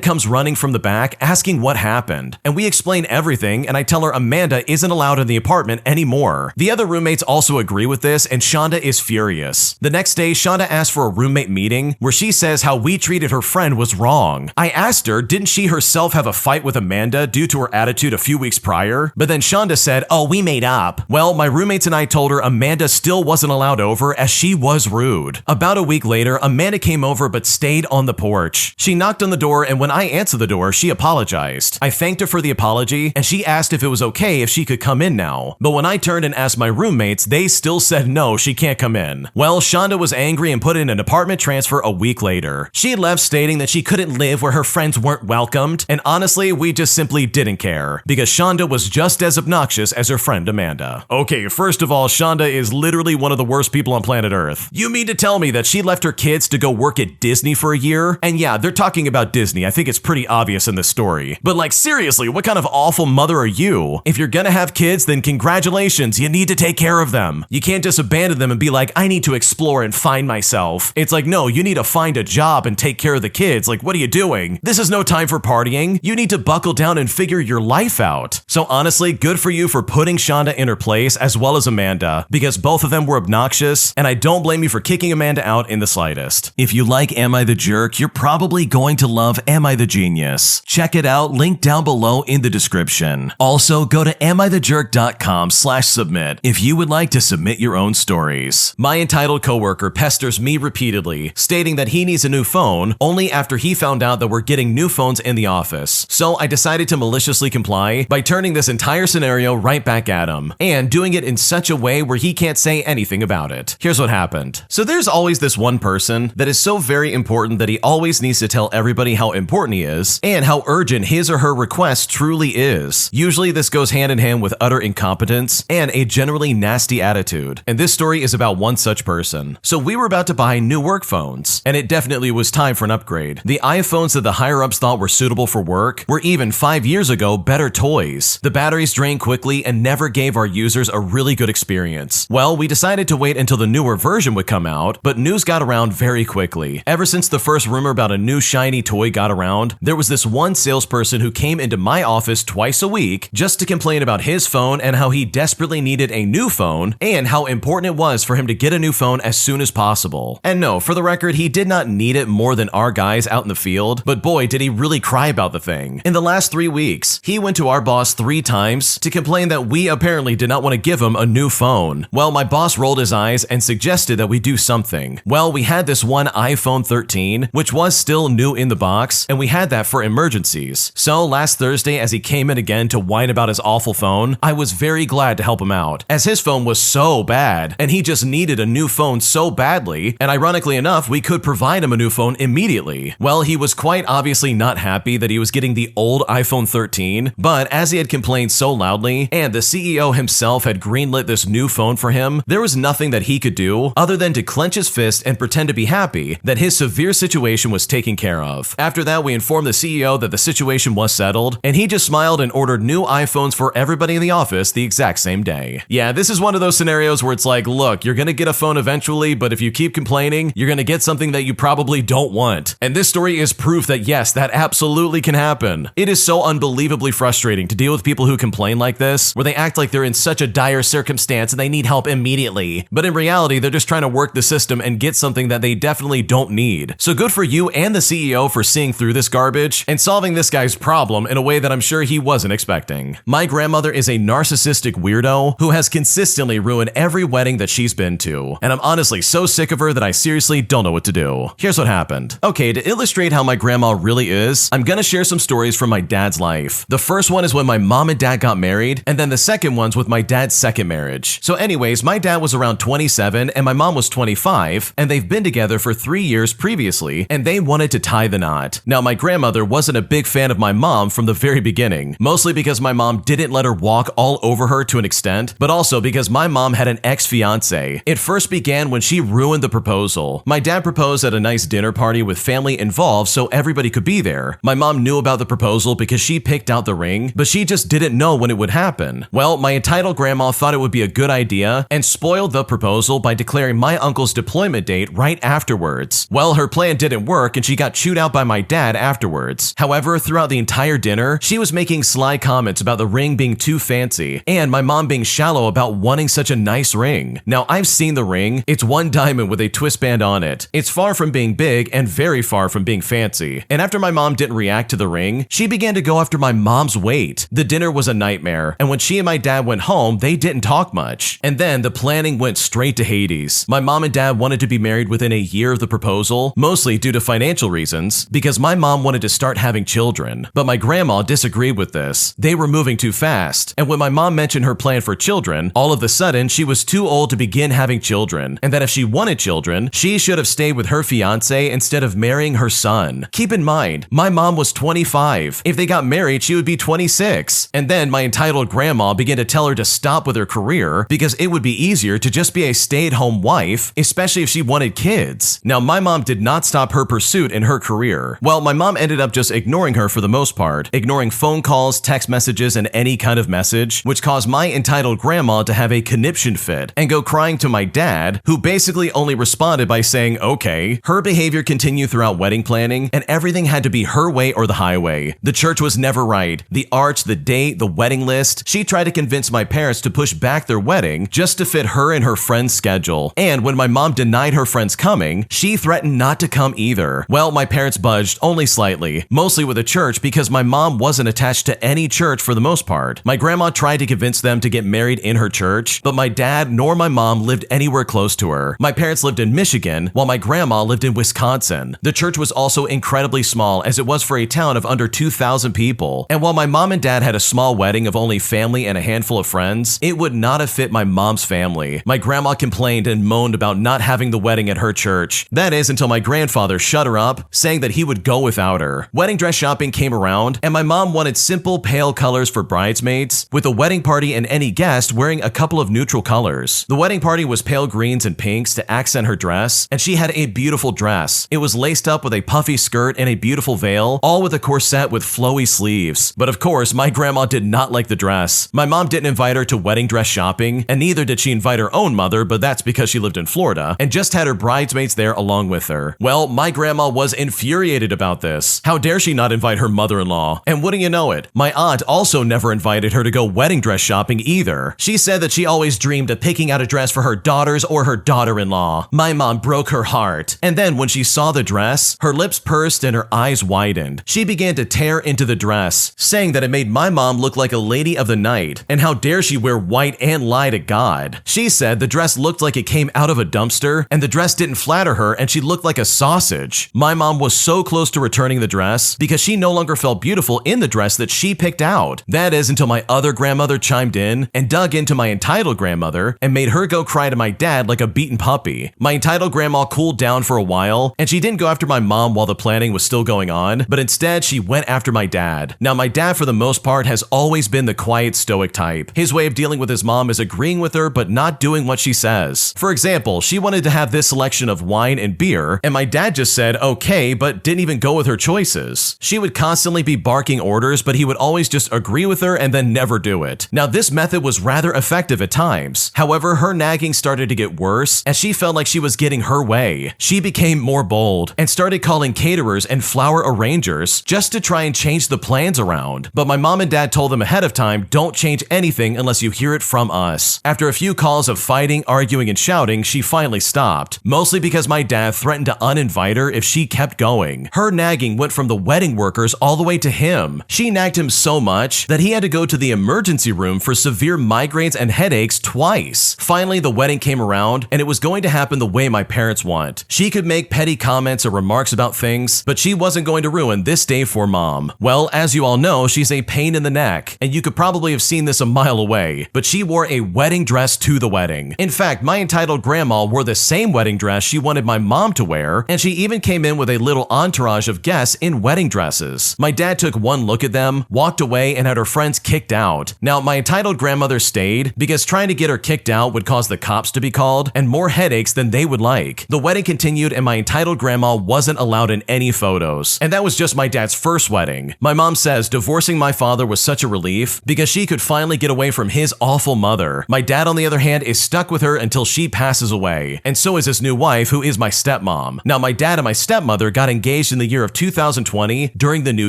comes running from the back asking what happened. And we explain everything and I tell her Amanda isn't allowed in the apartment anymore. The other roommates also agree with this and Shonda is furious. The next day, Shonda asked for a roommate meeting where she says how we treated her friend was wrong. I asked her, didn't she herself have a fight with Amanda due to her attitude a few weeks prior? But then Shonda said, "Oh, we made up." Well, my roommates and I told her Amanda still wasn't allowed over as she was rude. About a week later, Amanda came over but stayed on the porch. She knocked on the door and when I answered the door, she apologized. I thanked her for the apology and she asked if it was okay if she could come in now. But when I turned and asked my roommates, they still said no, she can't come in. Well, Shonda was angry and put in an apartment transfer a week later. She left stating that she couldn't live where her friends weren't welcomed, and honestly, we just simply didn't care, because Shonda was just as obnoxious as her friend Amanda. Okay, first of all, Shonda is literally one of the worst people on planet Earth. You mean to tell me that she left her kids to go work at Disney for a year? And yeah, they're talking about Disney, I think it's pretty obvious in this story. But like seriously, what kind of awful mother are you? If you're gonna have kids, then congratulations, you need to take care of them. You can't just abandon them and be like, I need to explore and find myself. It's like, no, you need to find a job and take care of the kids. Like, what are you doing? This is no time for partying. You need to buckle down and figure your life out. So honestly, good for you for putting Shonda in her place as well as Amanda, because both of them were obnoxious, and I don't blame you for kicking Amanda out in the slightest. If you like Am I the Jerk, you're probably going to love Am I the Genius. Check it out, link down below in the description. Also, go to amithejerk.com/submit if you would like to submit your own stories. My entitled coworker pesters me repeatedly, stating that he needs a new phone only after he found out that we're getting new phones in the office. So I decided to maliciously comply by turning this entire scenario right back at him, and doing it in such a way where he can't say anything about it. Here's what happened. So there's always this one person that is so very important that he always needs to tell everybody how important he is, and how urgent his or her request truly is. Usually this goes hand in hand with utter incompetence and a generally nasty attitude. And this story is about one such person. So we were about to buy new work phones, and it definitely was time for an upgrade. The iPhones that the higher-ups thought were suitable for work were even 5 years ago better toys. The batteries drained quickly and never gave our users a really good experience. Well, we decided to wait until the newer version would come out, but news got around very quickly. Ever since the first rumor about a new shiny toy got around, there was this one salesperson who came into my office twice a week just to complain about his phone and how he desperately needed a new phone and how important it was for him to get a new phone as soon as possible. And no, for the record, he did not need it more than our guys out in the field, but boy, did he really cry about the thing. In the last 3 weeks, he went to our boss 3 times to complain that we apparently did not want to give him a new phone. Well, my boss rolled his eyes and suggested that we do something. Well, we had this one iPhone 13, which was still new in the box, and we had that for emergencies. So last Thursday, as he came in again to whine about his awful phone, I was very glad to help him out, as his phone was so bad, and he just needed a new phone so badly, and ironically enough, we could provide him a new phone immediately. Well, he was quite obviously not happy that he was getting the old iPhone 13, but as he had complained so loudly, and the CEO himself had greenlit this new phone for him, there was nothing that he could do other than to clench his fist and pretend to be happy that his severe situation was taken care of. After that, we informed the CEO that the situation was settled, and he just smiled and ordered new iPhones for everybody in the office the exact same day. Yeah, this is one of those scenarios where it's like, look, you're gonna get a phone eventually, but if you keep complaining, you're gonna get something that you probably don't want. And this story is proof that yes, that absolutely can happen. It is so unbelievably frustrating to deal with people who complain like this, where they act like they're in such a dire circumstance and they need help immediately. But in reality, they're just trying to work the system and get something that they definitely don't need. So good for you and the CEO for seeing through this garbage and solving this guy's problem in a way that I'm sure he wasn't expecting. My grandmother is a narcissistic weirdo who has consistently ruined every wedding that she's been to, and I'm honestly so sick of her that I seriously don't know what to do. Here's what happened. Okay, to illustrate how my grandma really is, I'm gonna share some stories from my dad's life. The first one is when my mom and dad got married, and then the second one's with my dad's second marriage. So anyways, my dad was around 27 and my mom was 25, and they've been together for 3 years previously, and they wanted to tie the knot. Now, my grandmother wasn't a big fan of my mom from the very beginning, mostly because my mom didn't let her walk all over her to an extent, but also because my mom had an ex-fiance. It first began when she ruined the proposal. My dad proposed at a nice dinner party with family involved so everybody could be there. My mom knew about the proposal because she picked out the ring, but she just didn't know when it would happen. Well, my entitled grandma thought it would be a good idea and spoiled the proposal by declaring my uncle's deployment date right afterwards. Well, her plan didn't work and she got chewed out by my dad afterwards. However, throughout the entire dinner, she was making sly comments about the ring being too fancy and my mom being shallow about wanting such a nice ring. Now, I've seen the ring. It's one diamond with a twist band on it. It's far from being big and very far from being fancy. And after my mom didn't react to the ring, she began to go after my mom's weight. The dinner was a nightmare, and when she and my dad went home, they didn't talk much. And then the planning went straight to Hades. My mom and dad wanted to be married within a year of the proposal, mostly due to financial reasons, because my mom wanted to start having children. But my grandma disagreed with this. They were moving too fast, and when my mom mentioned her plan for children, all of a sudden she was too old to begin having children, and that if she wanted children, she should have stayed with her fiance instead of marrying her son. Keep in mind, my mom was 25. If they got married, she would be 26. And then my entitled grandma began to tell her to stop with her career because it would be easier to just be a stay-at-home wife, especially if she wanted kids. Now, my mom did not stop her pursuit in her career. Well, my mom ended up just ignoring her for the most part, ignoring phone calls, text messages, and any kind of message, which caused my entitled grandma to have a conniption fit and go crying to my dad, who basically only responded by saying, okay. Her behavior continued throughout wedding planning, and everything had to be her way or the highway. The church was never right. The arch, the date, the wedding list. She tried to convince my parents to push back their wedding just to fit her and her friend's schedule. And when my mom denied her friends coming, she threatened not to come either. Well, my parents budged only slightly, mostly with the church because my mom wasn't attached to any church for the most part. My grandma tried to convince them to get married in her church, but my dad nor my mom lived anywhere close to her. My parents lived in Michigan, while my grandma lived in Wisconsin. The church was also incredibly small, as it was for a town of under 2,000 people. And while my mom and dad had a small wedding of only family and a handful of friends, it would not have fit my mom's family. My grandma complained and moaned about not having the wedding at her church. That is until my grandfather shut her up, saying that he would go without her. Wedding dress shopping came around, and my mom wanted simple pale colors for bridesmaids, with the wedding party and any guest wearing a couple of neutral colors. The wedding party was pale greens and pinks to accent her dress, and she had a beautiful dress. It was laced up with a puffy skirt and a beautiful veil, all with a corset with flowy sleeves. But of course, my grandma did not like the dress. My mom didn't invite her to wedding dress shopping, and neither did she invite her own mother, but that's because she lived in Florida, and just had her bridesmaids there along with her. Well, my grandma was infuriated about this. How dare she not invite her mother-in-law? And wouldn't you know it, my aunt also never invited her to go wedding dress shopping either. She said that she always dreamed of picking out a dress for her daughters or her daughter-in-law. My mom broke her heart. And then when she saw the dress, her lips pursed and her eyes widened. She began to tear into the dress, saying that it made my mom look like a lady of the night, and how dare she wear white and lie to God. She said the dress looked like it came out of a dumpster, and the dress didn't flatter her, and she looked like a sausage. My mom was so close to returning the dress because she no longer felt beautiful in the dress that she picked out. That is until my other grandmother chimed in and dug into my entitled grandmother and made her go cry to my dad like a beaten puppy. My entitled grandma cooled down for a while, and she didn't go after my mom while the planning was still going on, but instead she went after my dad. Now, my dad for the most part has always been the quiet, stoic type. His way of dealing with his mom is agreeing with her but not doing what she says. For example, she wanted to have this selection of wine and beer, and my dad just said okay, but didn't even go with her choices. She would constantly be barking orders, but he would always just agree with her and then never do it. Now, this method was rather effective at times. However, her nagging started to get worse as she felt like she was getting her way. She became more bold and started calling caterers and flower arrangers just to try and change the plans around. But my mom and dad told them ahead of time, don't change anything unless you hear it from us. After a few calls of fighting, arguing, and shouting, she finally stopped, mostly because my dad threatened to uninvite her if she kept going. Her nagging went from the wedding workers all the way to him. She nagged him so much that he had to go to the emergency room for severe migraines and headaches twice. Finally, the wedding came around, and it was going to happen the way my parents want. She could make petty comments or remarks about things, but she wasn't going to ruin this day for mom. Well, as you all know, she's a pain in the neck, and you could probably have seen this a mile away, but she wore a wedding dress to the wedding. In fact, my entitled grandma wore the same wedding dress she wanted my mom to wear, and she even came in with a little entourage of guests in wedding dresses. My dad took one look at them, walked walked away and had her friends kicked out. Now, my entitled grandmother stayed because trying to get her kicked out would cause the cops to be called and more headaches than they would like. The wedding continued and my entitled grandma wasn't allowed in any photos. And that was just my dad's first wedding. My mom says divorcing my father was such a relief because she could finally get away from his awful mother. My dad, on the other hand, is stuck with her until she passes away. And so is his new wife, who is my stepmom. Now, my dad and my stepmother got engaged in the year of 2020 during the New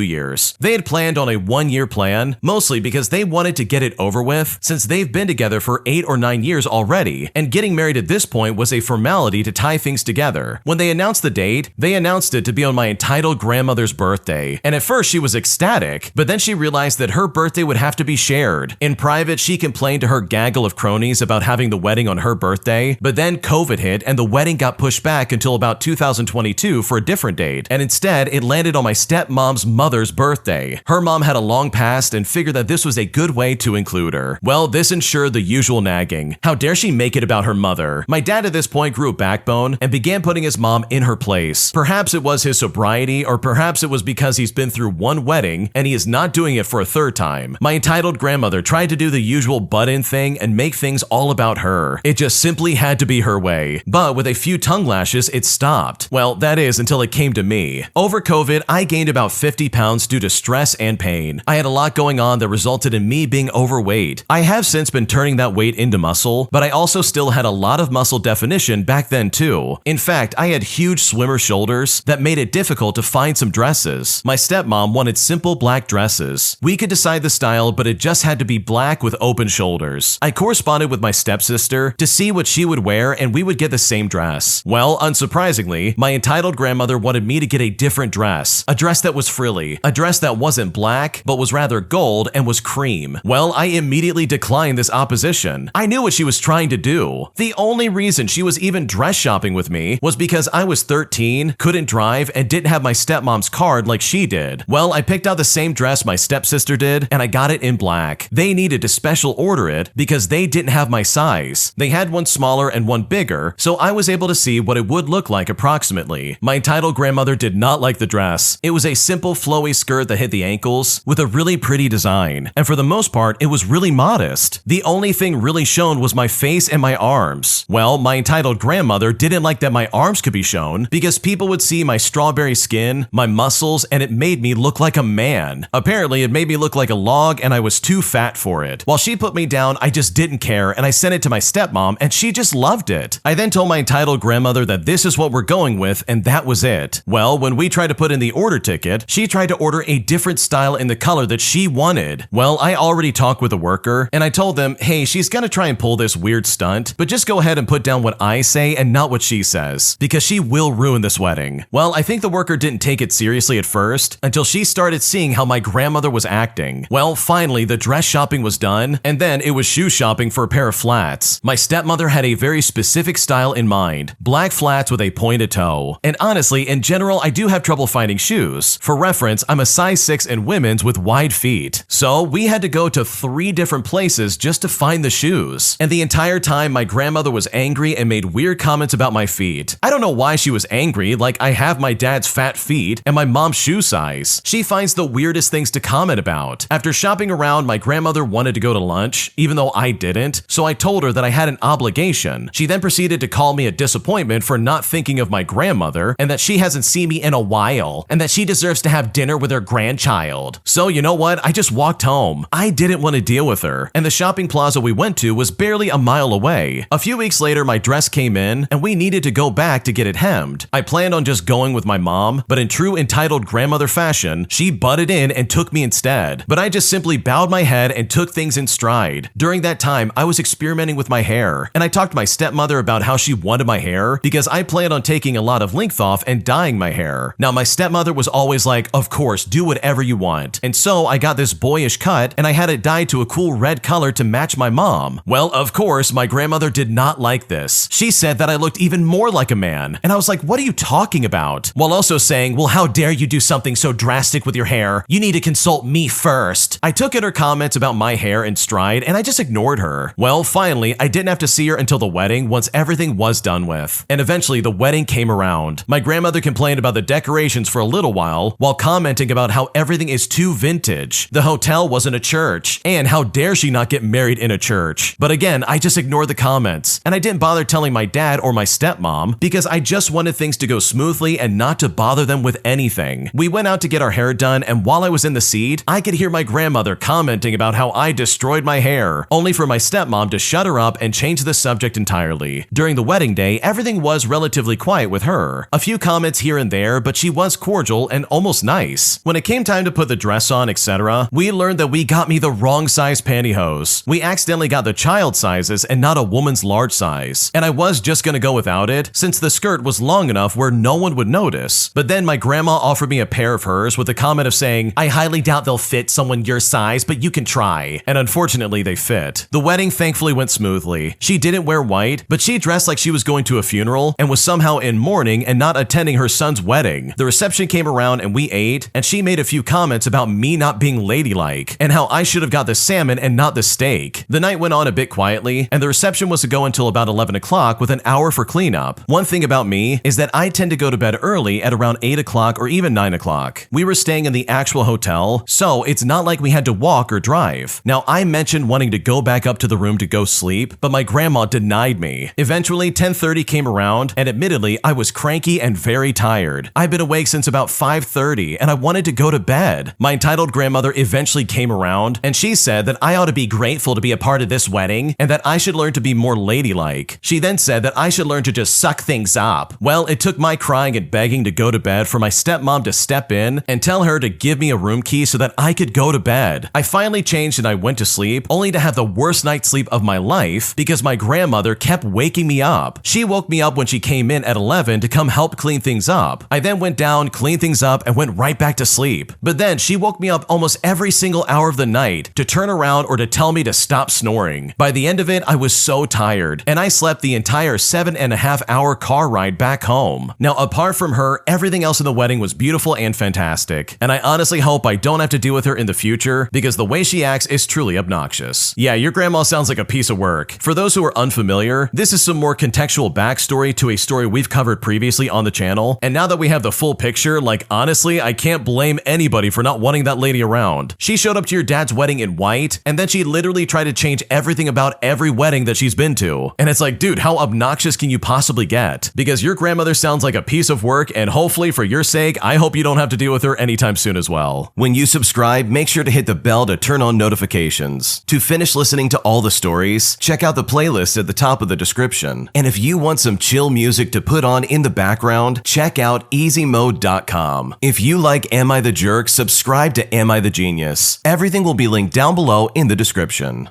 Year's. They had planned on a one-year plan, mostly because they wanted to get it over with since they've been together for 8 or 9 years already, and getting married at this point was a formality to tie things together. When they announced the date, they announced it to be on my entitled grandmother's birthday, and at first she was ecstatic, but then she realized that her birthday would have to be shared. In private, she complained to her gaggle of cronies about having the wedding on her birthday, but then COVID hit and the wedding got pushed back until about 2022 for a different date, and instead it landed on my stepmom's mother's birthday. Her mom had a long past and figured that this was a good way to include her. Well, this ensured the usual nagging. How dare she make it about her mother? My dad at this point grew a backbone and began putting his mom in her place. Perhaps it was his sobriety, or perhaps it was because he's been through one wedding and he is not doing it for a third time. My entitled grandmother tried to do the usual butt-in thing and make things all about her. It just simply had to be her way. But with a few tongue lashes, it stopped. Well, that is until it came to me. Over COVID, I gained about 50 pounds due to stress and pain. I had a lot going on that resulted in me being overweight. I have since been turning that weight into muscle, but I also still had a lot of muscle definition back then too. In fact, I had huge swimmer shoulders that made it difficult to find some dresses. My stepmom wanted simple black dresses. We could decide the style, but it just had to be black with open shoulders. I corresponded with my stepsister to see what she would wear and we would get the same dress. Well, unsurprisingly, my entitled grandmother wanted me to get a different dress. A dress that was frilly. A dress that wasn't black, but was rather gold and was cream. Well, I immediately declined this opposition. I knew what she was trying to do. The only reason she was even dress shopping with me was because I was 13, couldn't drive, and didn't have my stepmom's card like she did. Well, I picked out the same dress my stepsister did, and I got it in black. They needed to special order it because they didn't have my size. They had one smaller and one bigger, so I was able to see what it would look like approximately. My entitled grandmother did not like the dress. It was a simple flowy skirt that hit the ankles with a really pretty design, and for the most part, it was really modest. The only thing really shown was my face and my arms. Well, my entitled grandmother didn't like that my arms could be shown because people would see my strawberry skin, my muscles, and it made me look like a man. Apparently, it made me look like a log and I was too fat for it. While she put me down, I just didn't care and I sent it to my stepmom and she just loved it. I then told my entitled grandmother that this is what we're going with and that was it. Well, when we tried to put in the order ticket, she tried to order a different style in the color that she wanted. Well, I already talked with a worker and I told them, hey, she's gonna try and pull this weird stunt, but just go ahead and put down what I say and not what she says, because she will ruin this wedding. Well, I think the worker didn't take it seriously at first until she started seeing how my grandmother was acting. Well, finally, the dress shopping was done, and then it was shoe shopping for a pair of flats. My stepmother had a very specific style in mind, black flats with a pointed toe. And honestly, in general, I do have trouble finding shoes. For reference, I'm a size 6 in women's with wide feet. So we had to go to 3 different places just to find the shoes. And the entire time, my grandmother was angry and made weird comments about my feet. I don't know why she was angry, like I have my dad's fat feet and my mom's shoe size. She finds the weirdest things to comment about. After shopping around, my grandmother wanted to go to lunch, even though I didn't, so I told her that I had an obligation. She then proceeded to call me a disappointment for not thinking of my grandmother and that she hasn't seen me in a while and that she deserves to have dinner with her grandchild. So you know what? I just walked home. I didn't want to deal with her, and the shopping plaza we went to was barely a mile away. A few weeks later, my dress came in and we needed to go back to get it hemmed. I planned on just going with my mom, but in true entitled grandmother fashion, she butted in and took me instead. But I just simply bowed my head and took things in stride. During that time, I was experimenting with my hair, and I talked to my stepmother about how she wanted my hair because I planned on taking a lot of length off and dyeing my hair. Now, my stepmother was always like, of course, do whatever you want. And so I got this boyish cut and I had it dyed to a cool red color to match my mom. Well, of course, my grandmother did not like this. She said that I looked even more like a man. And I was like, what are you talking about? While also saying, well, how dare you do something so drastic with your hair? You need to consult me first. I took in her comments about my hair in stride and I just ignored her. Well, finally, I didn't have to see her until the wedding once everything was done with. And eventually the wedding came around. My grandmother complained about the decorations for a little while commenting about how everything is too vintage vintage. The hotel wasn't a church. And how dare she not get married in a church? But again, I just ignored the comments. And I didn't bother telling my dad or my stepmom because I just wanted things to go smoothly and not to bother them with anything. We went out to get our hair done, and while I was in the seat, I could hear my grandmother commenting about how I destroyed my hair, only for my stepmom to shut her up and change the subject entirely. During the wedding day, everything was relatively quiet with her. A few comments here and there, but she was cordial and almost nice. When it came time to put the dress on, etc., we learned that we got me the wrong size pantyhose. We accidentally got the child sizes and not a woman's large size. And I was just gonna go without it, since the skirt was long enough where no one would notice. But then my grandma offered me a pair of hers with a comment of saying, "I highly doubt they'll fit someone your size, but you can try." And unfortunately, they fit. The wedding thankfully went smoothly. She didn't wear white, but she dressed like she was going to a funeral and was somehow in mourning and not attending her son's wedding. The reception came around and we ate, and she made a few comments about me not being ladylike and how I should have got the salmon and not the steak. The night went on a bit quietly, and the reception was to go until about 11 o'clock with an hour for cleanup. One thing about me is that I tend to go to bed early at around 8 o'clock or even 9 o'clock. We were staying in the actual hotel, so it's not like we had to walk or drive. Now, I mentioned wanting to go back up to the room to go sleep, but my grandma denied me. Eventually, 10:30 came around, and admittedly, I was cranky and very tired. I'd been awake since about 5:30, and I wanted to go to bed. My entitled grandmother eventually came around, and she said that I ought to be grateful to be a part of this wedding, and that I should learn to be more ladylike. She then said that I should learn to just suck things up. Well, it took my crying and begging to go to bed for my stepmom to step in and tell her to give me a room key so that I could go to bed. I finally changed and I went to sleep, only to have the worst night's sleep of my life because my grandmother kept waking me up. She woke me up when she came in at 11 to come help clean things up. I then went down, cleaned things up, and went right back to sleep. But then she woke me up almost every single hour of the night to turn around or to tell me to stop snoring. By the end of it, I was so tired, and I slept the entire 7.5-hour car ride back home. Now, apart from her, everything else in the wedding was beautiful and fantastic, and I honestly hope I don't have to deal with her in the future because the way she acts is truly obnoxious. Yeah, your grandma sounds like a piece of work. For those who are unfamiliar, this is some more contextual backstory to a story we've covered previously on the channel, and now that we have the full picture, like honestly, I can't blame anybody for not wanting that lady around. She showed up to your dad's wedding in white, and then she literally tried to change everything about every wedding that she's been to. And it's like, dude, how obnoxious can you possibly get? Because your grandmother sounds like a piece of work, and hopefully for your sake, I hope you don't have to deal with her anytime soon as well. When you subscribe, make sure to hit the bell to turn on notifications. To finish listening to all the stories, check out the playlist at the top of the description. And if you want some chill music to put on in the background, check out easymode.com. If you like Am I the Jerk, subscribe to Am I the Genius. Everything will be linked down below in the description.